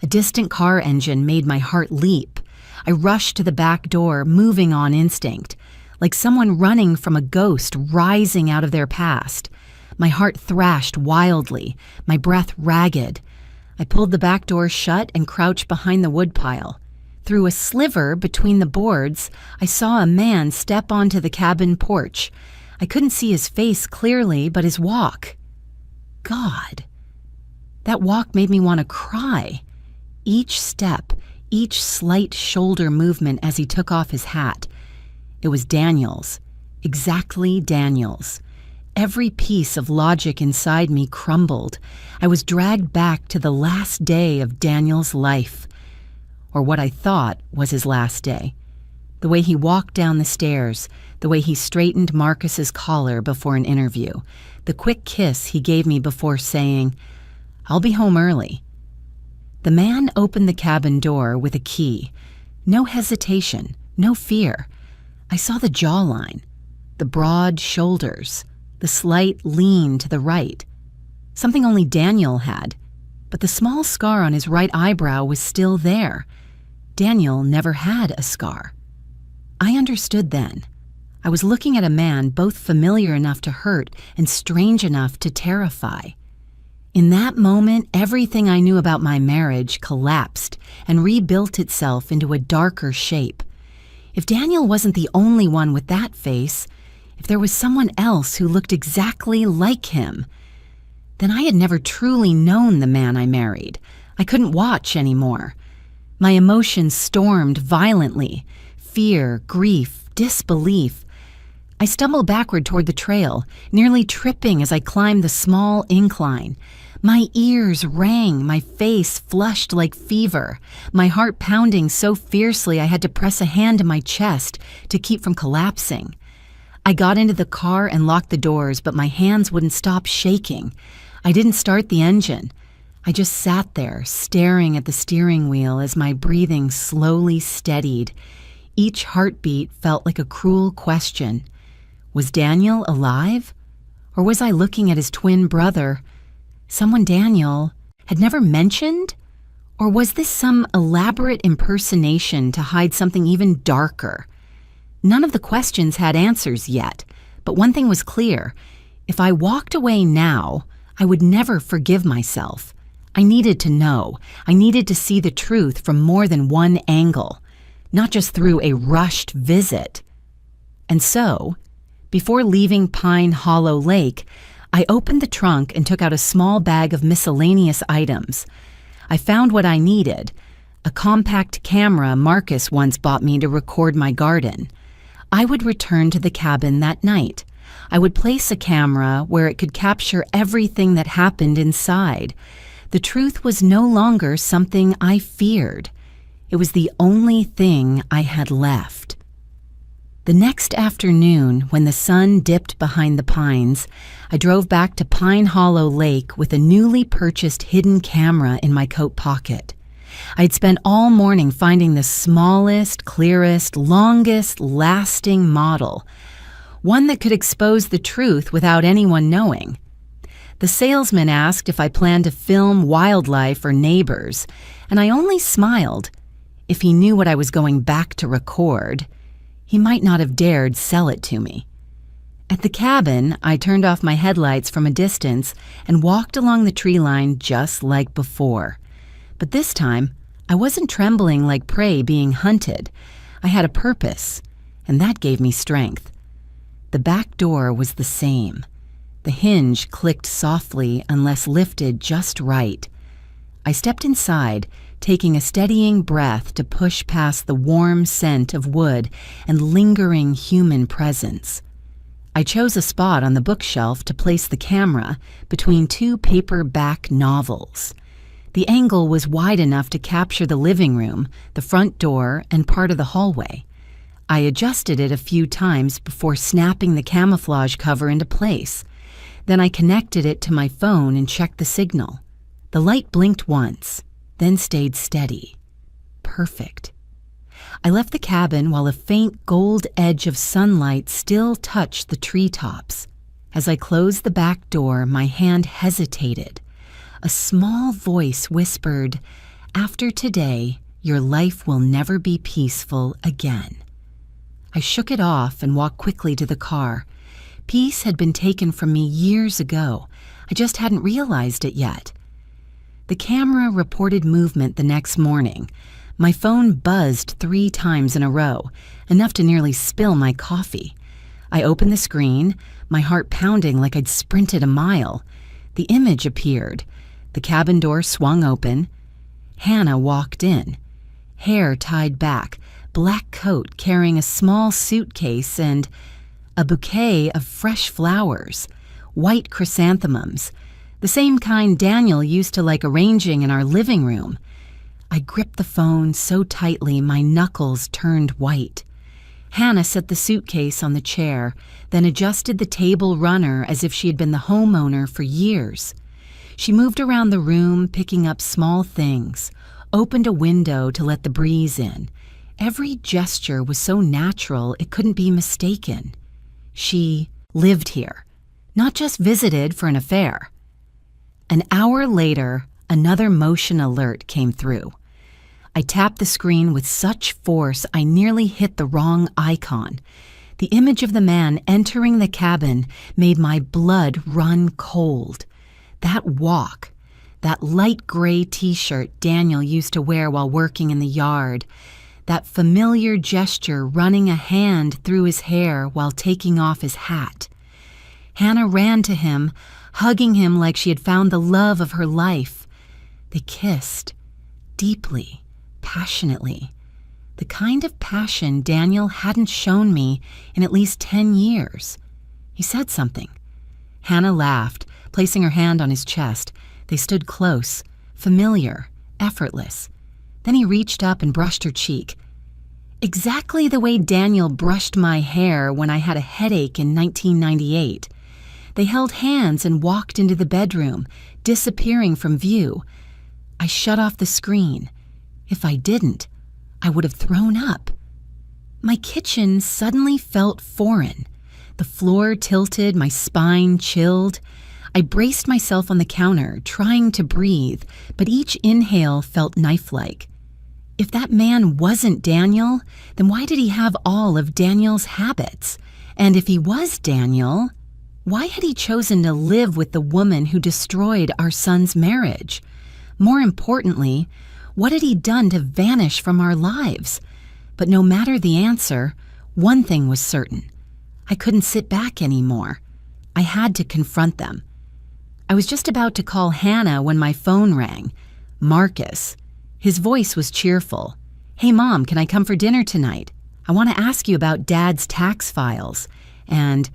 A distant car engine made my heart leap. I rushed to the back door, moving on instinct, like someone running from a ghost rising out of their past. My heart thrashed wildly, my breath ragged. I pulled the back door shut and crouched behind the woodpile. Through a sliver between the boards, I saw a man step onto the cabin porch. I couldn't see his face clearly, but his walk. God. That walk made me want to cry. Each step, each slight shoulder movement as he took off his hat. It was Daniel's. Exactly Daniel's. Every piece of logic inside me crumbled. I was dragged back to the last day of Daniel's life. Or what I thought was his last day. The way he walked down the stairs, the way he straightened Marcus's collar before an interview, the quick kiss he gave me before saying, "I'll be home early." The man opened the cabin door with a key. No hesitation, no fear. I saw the jawline, the broad shoulders, the slight lean to the right. Something only Daniel had, but the small scar on his right eyebrow was still there. Daniel never had a scar. I understood then. I was looking at a man both familiar enough to hurt and strange enough to terrify. In that moment, everything I knew about my marriage collapsed and rebuilt itself into a darker shape. If Daniel wasn't the only one with that face, if there was someone else who looked exactly like him, then I had never truly known the man I married. I couldn't watch anymore. My emotions stormed violently. Fear, grief, disbelief. I stumbled backward toward the trail, nearly tripping as I climbed the small incline. My ears rang, my face flushed like fever, my heart pounding so fiercely I had to press a hand to my chest to keep from collapsing. I got into the car and locked the doors, but my hands wouldn't stop shaking. I didn't start the engine. I just sat there, staring at the steering wheel as my breathing slowly steadied. Each heartbeat felt like a cruel question. Was Daniel alive? Or was I looking at his twin brother? Someone Daniel had never mentioned? Or was this some elaborate impersonation to hide something even darker? None of the questions had answers yet, but one thing was clear. If I walked away now, I would never forgive myself. I needed to know. I needed to see the truth from more than one angle, not just through a rushed visit. And so, before leaving Pine Hollow Lake, I opened the trunk and took out a small bag of miscellaneous items. I found what I needed, a compact camera Marcus once bought me to record my garden. I would return to the cabin that night. I would place a camera where it could capture everything that happened inside. The truth was no longer something I feared. It was the only thing I had left. The next afternoon, when the sun dipped behind the pines, I drove back to Pine Hollow Lake with a newly purchased hidden camera in my coat pocket. I'd spent all morning finding the smallest, clearest, longest, lasting model, one that could expose the truth without anyone knowing. The salesman asked if I planned to film wildlife or neighbors, and I only smiled. If he knew what I was going back to record, he might not have dared sell it to me. At the cabin, I turned off my headlights from a distance and walked along the tree line just like before. But this time, I wasn't trembling like prey being hunted. I had a purpose, and that gave me strength. The back door was the same. The hinge clicked softly unless lifted just right. I stepped inside, taking a steadying breath to push past the warm scent of wood and lingering human presence. I chose a spot on the bookshelf to place the camera between two paperback novels. The angle was wide enough to capture the living room, the front door, and part of the hallway. I adjusted it a few times before snapping the camouflage cover into place. Then I connected it to my phone and checked the signal. The light blinked once, then stayed steady. Perfect. I left the cabin while a faint gold edge of sunlight still touched the treetops. As I closed the back door, my hand hesitated. A small voice whispered, "After today, your life will never be peaceful again." I shook it off and walked quickly to the car. Peace had been taken from me years ago. I just hadn't realized it yet. The camera reported movement the next morning. My phone buzzed 3 times in a row, enough to nearly spill my coffee. I opened the screen, my heart pounding like I'd sprinted a mile. The image appeared. The cabin door swung open. Hannah walked in, hair tied back, black coat carrying a small suitcase and a bouquet of fresh flowers, white chrysanthemums, the same kind Daniel used to like arranging in our living room. I gripped the phone so tightly my knuckles turned white. Hannah set the suitcase on the chair, then adjusted the table runner as if she had been the homeowner for years. She moved around the room, picking up small things, opened a window to let the breeze in. Every gesture was so natural it couldn't be mistaken. She lived here, not just visited for an affair. An hour later, another motion alert came through. I tapped the screen with such force I nearly hit the wrong icon. The image of the man entering the cabin made my blood run cold. That walk, that light gray t-shirt Daniel used to wear while working in the yard, that familiar gesture running a hand through his hair while taking off his hat. Hannah ran to him, hugging him like she had found the love of her life. They kissed, deeply, passionately. the kind of passion Daniel hadn't shown me in at least 10 years. He said something. Hannah laughed, placing her hand on his chest. They stood close, familiar, effortless. Then he reached up and brushed her cheek. Exactly the way Daniel brushed my hair when I had a headache in 1998. They held hands and walked into the bedroom, disappearing from view. I shut off the screen. If I didn't, I would have thrown up. My kitchen suddenly felt foreign. The floor tilted, my spine chilled. I braced myself on the counter, trying to breathe, but each inhale felt knife-like. If that man wasn't Daniel, then why did he have all of Daniel's habits? And if he was Daniel, why had he chosen to live with the woman who destroyed our son's marriage? More importantly, what had he done to vanish from our lives? But no matter the answer, one thing was certain. I couldn't sit back anymore. I had to confront them. I was just about to call Hannah when my phone rang. Marcus. His voice was cheerful. "Hey, Mom, can I come for dinner tonight? I want to ask you about Dad's tax files. And,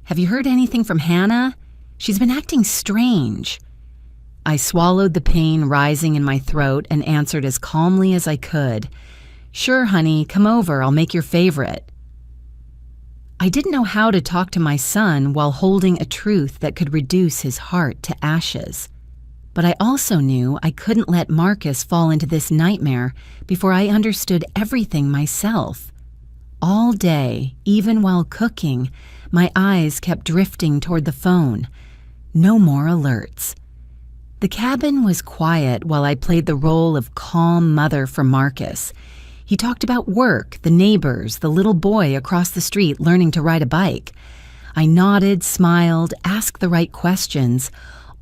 have you heard anything from Hannah? She's been acting strange." I swallowed the pain rising in my throat and answered as calmly as I could. "Sure, honey, come over. I'll make your favorite." I didn't know how to talk to my son while holding a truth that could reduce his heart to ashes. But I also knew I couldn't let Marcus fall into this nightmare before I understood everything myself. All day, even while cooking, my eyes kept drifting toward the phone. No more alerts. The cabin was quiet while I played the role of calm mother for Marcus. He talked about work, the neighbors, the little boy across the street learning to ride a bike. I nodded, smiled, asked the right questions,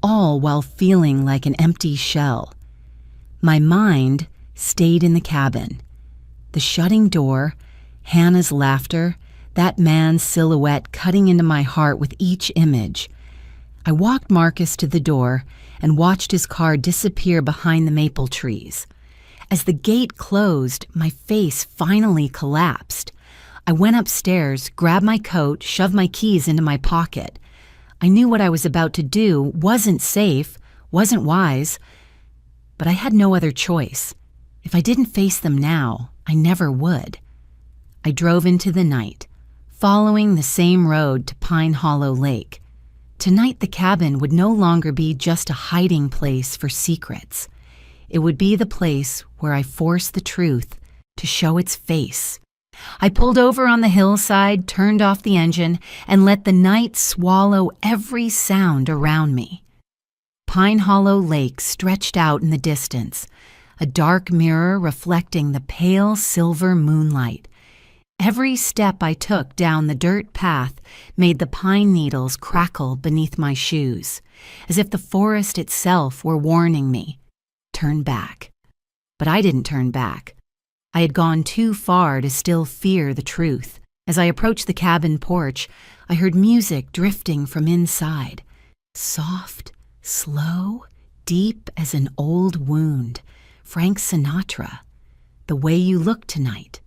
all while feeling like an empty shell. My mind stayed in the cabin. The shutting door, Hannah's laughter, that man's silhouette cutting into my heart with each image. I walked Marcus to the door and watched his car disappear behind the maple trees. As the gate closed, my face finally collapsed. I went upstairs, grabbed my coat, shoved my keys into my pocket. I knew what I was about to do wasn't safe, wasn't wise, but I had no other choice. If I didn't face them now, I never would. I drove into the night, following the same road to Pine Hollow Lake. Tonight the cabin would no longer be just a hiding place for secrets. It would be the place where I forced the truth to show its face. I pulled over on the hillside, turned off the engine, and let the night swallow every sound around me. Pine Hollow Lake stretched out in the distance, a dark mirror reflecting the pale silver moonlight. Every step I took down the dirt path made the pine needles crackle beneath my shoes, as if the forest itself were warning me, "Turn back." But I didn't turn back. I had gone too far to still fear the truth. As I approached the cabin porch, I heard music drifting from inside. Soft, slow, deep as an old wound. Frank Sinatra. "The Way You Look Tonight."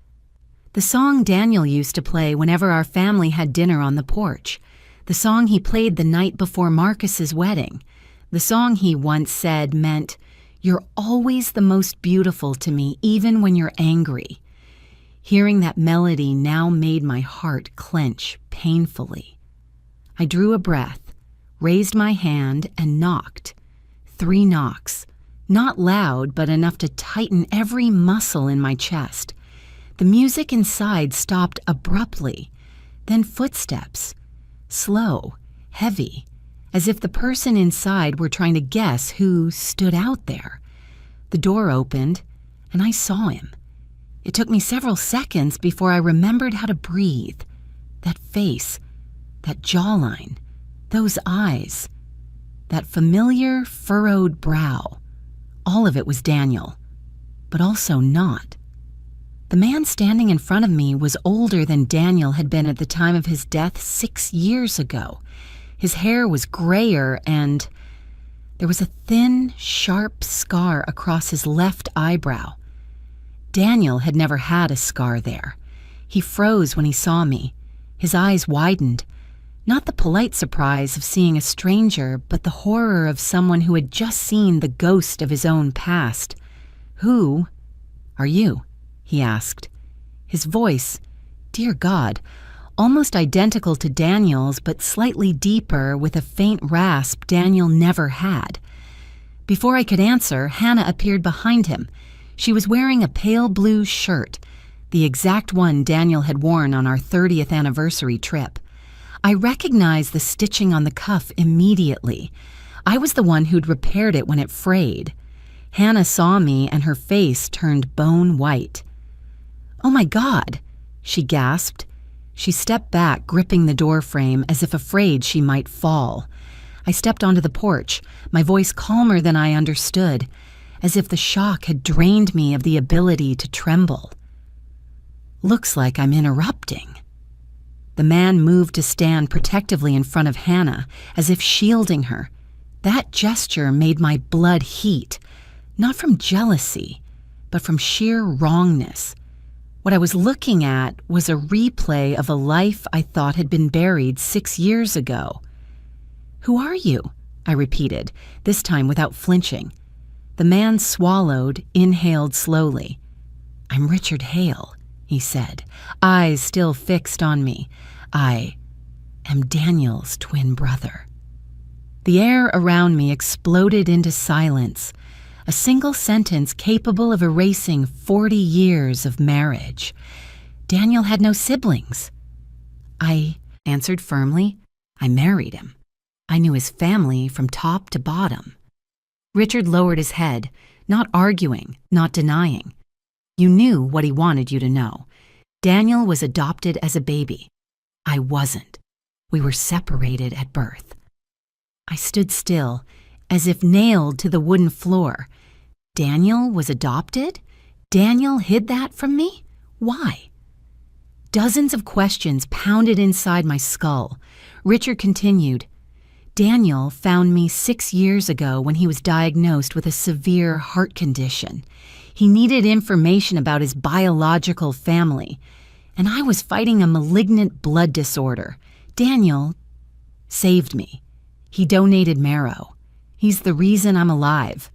The song Daniel used to play whenever our family had dinner on the porch. The song he played the night before Marcus's wedding. The song he once said meant, "You're always the most beautiful to me, even when you're angry." Hearing that melody now made my heart clench painfully. I drew a breath, raised my hand, and knocked. 3 knocks. Not loud, but enough to tighten every muscle in my chest. The music inside stopped abruptly, then footsteps. Slow, heavy, as if the person inside were trying to guess who stood out there. The door opened, and I saw him. It took me several seconds before I remembered how to breathe. That face, that jawline, those eyes, that familiar furrowed brow. All of it was Daniel, but also not. The man standing in front of me was older than Daniel had been at the time of his death 6 years ago. His hair was grayer, and there was a thin, sharp scar across his left eyebrow. Daniel had never had a scar there. He froze when he saw me. His eyes widened. Not the polite surprise of seeing a stranger, but the horror of someone who had just seen the ghost of his own past. "Who are you?" he asked. His voice, dear God, almost identical to Daniel's, but slightly deeper with a faint rasp Daniel never had. Before I could answer, Hannah appeared behind him. She was wearing a pale blue shirt, the exact one Daniel had worn on our 30th anniversary trip. I recognized the stitching on the cuff immediately. I was the one who'd repaired it when it frayed. Hannah saw me and her face turned bone white. "Oh my God," she gasped. She stepped back, gripping the doorframe as if afraid she might fall. I stepped onto the porch, my voice calmer than I understood, as if the shock had drained me of the ability to tremble. "Looks like I'm interrupting." The man moved to stand protectively in front of Hannah, as if shielding her. That gesture made my blood heat, not from jealousy, but from sheer wrongness. What I was looking at was a replay of a life I thought had been buried 6 years ago. "Who are you?" I repeated, this time without flinching. The man swallowed, inhaled slowly. "I'm Richard Hale," he said, eyes still fixed on me. "I am Daniel's twin brother." The air around me exploded into silence, a single sentence capable of erasing 40 years of marriage. Daniel had no siblings. I answered firmly. I married him. I knew his family from top to bottom. Richard lowered his head, not arguing, not denying. "You knew what he wanted you to know. Daniel was adopted as a baby. I wasn't. We were separated at birth." I stood still, as if nailed to the wooden floor. Daniel was adopted? Daniel hid that from me? Why? Dozens of questions pounded inside my skull. Richard continued. "Daniel found me 6 years ago when he was diagnosed with a severe heart condition. He needed information about his biological family, and I was fighting a malignant blood disorder. Daniel saved me. He donated marrow. He's the reason I'm alive."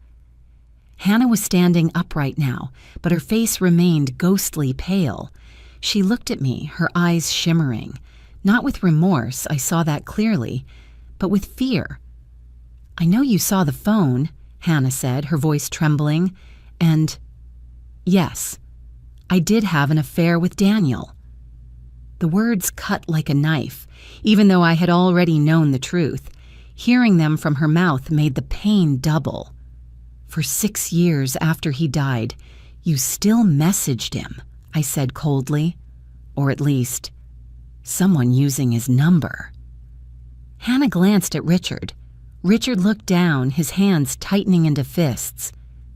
Hannah was standing upright now, but her face remained ghostly pale. She looked at me, her eyes shimmering. Not with remorse, I saw that clearly, but with fear. "I know you saw the phone," Hannah said, her voice trembling, "and yes, I did have an affair with Daniel." The words cut like a knife, even though I had already known the truth. Hearing them from her mouth made the pain double. "For 6 years after he died, you still messaged him," I said coldly. "Or at least, someone using his number." Hannah glanced at Richard. Richard looked down, his hands tightening into fists.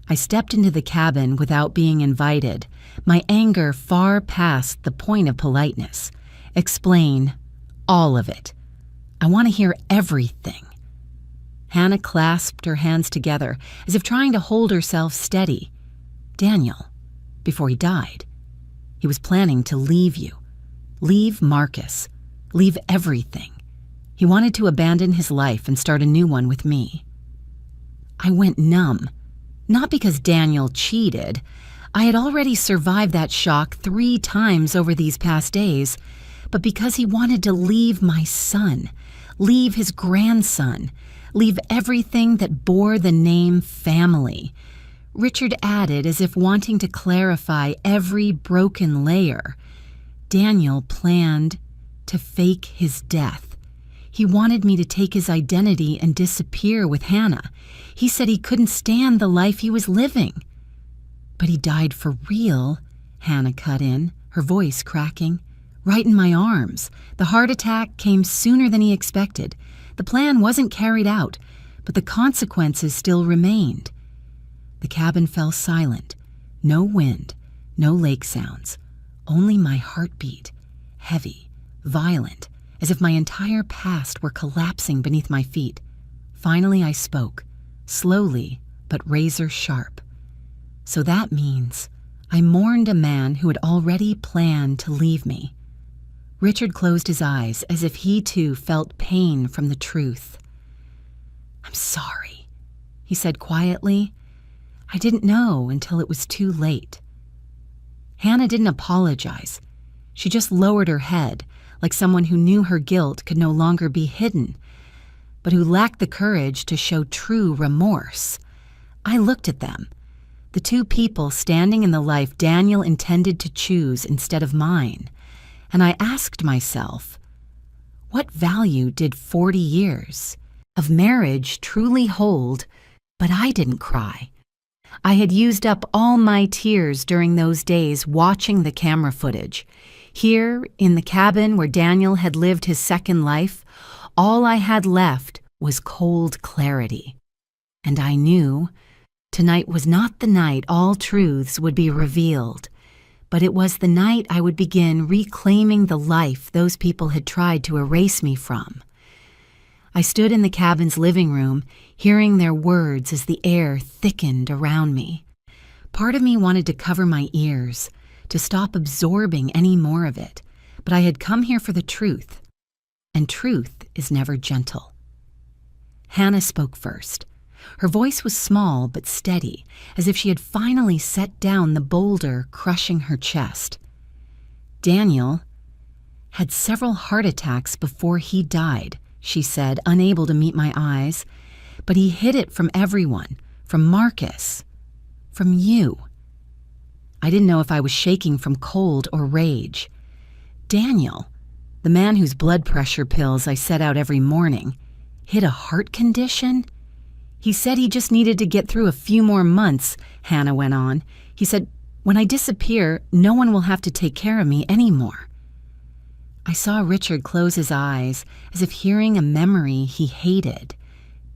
I stepped into the cabin without being invited, my anger far past the point of politeness. "Explain all of it. I want to hear everything." Hannah clasped her hands together, as if trying to hold herself steady. "Daniel, before he died, he was planning to leave you. Leave Marcus. Leave everything. He wanted to abandon his life and start a new one with me." I went numb. Not because Daniel cheated. I had already survived that shock 3 times over these past days, but because he wanted to leave my son, leave his grandson, leave everything that bore the name family. Richard added, as if wanting to clarify every broken layer. Daniel planned to fake his death. He wanted me to take his identity and disappear with Hannah. He said he couldn't stand the life he was living. "But he died for real," Hannah cut in, her voice cracking. "Right in my arms. The heart attack came sooner than he expected. The plan wasn't carried out, but the consequences still remained." The cabin fell silent. No wind, no lake sounds, only my heartbeat, heavy, violent, as if my entire past were collapsing beneath my feet. Finally I spoke, slowly but razor sharp. "So that means I mourned a man who had already planned to leave me. Richard closed his eyes as if he too felt pain from the truth. "I'm sorry," he said quietly. "I didn't know until it was too late." Hannah didn't apologize. She just lowered her head, like someone who knew her guilt could no longer be hidden, but who lacked the courage to show true remorse. I looked at them, the two people standing in the life Daniel intended to choose instead of mine, and I asked myself, what value did 40 years of marriage truly hold? But I didn't cry. I had used up all my tears during those days watching the camera footage. Here, in the cabin where Daniel had lived his second life, all I had left was cold clarity. And I knew tonight was not the night all truths would be revealed, but it was the night I would begin reclaiming the life those people had tried to erase me from. I stood in the cabin's living room, hearing their words as the air thickened around me. Part of me wanted to cover my ears, to stop absorbing any more of it, but I had come here for the truth, and truth is never gentle. Hannah spoke first. Her voice was small but steady, as if she had finally set down the boulder crushing her chest. "Daniel had several heart attacks before he died," she said, unable to meet my eyes. "But he hid it from everyone, from Marcus, from you." I didn't know if I was shaking from cold or rage. Daniel, the man whose blood pressure pills I set out every morning, hid a heart condition? "He said he just needed to get through a few more months," Hannah went on. "He said, when I disappear, no one will have to take care of me anymore." I saw Richard close his eyes, as if hearing a memory he hated.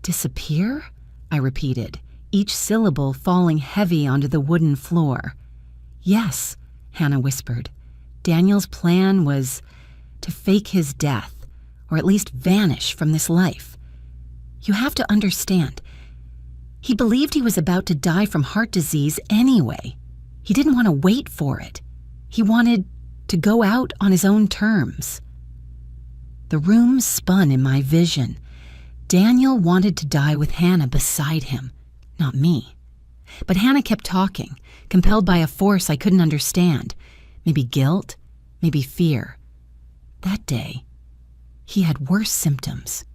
"Disappear?" I repeated, each syllable falling heavy onto the wooden floor. "Yes," Hannah whispered. "Daniel's plan was to fake his death, or at least vanish from this life. You have to understand, he believed he was about to die from heart disease anyway. He didn't want to wait for it. He wanted to go out on his own terms." The room spun in my vision. Daniel wanted to die with Hannah beside him, not me. But Hannah kept talking, compelled by a force I couldn't understand. Maybe guilt, maybe fear. That day, he had worse symptoms.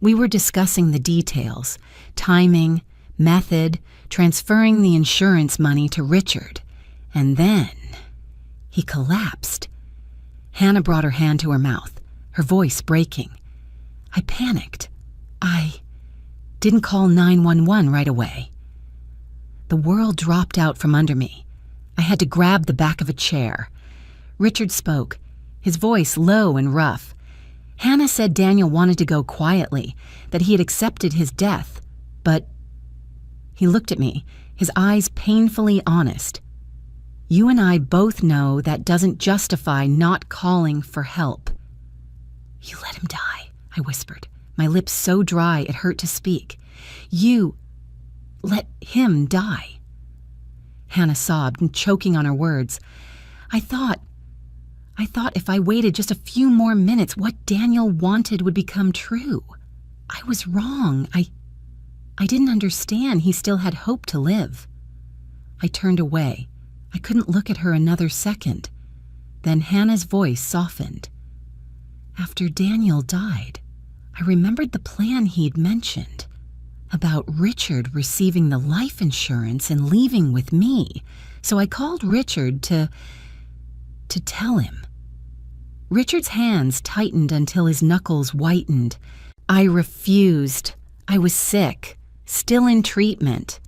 We were discussing the details, timing, method, transferring the insurance money to Richard. And then he collapsed. Hannah brought her hand to her mouth, her voice breaking. I panicked. I didn't call 911 right away. The world dropped out from under me. I had to grab the back of a chair. Richard spoke, his voice low and rough. Hannah said Daniel wanted to go quietly, that he had accepted his death, but he looked at me, his eyes painfully honest. "You and I both know that doesn't justify not calling for help." "You let him die," I whispered, my lips so dry it hurt to speak. "You let him die." Hannah sobbed, choking on her words. I thought if I waited just a few more minutes, what Daniel wanted would become true. I was wrong. I didn't understand he still had hope to live. I turned away. I couldn't look at her another second. Then Hannah's voice softened. "After Daniel died, I remembered the plan he'd mentioned, about Richard receiving the life insurance and leaving with me. So I called Richard to tell him." Richard's hands tightened until his knuckles whitened. I refused. I was sick, still in treatment.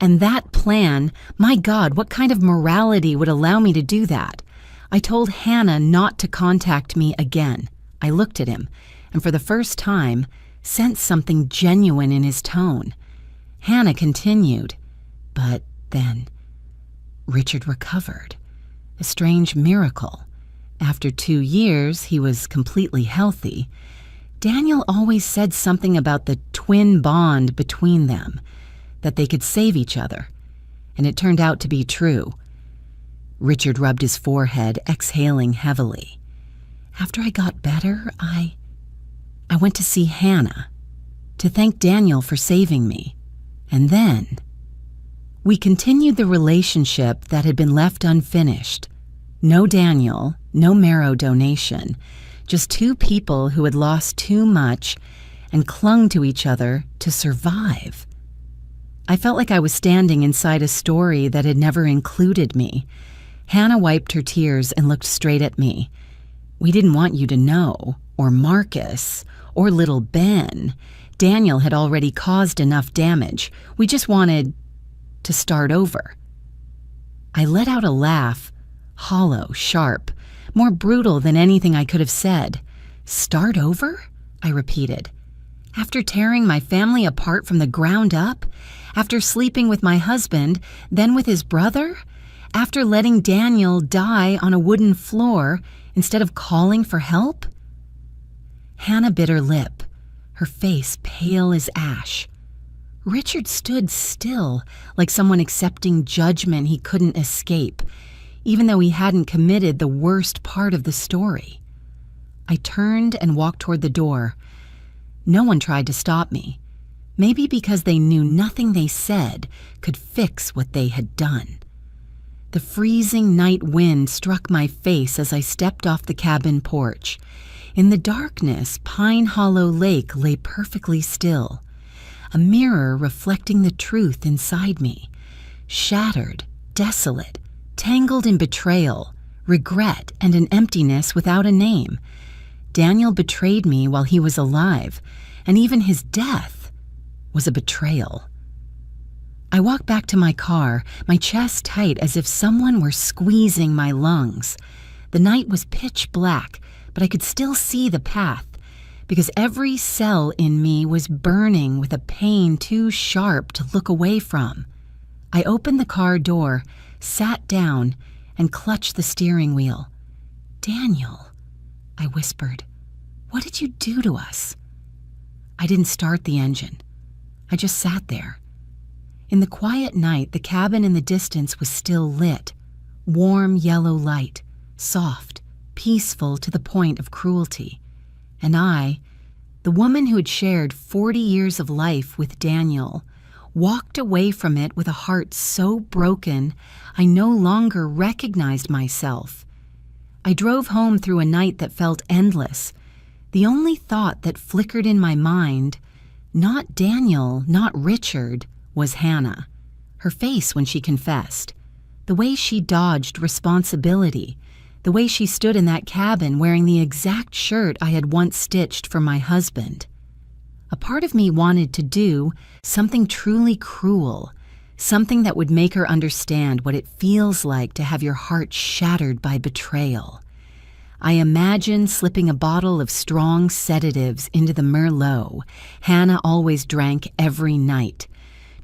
And that plan, my God, what kind of morality would allow me to do that? I told Hannah not to contact me again. I looked at him, and for the first time, sensed something genuine in his tone. Hannah continued, "But then Richard recovered. A strange miracle. After 2 years, he was completely healthy. Daniel always said something about the twin bond between them, that they could save each other, and it turned out to be true. Richard rubbed his forehead, exhaling heavily. After I got better, I went to see Hannah, to thank Daniel for saving me. And then we continued the relationship that had been left unfinished. No Daniel, no marrow donation, just two people who had lost too much and clung to each other to survive. I felt like I was standing inside a story that had never included me. Hannah wiped her tears and looked straight at me. We didn't want you to know, or Marcus, or little Ben. Daniel had already caused enough damage. We just wanted to start over. I let out a laugh, hollow, sharp, more brutal than anything I could have said. Start over? I repeated. After tearing my family apart from the ground up? After sleeping with my husband, then with his brother? After letting Daniel die on a wooden floor instead of calling for help? Hannah bit her lip, her face pale as ash. Richard stood still, like someone accepting judgment he couldn't escape, even though he hadn't committed the worst part of the story. I turned and walked toward the door. No one tried to stop me, maybe because they knew nothing they said could fix what they had done. The freezing night wind struck my face as I stepped off the cabin porch. In the darkness, Pine Hollow Lake lay perfectly still, a mirror reflecting the truth inside me, shattered, desolate, tangled in betrayal, regret, and an emptiness without a name. Daniel betrayed me while he was alive, and even his death was a betrayal. I walked back to my car, my chest tight as if someone were squeezing my lungs. The night was pitch black, but I could still see the path, because every cell in me was burning with a pain too sharp to look away from. I opened the car door, sat down, and clutched the steering wheel. "Daniel," I whispered, "what did you do to us?" I didn't start the engine. I just sat there. In the quiet night, the cabin in the distance was still lit, warm yellow light, soft, peaceful to the point of cruelty. And I, the woman who had shared 40 years of life with Daniel, walked away from it with a heart so broken I no longer recognized myself. I drove home through a night that felt endless. The only thought that flickered in my mind, not Daniel, not Richard, was Hannah. Her face when she confessed, the way she dodged responsibility, the way she stood in that cabin wearing the exact shirt I had once stitched for my husband. A part of me wanted to do something truly cruel, something that would make her understand what it feels like to have your heart shattered by betrayal. I imagined slipping a bottle of strong sedatives into the Merlot Hannah always drank every night.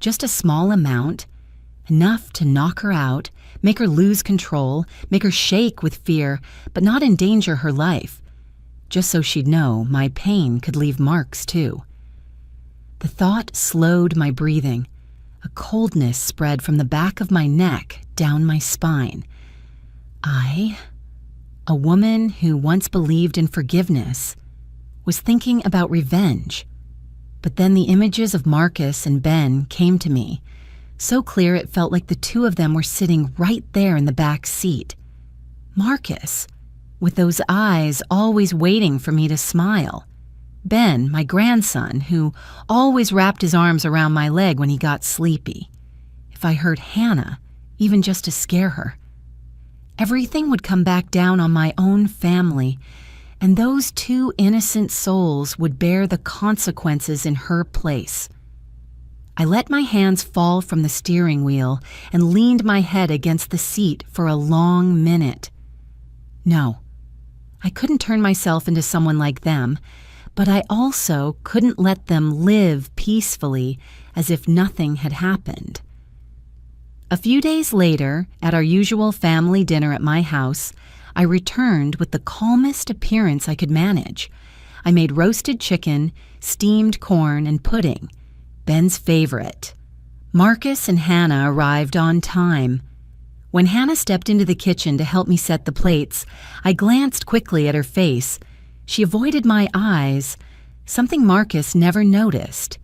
Just a small amount, enough to knock her out, make her lose control, make her shake with fear, but not endanger her life. Just so she'd know my pain could leave marks too. The thought slowed my breathing. A coldness spread from the back of my neck down my spine. I, a woman who once believed in forgiveness, was thinking about revenge. But then the images of Marcus and Ben came to me, so clear it felt like the two of them were sitting right there in the back seat. Marcus, with those eyes always waiting for me to smile. Ben, my grandson, who always wrapped his arms around my leg when he got sleepy. If I hurt Hannah, even just to scare her, everything would come back down on my own family, and those two innocent souls would bear the consequences in her place. I let my hands fall from the steering wheel and leaned my head against the seat for a long minute. No, I couldn't turn myself into someone like them, but I also couldn't let them live peacefully as if nothing had happened. A few days later, at our usual family dinner at my house, I returned with the calmest appearance I could manage. I made roasted chicken, steamed corn, and pudding, Ben's favorite. Marcus and Hannah arrived on time. When Hannah stepped into the kitchen to help me set the plates, I glanced quickly at her face. She avoided my eyes, something Marcus never noticed.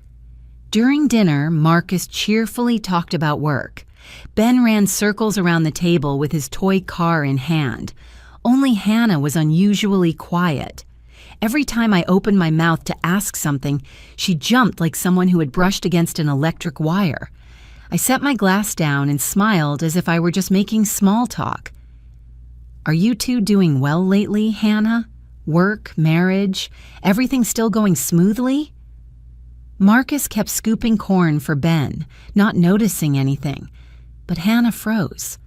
During dinner, Marcus cheerfully talked about work. Ben ran circles around the table with his toy car in hand. Only Hannah was unusually quiet. Every time I opened my mouth to ask something, she jumped like someone who had brushed against an electric wire. I set my glass down and smiled as if I were just making small talk. "Are you two doing well lately, Hannah? Work, marriage, everything still going smoothly?" Marcus kept scooping corn for Ben, not noticing anything, but Hannah froze.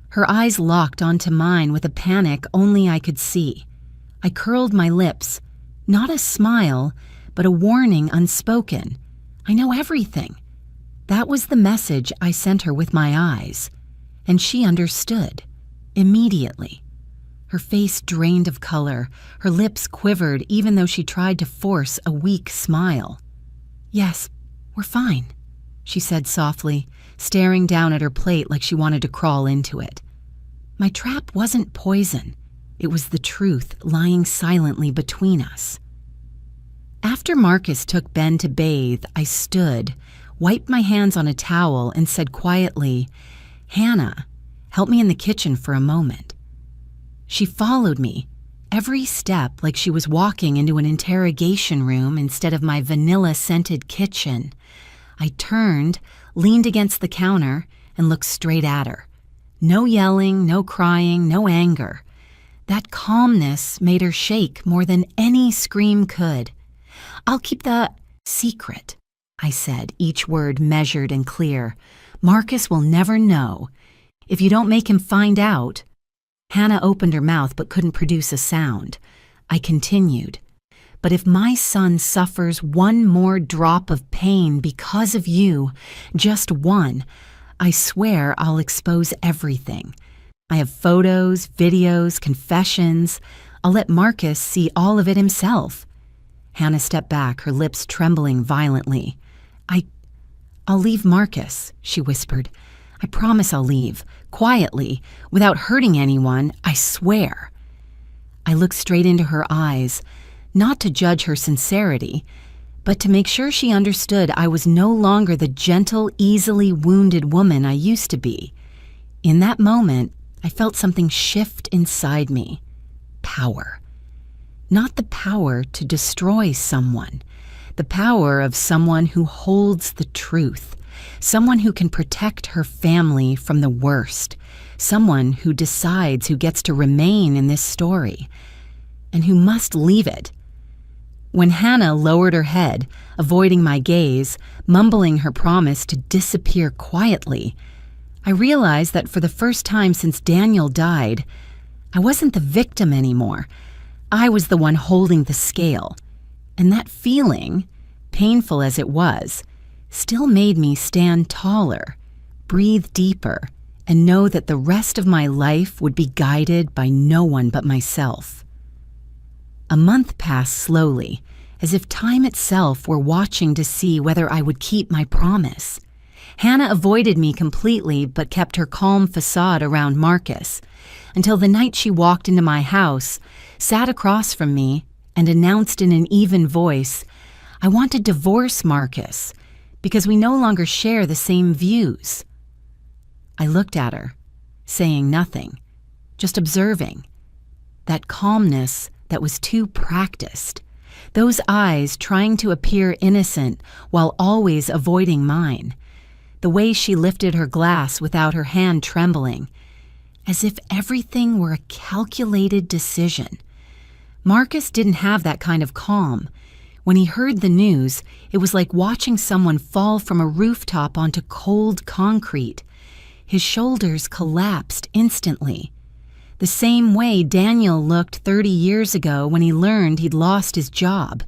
Her eyes locked onto mine with a panic only I could see. I curled my lips, not a smile, but a warning unspoken. "I know everything." That was the message I sent her with my eyes, and she understood, immediately. Her face drained of color, her lips quivered even though she tried to force a weak smile. "Yes, we're fine," she said softly, staring down at her plate like she wanted to crawl into it. My trap wasn't poison. It was the truth lying silently between us. After Marcus took Ben to bathe, I stood, wiped my hands on a towel, and said quietly, "Hannah, help me in the kitchen for a moment." She followed me, every step like she was walking into an interrogation room instead of my vanilla-scented kitchen. I turned, leaned against the counter, and looked straight at her. No yelling, no crying, no anger. That calmness made her shake more than any scream could. "I'll keep the secret," I said, each word measured and clear. "Marcus will never know. If you don't make him find out—" Hannah opened her mouth but couldn't produce a sound. I continued, "But if my son suffers one more drop of pain because of you, just one, I swear I'll expose everything. I have photos, videos, confessions. I'll let Marcus see all of it himself." Hannah stepped back, her lips trembling violently. I'll leave Marcus," she whispered. "I promise I'll leave, quietly, without hurting anyone, I swear." I looked straight into her eyes, not to judge her sincerity, but to make sure she understood I was no longer the gentle, easily wounded woman I used to be. In that moment, I felt something shift inside me. Power. Not the power to destroy someone. The power of someone who holds the truth. Someone who can protect her family from the worst. Someone who decides who gets to remain in this story. And who must leave it. When Hannah lowered her head, avoiding my gaze, mumbling her promise to disappear quietly, I realized that for the first time since Daniel died, I wasn't the victim anymore. I was the one holding the scale. And that feeling, painful as it was, still made me stand taller, breathe deeper, and know that the rest of my life would be guided by no one but myself. A month passed slowly, as if time itself were watching to see whether I would keep my promise. Hannah avoided me completely but kept her calm facade around Marcus, until the night she walked into my house, sat across from me, and announced in an even voice, "I want to divorce Marcus, because we no longer share the same views." I looked at her, saying nothing, just observing. That calmness that was too practiced. Those eyes trying to appear innocent while always avoiding mine. The way she lifted her glass without her hand trembling, as if everything were a calculated decision. Marcus didn't have that kind of calm. When he heard the news, it was like watching someone fall from a rooftop onto cold concrete. His shoulders collapsed instantly. The same way Daniel looked 30 years ago when he learned he'd lost his job.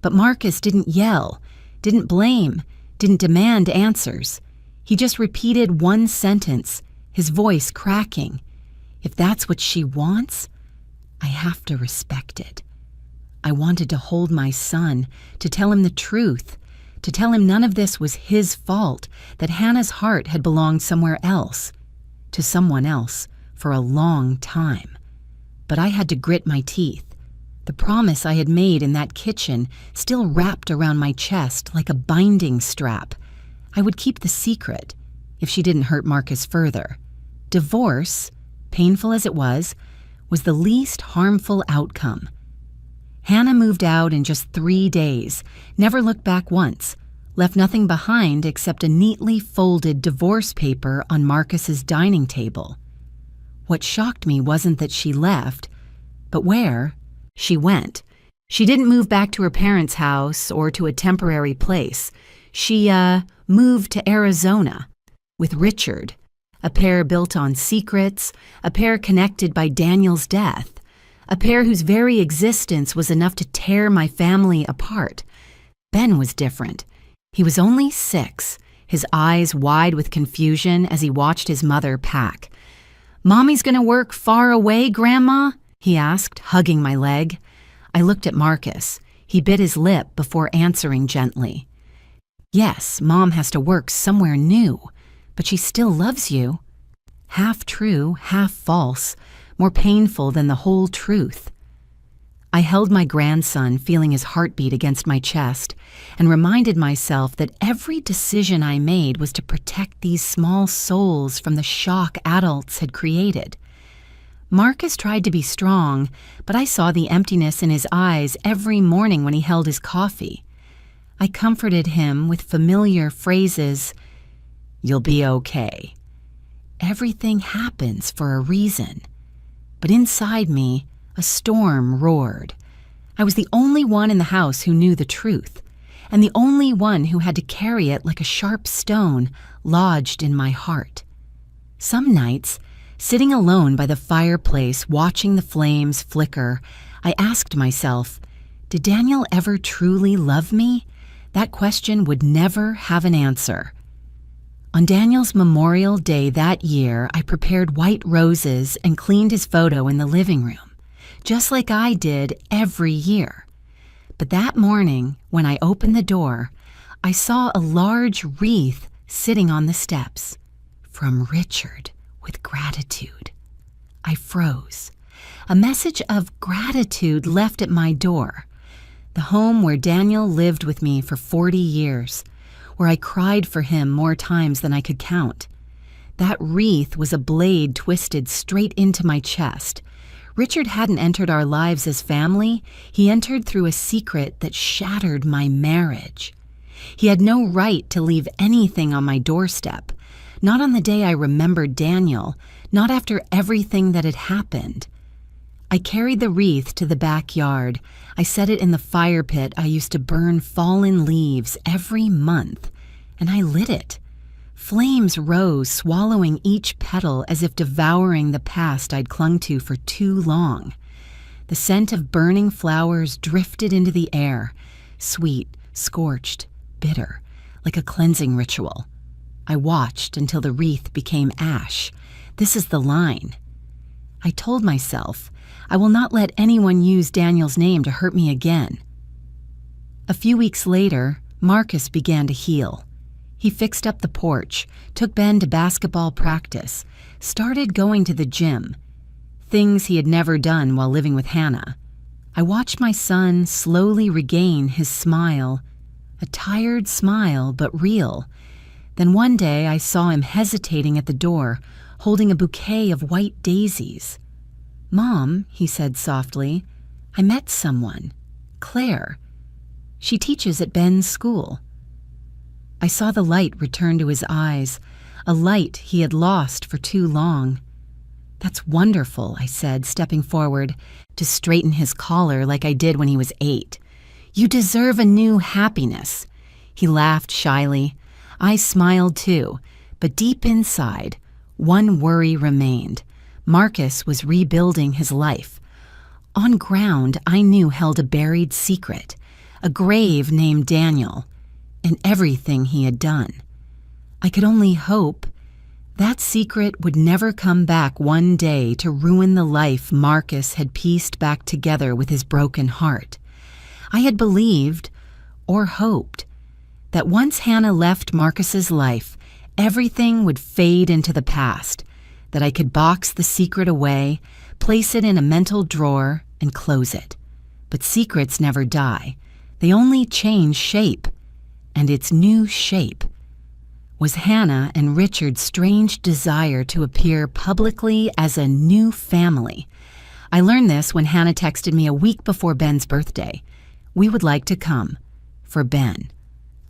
But Marcus didn't yell, didn't blame, didn't demand answers. He just repeated one sentence, his voice cracking. "If that's what she wants, I have to respect it." I wanted to hold my son, to tell him the truth, to tell him none of this was his fault, that Hannah's heart had belonged somewhere else, to someone else for a long time. But I had to grit my teeth. The promise I had made in that kitchen still wrapped around my chest like a binding strap. I would keep the secret if she didn't hurt Marcus further. Divorce, painful as it was the least harmful outcome. Hannah moved out in just 3 days, never looked back once, left nothing behind except a neatly folded divorce paper on Marcus's dining table. What shocked me wasn't that she left, but where she went. She didn't move back to her parents' house or to a temporary place. She, moved to Arizona with Richard, a pair built on secrets, a pair connected by Daniel's death, a pair whose very existence was enough to tear my family apart. Ben was different. He was only 6, his eyes wide with confusion as he watched his mother pack. "Mommy's gonna work far away, Grandma?" he asked, hugging my leg. I looked at Marcus. He bit his lip before answering gently. "Yes, Mom has to work somewhere new, but she still loves you." Half true, half false, more painful than the whole truth. I held my grandson, feeling his heartbeat against my chest, and reminded myself that every decision I made was to protect these small souls from the shock adults had created. Marcus tried to be strong, but I saw the emptiness in his eyes every morning when he held his coffee. I comforted him with familiar phrases. "You'll be okay. Everything happens for a reason." But inside me, a storm roared. I was the only one in the house who knew the truth, and the only one who had to carry it like a sharp stone lodged in my heart. Some nights, sitting alone by the fireplace watching the flames flicker, I asked myself, did Daniel ever truly love me? That question would never have an answer. On Daniel's Memorial Day that year, I prepared white roses and cleaned his photo in the living room, just like I did every year. But that morning, when I opened the door, I saw a large wreath sitting on the steps. From Richard, with gratitude. I froze. A message of gratitude left at my door. The home where Daniel lived with me for 40 years, where I cried for him more times than I could count. That wreath was a blade twisted straight into my chest. Richard hadn't entered our lives as family. He entered through a secret that shattered my marriage. He had no right to leave anything on my doorstep. Not on the day I remembered Daniel, not after everything that had happened. I carried the wreath to the backyard. I set it in the fire pit I used to burn fallen leaves every month, and I lit it. Flames rose, swallowing each petal as if devouring the past I'd clung to for too long. The scent of burning flowers drifted into the air, sweet, scorched, bitter, like a cleansing ritual. I watched until the wreath became ash. This is the line. I told myself, I will not let anyone use Daniel's name to hurt me again. A few weeks later, Marcus began to heal. He fixed up the porch, took Ben to basketball practice, started going to the gym, things he had never done while living with Hannah. I watched my son slowly regain his smile, a tired smile but real. Then one day I saw him hesitating at the door, holding a bouquet of white daisies. "Mom," he said softly, "I met someone, Claire. She teaches at Ben's school." I saw the light return to his eyes, a light he had lost for too long. "That's wonderful," I said, stepping forward to straighten his collar like I did when he was 8. "You deserve a new happiness." He laughed shyly. I smiled too, but deep inside, one worry remained. Marcus was rebuilding his life. On ground I knew held a buried secret, a grave named Daniel, and everything he had done. I could only hope that secret would never come back one day to ruin the life Marcus had pieced back together with his broken heart. I had believed, or hoped, that once Hannah left Marcus's life, everything would fade into the past, that I could box the secret away, place it in a mental drawer, and close it. But secrets never die. They only change shape. And its new shape was Hannah and Richard's strange desire to appear publicly as a new family. I learned this when Hannah texted me a week before Ben's birthday. We would like to come. For Ben.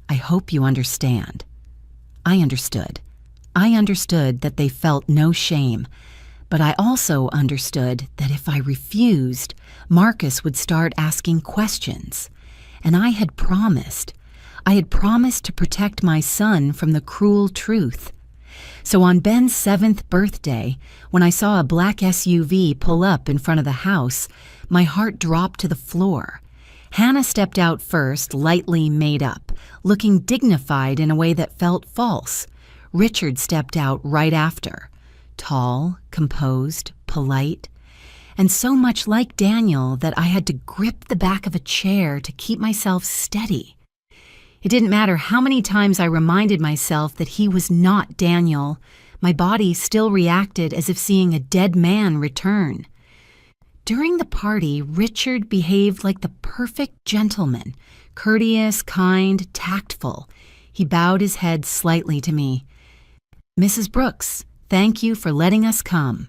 I hope you understand. I understood. I understood that they felt no shame, but I also understood that if I refused, Marcus would start asking questions. And I had promised to protect my son from the cruel truth. So on Ben's 7th birthday, when I saw a black SUV pull up in front of the house, my heart dropped to the floor. Hannah stepped out first, lightly made up, looking dignified in a way that felt false. Richard stepped out right after, tall, composed, polite, and so much like Daniel that I had to grip the back of a chair to keep myself steady. It didn't matter how many times I reminded myself that he was not Daniel. My body still reacted as if seeing a dead man return. During the party, Richard behaved like the perfect gentleman, courteous, kind, tactful. He bowed his head slightly to me. "Mrs. Brooks, thank you for letting us come."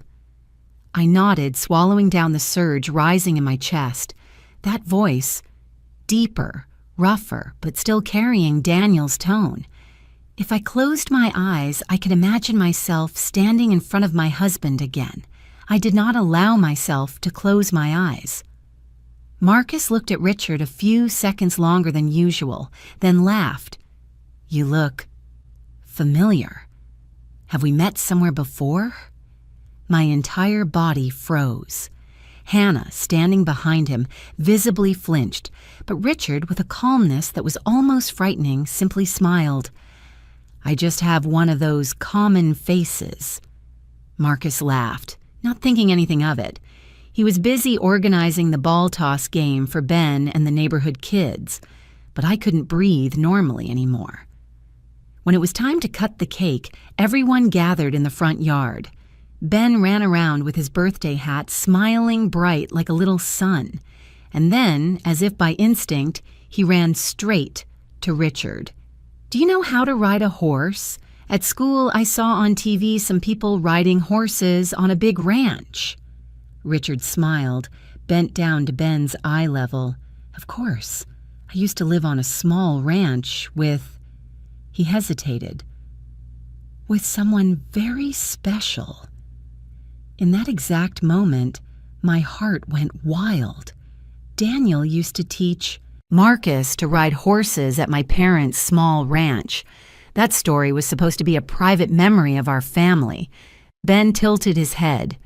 I nodded, swallowing down the surge rising in my chest. That voice, deeper, rougher, but still carrying Daniel's tone. If I closed my eyes, I could imagine myself standing in front of my husband again. I did not allow myself to close my eyes. Marcus looked at Richard a few seconds longer than usual, then laughed. "You look familiar. Have we met somewhere before?" My entire body froze. Hannah, standing behind him, visibly flinched, but Richard, with a calmness that was almost frightening, simply smiled. "I just have one of those common faces." Marcus laughed, not thinking anything of it. He was busy organizing the ball toss game for Ben and the neighborhood kids, but I couldn't breathe normally anymore. When it was time to cut the cake, everyone gathered in the front yard. Ben ran around with his birthday hat, smiling bright like a little sun. And then, as if by instinct, he ran straight to Richard. "Do you know how to ride a horse? At school, I saw on TV some people riding horses on a big ranch." Richard smiled, bent down to Ben's eye level. "Of course. I used to live on a small ranch with..." He hesitated. "With someone very special." In that exact moment, my heart went wild. Daniel used to teach Marcus to ride horses at my parents' small ranch. That story was supposed to be a private memory of our family. Ben tilted his head.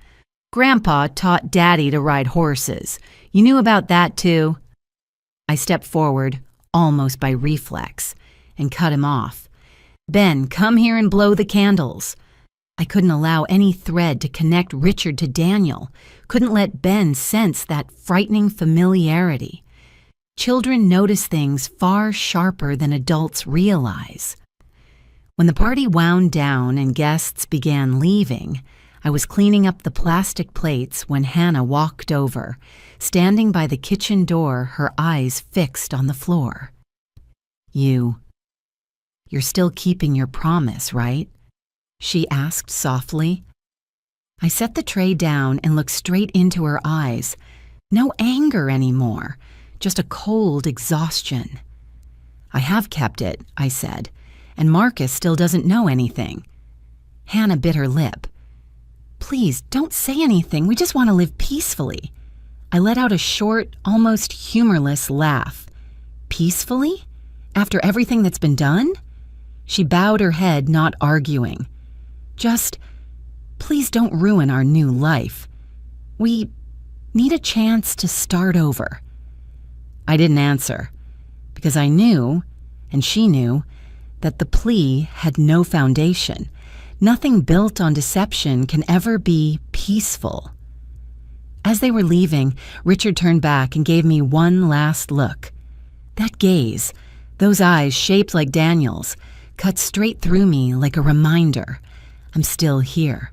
"Grandpa taught Daddy to ride horses. You knew about that too?" I stepped forward, almost by reflex, and cut him off. "Ben, come here and blow the candles." I couldn't allow any thread to connect Richard to Daniel, couldn't let Ben sense that frightening familiarity. Children notice things far sharper than adults realize. When the party wound down and guests began leaving, I was cleaning up the plastic plates when Hannah walked over, standing by the kitchen door, her eyes fixed on the floor. You're still keeping your promise, right?" she asked softly. I set the tray down and looked straight into her eyes. No anger anymore, just a cold exhaustion. "I have kept it," I said, "and Marcus still doesn't know anything." Hannah bit her lip. "Please, don't say anything. We just want to live peacefully." I let out a short, almost humorless laugh. "Peacefully? After everything that's been done?" She bowed her head, not arguing. "Just, please don't ruin our new life. We need a chance to start over." I didn't answer, because I knew, and she knew, that the plea had no foundation. Nothing built on deception can ever be peaceful. As they were leaving, Richard turned back and gave me one last look. That gaze, those eyes shaped like Daniel's, cut straight through me like a reminder. I'm still here.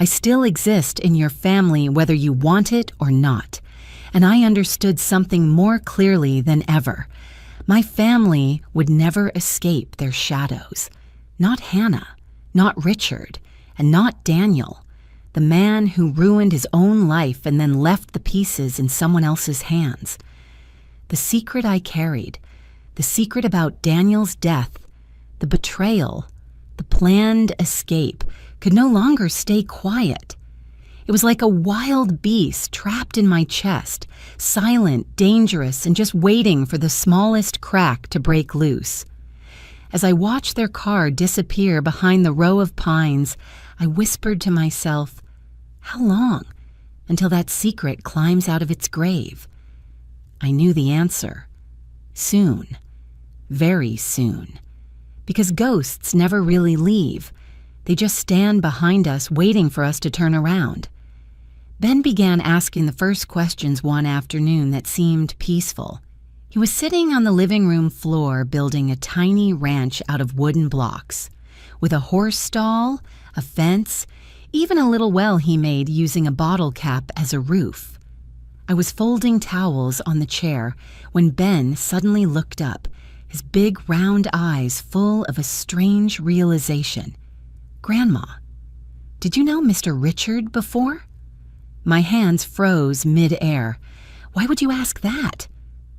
I still exist in your family whether you want it or not. And I understood something more clearly than ever. My family would never escape their shadows. Not Hannah, not Richard, and not Daniel, the man who ruined his own life and then left the pieces in someone else's hands. The secret I carried, the secret about Daniel's death, the betrayal, the planned escape, could no longer stay quiet. It was like a wild beast trapped in my chest, silent, dangerous, and just waiting for the smallest crack to break loose. As I watched their car disappear behind the row of pines, I whispered to myself, how long until that secret climbs out of its grave? I knew the answer. Soon. Very soon. Because ghosts never really leave. They just stand behind us waiting for us to turn around. Ben began asking the first questions one afternoon that seemed peaceful. He was sitting on the living room floor building a tiny ranch out of wooden blocks, with a horse stall, a fence, even a little well he made using a bottle cap as a roof. I was folding towels on the chair when Ben suddenly looked up, his big round eyes full of a strange realization. Grandma, did you know Mr. Richard before? My hands froze mid-air. Why would you ask that?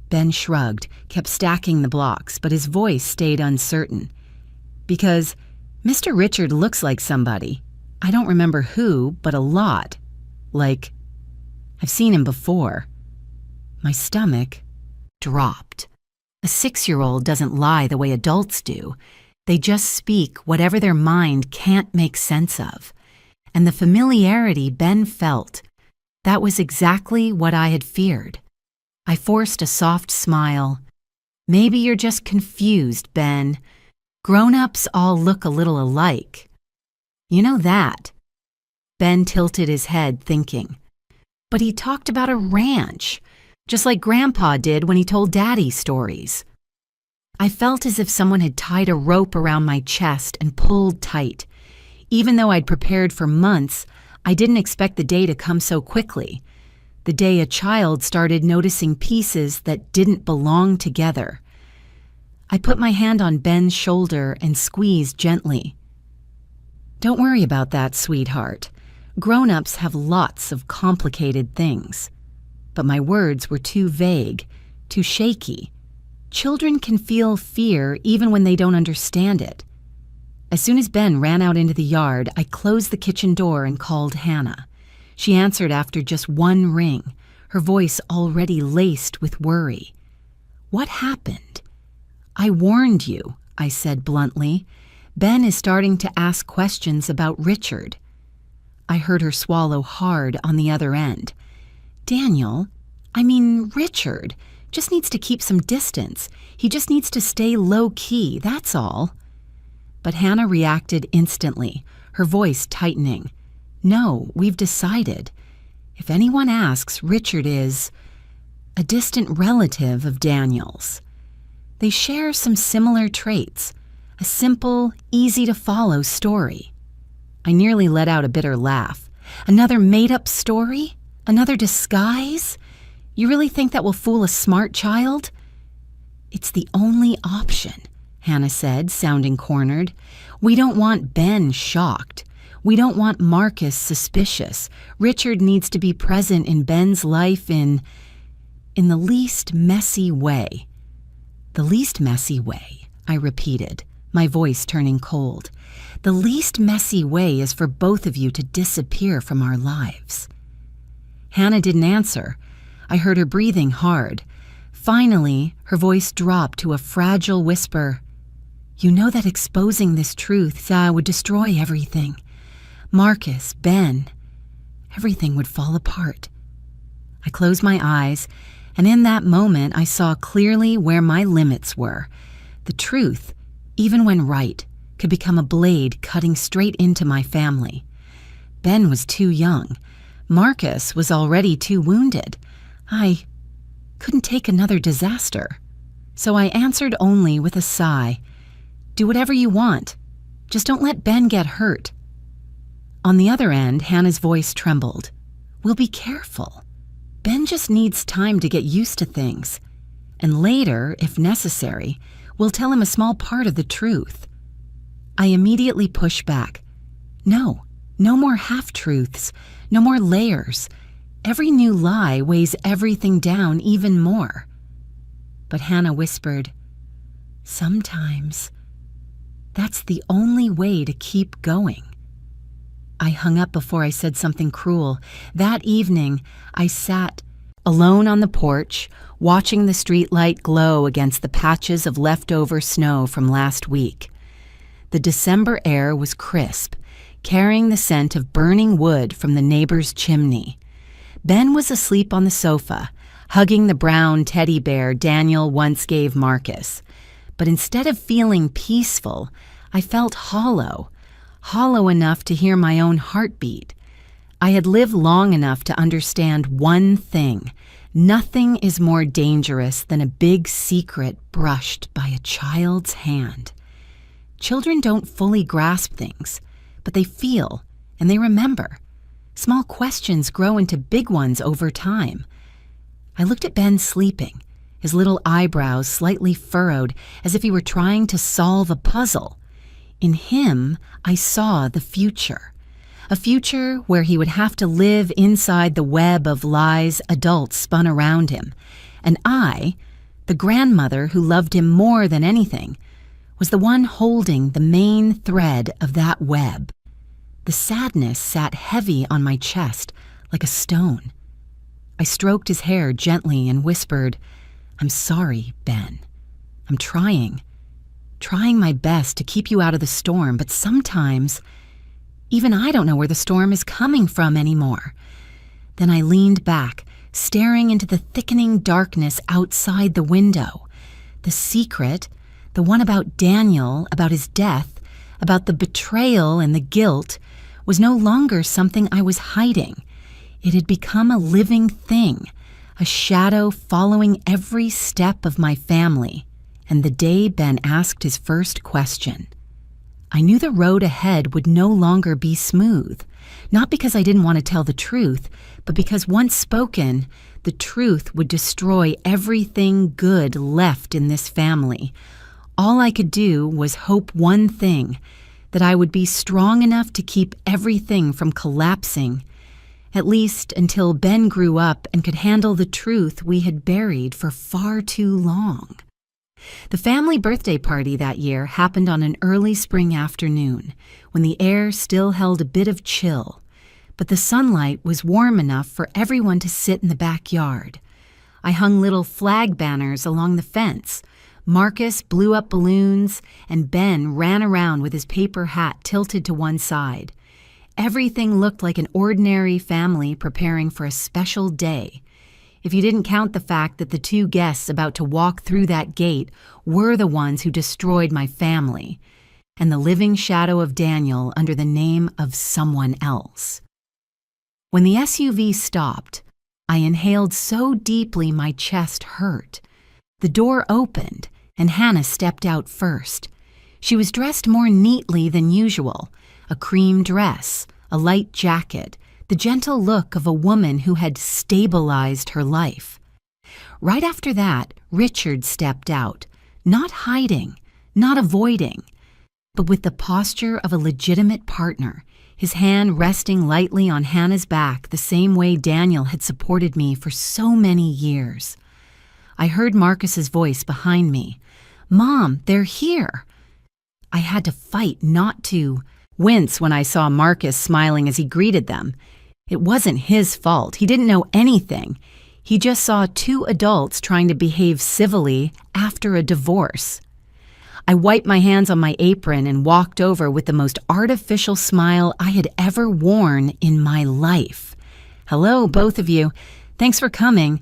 Ben shrugged, kept stacking the blocks, but his voice stayed uncertain. Because Mr. Richard looks like somebody. I don't remember who, but a lot. Like, I've seen him before. My stomach dropped. A 6-year-old doesn't lie the way adults do. They just speak whatever their mind can't make sense of. And the familiarity Ben felt, that was exactly what I had feared. I forced a soft smile. Maybe you're just confused, Ben. Grown-ups all look a little alike. You know that. Ben tilted his head, thinking. But he talked about a ranch, just like Grandpa did when he told Daddy stories. I felt as if someone had tied a rope around my chest and pulled tight. Even though I'd prepared for months, I didn't expect the day to come so quickly. The day a child started noticing pieces that didn't belong together. I put my hand on Ben's shoulder and squeezed gently. Don't worry about that, sweetheart. Grown-ups have lots of complicated things. But my words were too vague, too shaky. Children can feel fear even when they don't understand it. As soon as Ben ran out into the yard, I closed the kitchen door and called Hannah. She answered after just one ring, her voice already laced with worry. What happened? I warned you, I said bluntly. Ben is starting to ask questions about Richard. I heard her swallow hard on the other end. Richard, just needs to keep some distance. He just needs to stay low-key, that's all. But Hannah reacted instantly, her voice tightening. No, we've decided. If anyone asks, Richard is a distant relative of Daniel's. They share some similar traits, a simple, easy-to-follow story. I nearly let out a bitter laugh. Another made-up story? Another disguise? You really think that will fool a smart child? It's the only option, Hannah said, sounding cornered. We don't want Ben shocked. We don't want Marcus suspicious. Richard needs to be present in Ben's life in the least messy way. The least messy way, I repeated, my voice turning cold. The least messy way is for both of you to disappear from our lives. Hannah didn't answer. I heard her breathing hard. Finally, her voice dropped to a fragile whisper. You know that exposing this truth would destroy everything. Marcus, Ben, everything would fall apart. I closed my eyes, and in that moment I saw clearly where my limits were. The truth, even when right, could become a blade cutting straight into my family. Ben was too young. Marcus was already too wounded. I couldn't take another disaster. So I answered only with a sigh. Do whatever you want. Just don't let Ben get hurt. On the other end, Hannah's voice trembled. "We'll be careful. Ben just needs time to get used to things. And later, if necessary, we'll tell him a small part of the truth." I immediately pushed back. No more half-truths, no more layers. Every new lie weighs everything down even more. But Hannah whispered, "Sometimes that's the only way to keep going." I hung up before I said something cruel. That evening, I sat alone on the porch, watching the streetlight glow against the patches of leftover snow from last week. The December air was crisp, carrying the scent of burning wood from the neighbor's chimney. Ben was asleep on the sofa, hugging the brown teddy bear Daniel once gave Marcus. But instead of feeling peaceful, I felt hollow enough to hear my own heartbeat. I had lived long enough to understand one thing. Nothing is more dangerous than a big secret brushed by a child's hand. Children don't fully grasp things, but they feel and they remember. Small questions grow into big ones over time. I looked at Ben sleeping, his little eyebrows slightly furrowed as if he were trying to solve a puzzle. In him, I saw the future. A future where he would have to live inside the web of lies adults spun around him. And I, the grandmother who loved him more than anything, was the one holding the main thread of that web. The sadness sat heavy on my chest like a stone. I stroked his hair gently and whispered, "I'm sorry, Ben. I'm trying my best to keep you out of the storm, but sometimes even I don't know where the storm is coming from anymore." Then I leaned back, staring into the thickening darkness outside the window. The secret, the one about Daniel, about his death, about the betrayal and the guilt, was no longer something I was hiding. It had become a living thing, a shadow following every step of my family. And the day Ben asked his first question, I knew the road ahead would no longer be smooth, not because I didn't want to tell the truth, but because once spoken, the truth would destroy everything good left in this family. All I could do was hope one thing, that I would be strong enough to keep everything from collapsing, at least until Ben grew up and could handle the truth we had buried for far too long. The family birthday party that year happened on an early spring afternoon, when the air still held a bit of chill, but the sunlight was warm enough for everyone to sit in the backyard. I hung little flag banners along the fence. Marcus blew up balloons, and Ben ran around with his paper hat tilted to one side. Everything looked like an ordinary family preparing for a special day. If you didn't count the fact that the two guests about to walk through that gate were the ones who destroyed my family, and the living shadow of Daniel under the name of someone else. When the SUV stopped, I inhaled so deeply my chest hurt. The door opened, and Hannah stepped out first. She was dressed more neatly than usual, a cream dress, a light jacket, the gentle look of a woman who had stabilized her life. Right after that, Richard stepped out, not hiding, not avoiding, but with the posture of a legitimate partner, his hand resting lightly on Hannah's back the same way Daniel had supported me for so many years. I heard Marcus's voice behind me. "Mom, they're here." I had to fight not to wince when I saw Marcus smiling as he greeted them. It wasn't his fault. He didn't know anything. He just saw two adults trying to behave civilly after a divorce. I wiped my hands on my apron and walked over with the most artificial smile I had ever worn in my life. "Hello, both of you. Thanks for coming."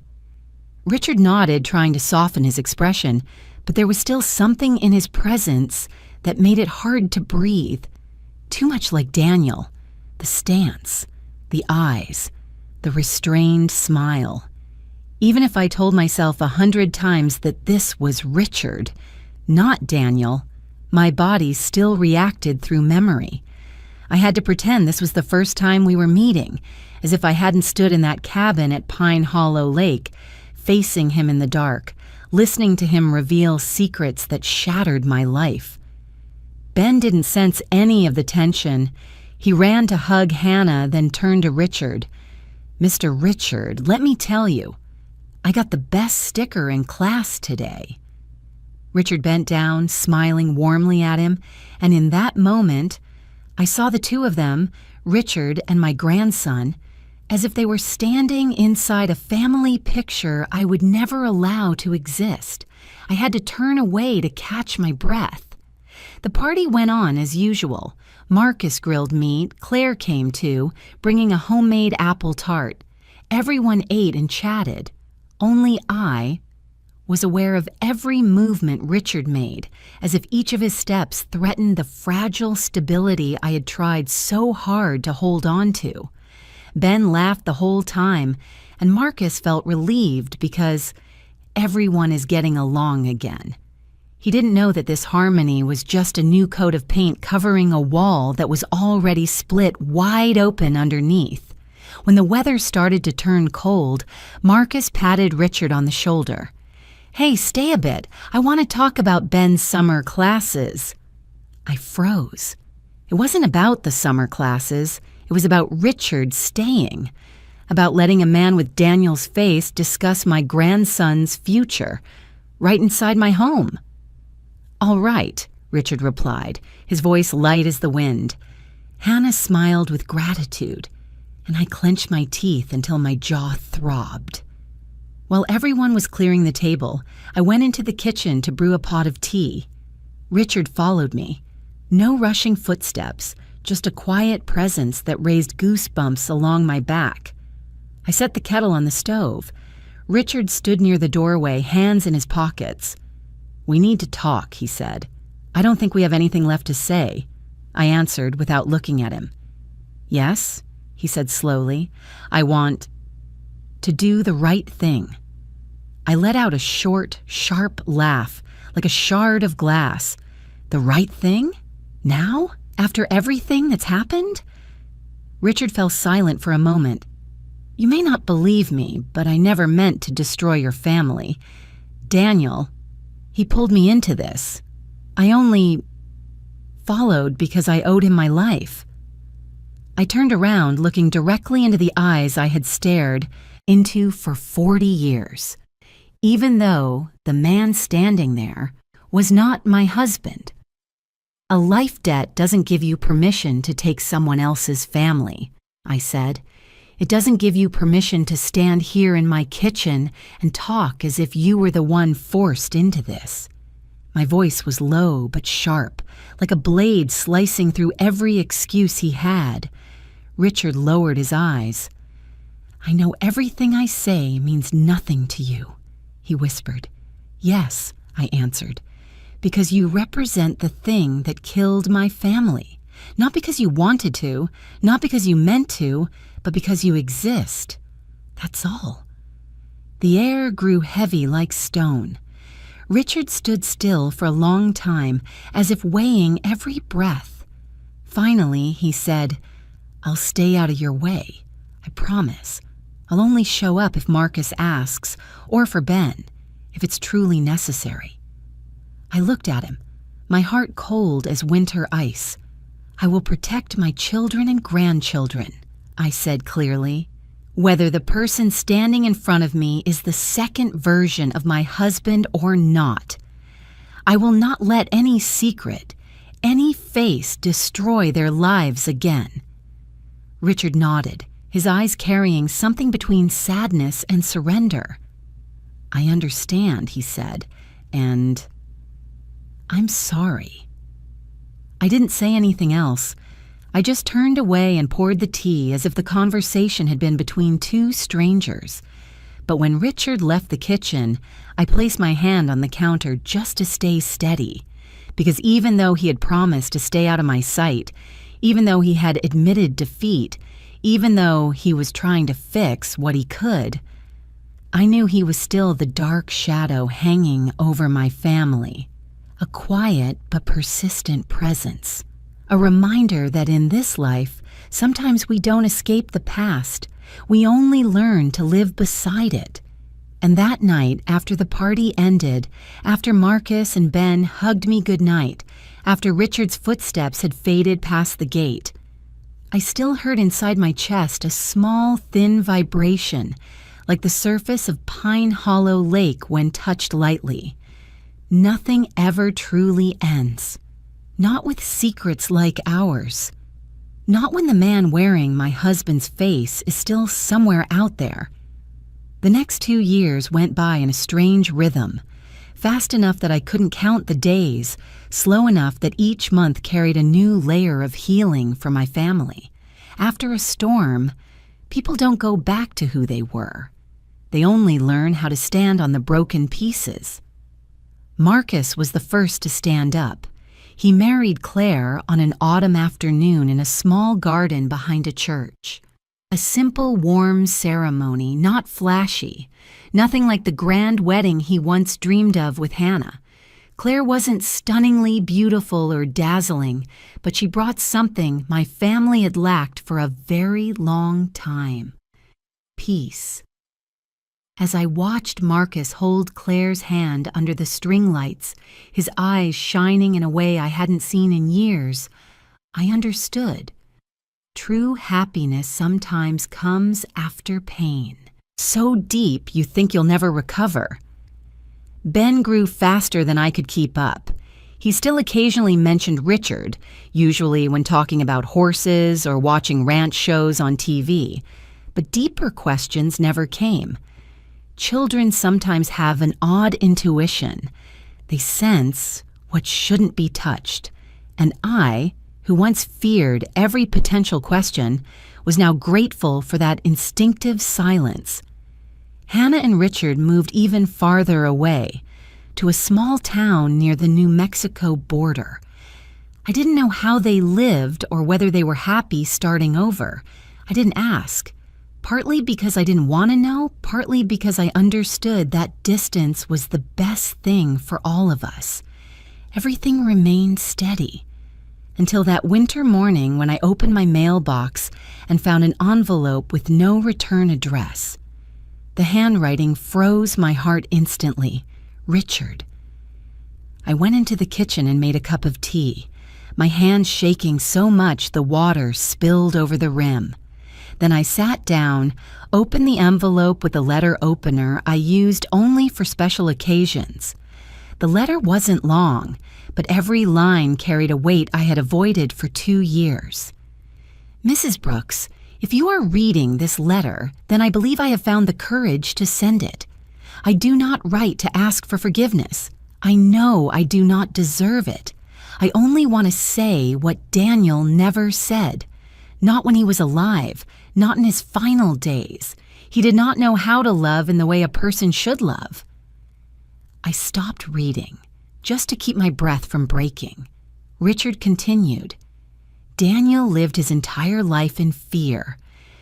Richard nodded, trying to soften his expression, but there was still something in his presence that made it hard to breathe. Too much like Daniel. The stance, the eyes, the restrained smile. Even if I told myself 100 times that this was Richard, not Daniel, my body still reacted through memory. I had to pretend this was the first time we were meeting, as if I hadn't stood in that cabin at Pine Hollow Lake, facing him in the dark, listening to him reveal secrets that shattered my life. Ben didn't sense any of the tension. He ran to hug Hannah, then turned to Richard. "Mr. Richard, let me tell you, I got the best sticker in class today." Richard bent down, smiling warmly at him, and in that moment, I saw the two of them, Richard and my grandson, as if they were standing inside a family picture I would never allow to exist. I had to turn away to catch my breath. The party went on as usual. Marcus grilled meat, Claire came too, bringing a homemade apple tart. Everyone ate and chatted. Only I was aware of every movement Richard made, as if each of his steps threatened the fragile stability I had tried so hard to hold on to. Ben laughed the whole time, and Marcus felt relieved because everyone is getting along again. He didn't know that this harmony was just a new coat of paint covering a wall that was already split wide open underneath. When the weather started to turn cold, Marcus patted Richard on the shoulder. "Hey, stay a bit. I want to talk about Ben's summer classes." I froze. It wasn't about the summer classes. It was about Richard staying, about letting a man with Daniel's face discuss my grandson's future, right inside my home. "All right," Richard replied, his voice light as the wind. Hannah smiled with gratitude, and I clenched my teeth until my jaw throbbed. While everyone was clearing the table, I went into the kitchen to brew a pot of tea. Richard followed me. No rushing footsteps, just a quiet presence that raised goosebumps along my back. I set the kettle on the stove. Richard stood near the doorway, hands in his pockets. "We need to talk," he said. "I don't think we have anything left to say," I answered without looking at him. "Yes," he said slowly. "I want to do the right thing." I let out a short, sharp laugh, like a shard of glass. "The right thing? Now? After everything that's happened?" Richard fell silent for a moment. "You may not believe me, but I never meant to destroy your family. Daniel, he pulled me into this. I only followed because I owed him my life." I turned around, looking directly into the eyes I had stared into for 40 years, even though the man standing there was not my husband. "A life debt doesn't give you permission to take someone else's family," I said. "It doesn't give you permission to stand here in my kitchen and talk as if you were the one forced into this." My voice was low but sharp, like a blade slicing through every excuse he had. Richard lowered his eyes. "I know everything I say means nothing to you," he whispered. "Yes," I answered, "because you represent the thing that killed my family. Not because you wanted to, not because you meant to, but because you exist. That's all." The air grew heavy like stone. Richard stood still for a long time, as if weighing every breath. Finally, he said, "I'll stay out of your way. I promise. I'll only show up if Marcus asks, or for Ben, if it's truly necessary." I looked at him, my heart cold as winter ice. "I will protect my children and grandchildren," I said clearly, "whether the person standing in front of me is the second version of my husband or not. I will not let any secret, any face destroy their lives again." Richard nodded, his eyes carrying something between sadness and surrender. "I understand," he said, "and I'm sorry." I didn't say anything else. I just turned away and poured the tea as if the conversation had been between two strangers. But when Richard left the kitchen, I placed my hand on the counter just to stay steady, because even though he had promised to stay out of my sight, even though he had admitted defeat, even though he was trying to fix what he could, I knew he was still the dark shadow hanging over my family, a quiet but persistent presence, A reminder that in this life, sometimes we don't escape the past. We only learn to live beside it. And that night, after the party ended, after Marcus and Ben hugged me goodnight, after Richard's footsteps had faded past the gate, I still heard inside my chest a small, thin vibration, like the surface of Pine Hollow Lake when touched lightly. Nothing ever truly ends. Not with secrets like ours. Not when the man wearing my husband's face is still somewhere out there. The next 2 years went by in a strange rhythm, fast enough that I couldn't count the days, slow enough that each month carried a new layer of healing for my family. After a storm, people don't go back to who they were. They only learn how to stand on the broken pieces. Marcus was the first to stand up. He married Claire on an autumn afternoon in a small garden behind a church. A simple, warm ceremony, not flashy, nothing like the grand wedding he once dreamed of with Hannah. Claire wasn't stunningly beautiful or dazzling, but she brought something my family had lacked for a very long time: peace. As I watched Marcus hold Claire's hand under the string lights, his eyes shining in a way I hadn't seen in years, I understood. True happiness sometimes comes after pain, so deep you think you'll never recover. Ben grew faster than I could keep up. He still occasionally mentioned Richard, usually when talking about horses or watching ranch shows on TV, but deeper questions never came. Children sometimes have an odd intuition. They sense what shouldn't be touched. And I, who once feared every potential question, was now grateful for that instinctive silence. Hannah and Richard moved even farther away, to a small town near the New Mexico border. I didn't know how they lived or whether they were happy starting over. I didn't ask. Partly because I didn't want to know, partly because I understood that distance was the best thing for all of us. Everything remained steady. Until that winter morning when I opened my mailbox and found an envelope with no return address. The handwriting froze my heart instantly. Richard. I went into the kitchen and made a cup of tea, my hand shaking so much the water spilled over the rim. Then I sat down, opened the envelope with a letter opener I used only for special occasions. The letter wasn't long, but every line carried a weight I had avoided for 2 years. Mrs. Brooks, if you are reading this letter, then I believe I have found the courage to send it. I do not write to ask for forgiveness. I know I do not deserve it. I only want to say what Daniel never said. Not when he was alive, not in his final days. He did not know how to love in the way a person should love. I stopped reading, just to keep my breath from breaking. Richard continued. Daniel lived his entire life in fear.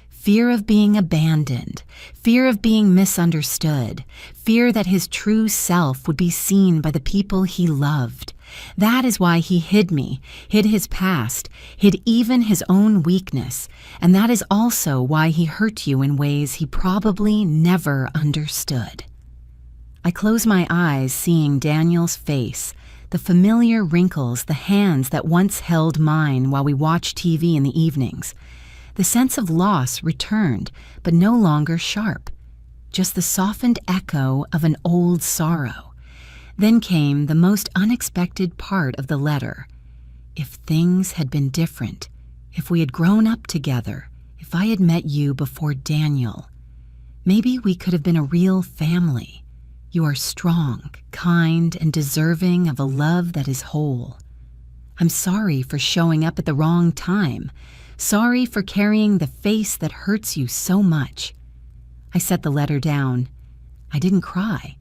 Fear of being abandoned, fear of being misunderstood, fear that his true self would be seen by the people he loved. That is why he hid me, hid his past, hid even his own weakness, and that is also why he hurt you in ways he probably never understood. I close my eyes seeing Daniel's face, the familiar wrinkles, the hands that once held mine while we watched TV in the evenings. The sense of loss returned, but no longer sharp, just the softened echo of an old sorrow. Then came the most unexpected part of the letter. If things had been different, if we had grown up together, if I had met you before Daniel, maybe we could have been a real family. You are strong, kind, and deserving of a love that is whole. I'm sorry for showing up at the wrong time. Sorry for carrying the face that hurts you so much. I set the letter down. I didn't cry.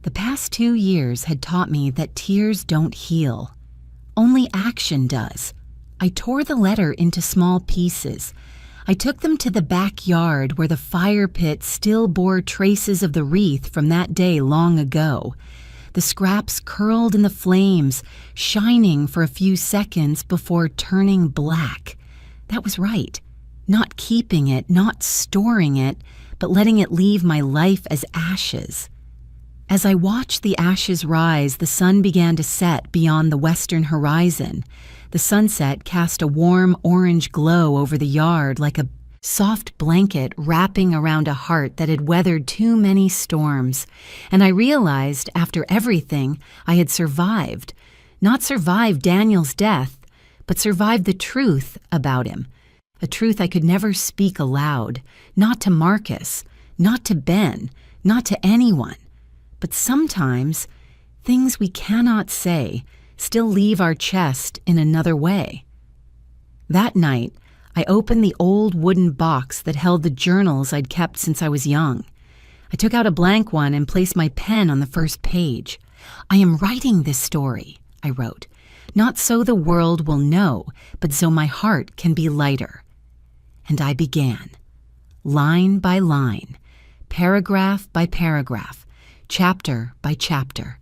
The past 2 years had taught me that tears don't heal. Only action does. I tore the letter into small pieces. I took them to the backyard where the fire pit still bore traces of the wreath from that day long ago. The scraps curled in the flames, shining for a few seconds before turning black. That was right. Not keeping it, not storing it, but letting it leave my life as ashes. As I watched the ashes rise, the sun began to set beyond the western horizon. The sunset cast a warm orange glow over the yard like a soft blanket wrapping around a heart that had weathered too many storms. And I realized, after everything, I had survived. Not survived Daniel's death, but survived the truth about him. A truth I could never speak aloud, not to Marcus, not to Ben, not to anyone. But sometimes, things we cannot say still leave our chest in another way. That night, I opened the old wooden box that held the journals I'd kept since I was young. I took out a blank one and placed my pen on the first page. "I am writing this story," I wrote, "not so the world will know, but so my heart can be lighter." And I began, line by line, paragraph by paragraph, chapter by chapter.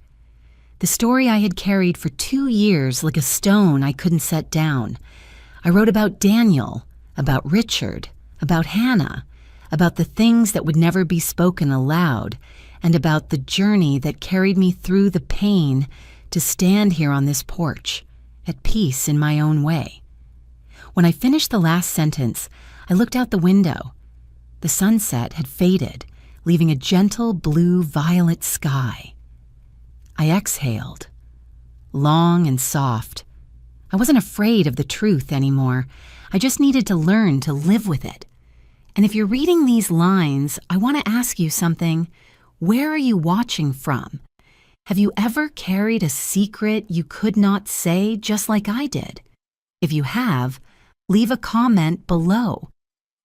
The story I had carried for 2 years like a stone I couldn't set down. I wrote about Daniel, about Richard, about Hannah, about the things that would never be spoken aloud, and about the journey that carried me through the pain to stand here on this porch, at peace in my own way. When I finished the last sentence, I looked out the window. The sunset had faded, leaving a gentle blue-violet sky. I exhaled, long and soft. I wasn't afraid of the truth anymore. I just needed to learn to live with it. And if you're reading these lines, I want to ask you something. Where are you watching from? Have you ever carried a secret you could not say, just like I did? If you have, leave a comment below.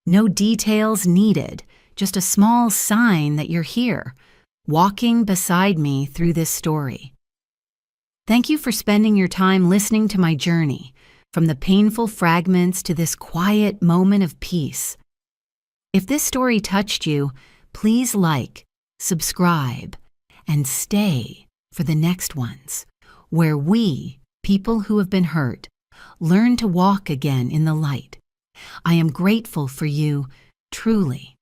No details needed, just a small sign that you're here, walking beside me through this story. Thank you for spending your time listening to my journey, from the painful fragments to this quiet moment of peace. If this story touched you, please like, subscribe, and stay for the next ones, where we, people who have been hurt, learn to walk again in the light. I am grateful for you, truly.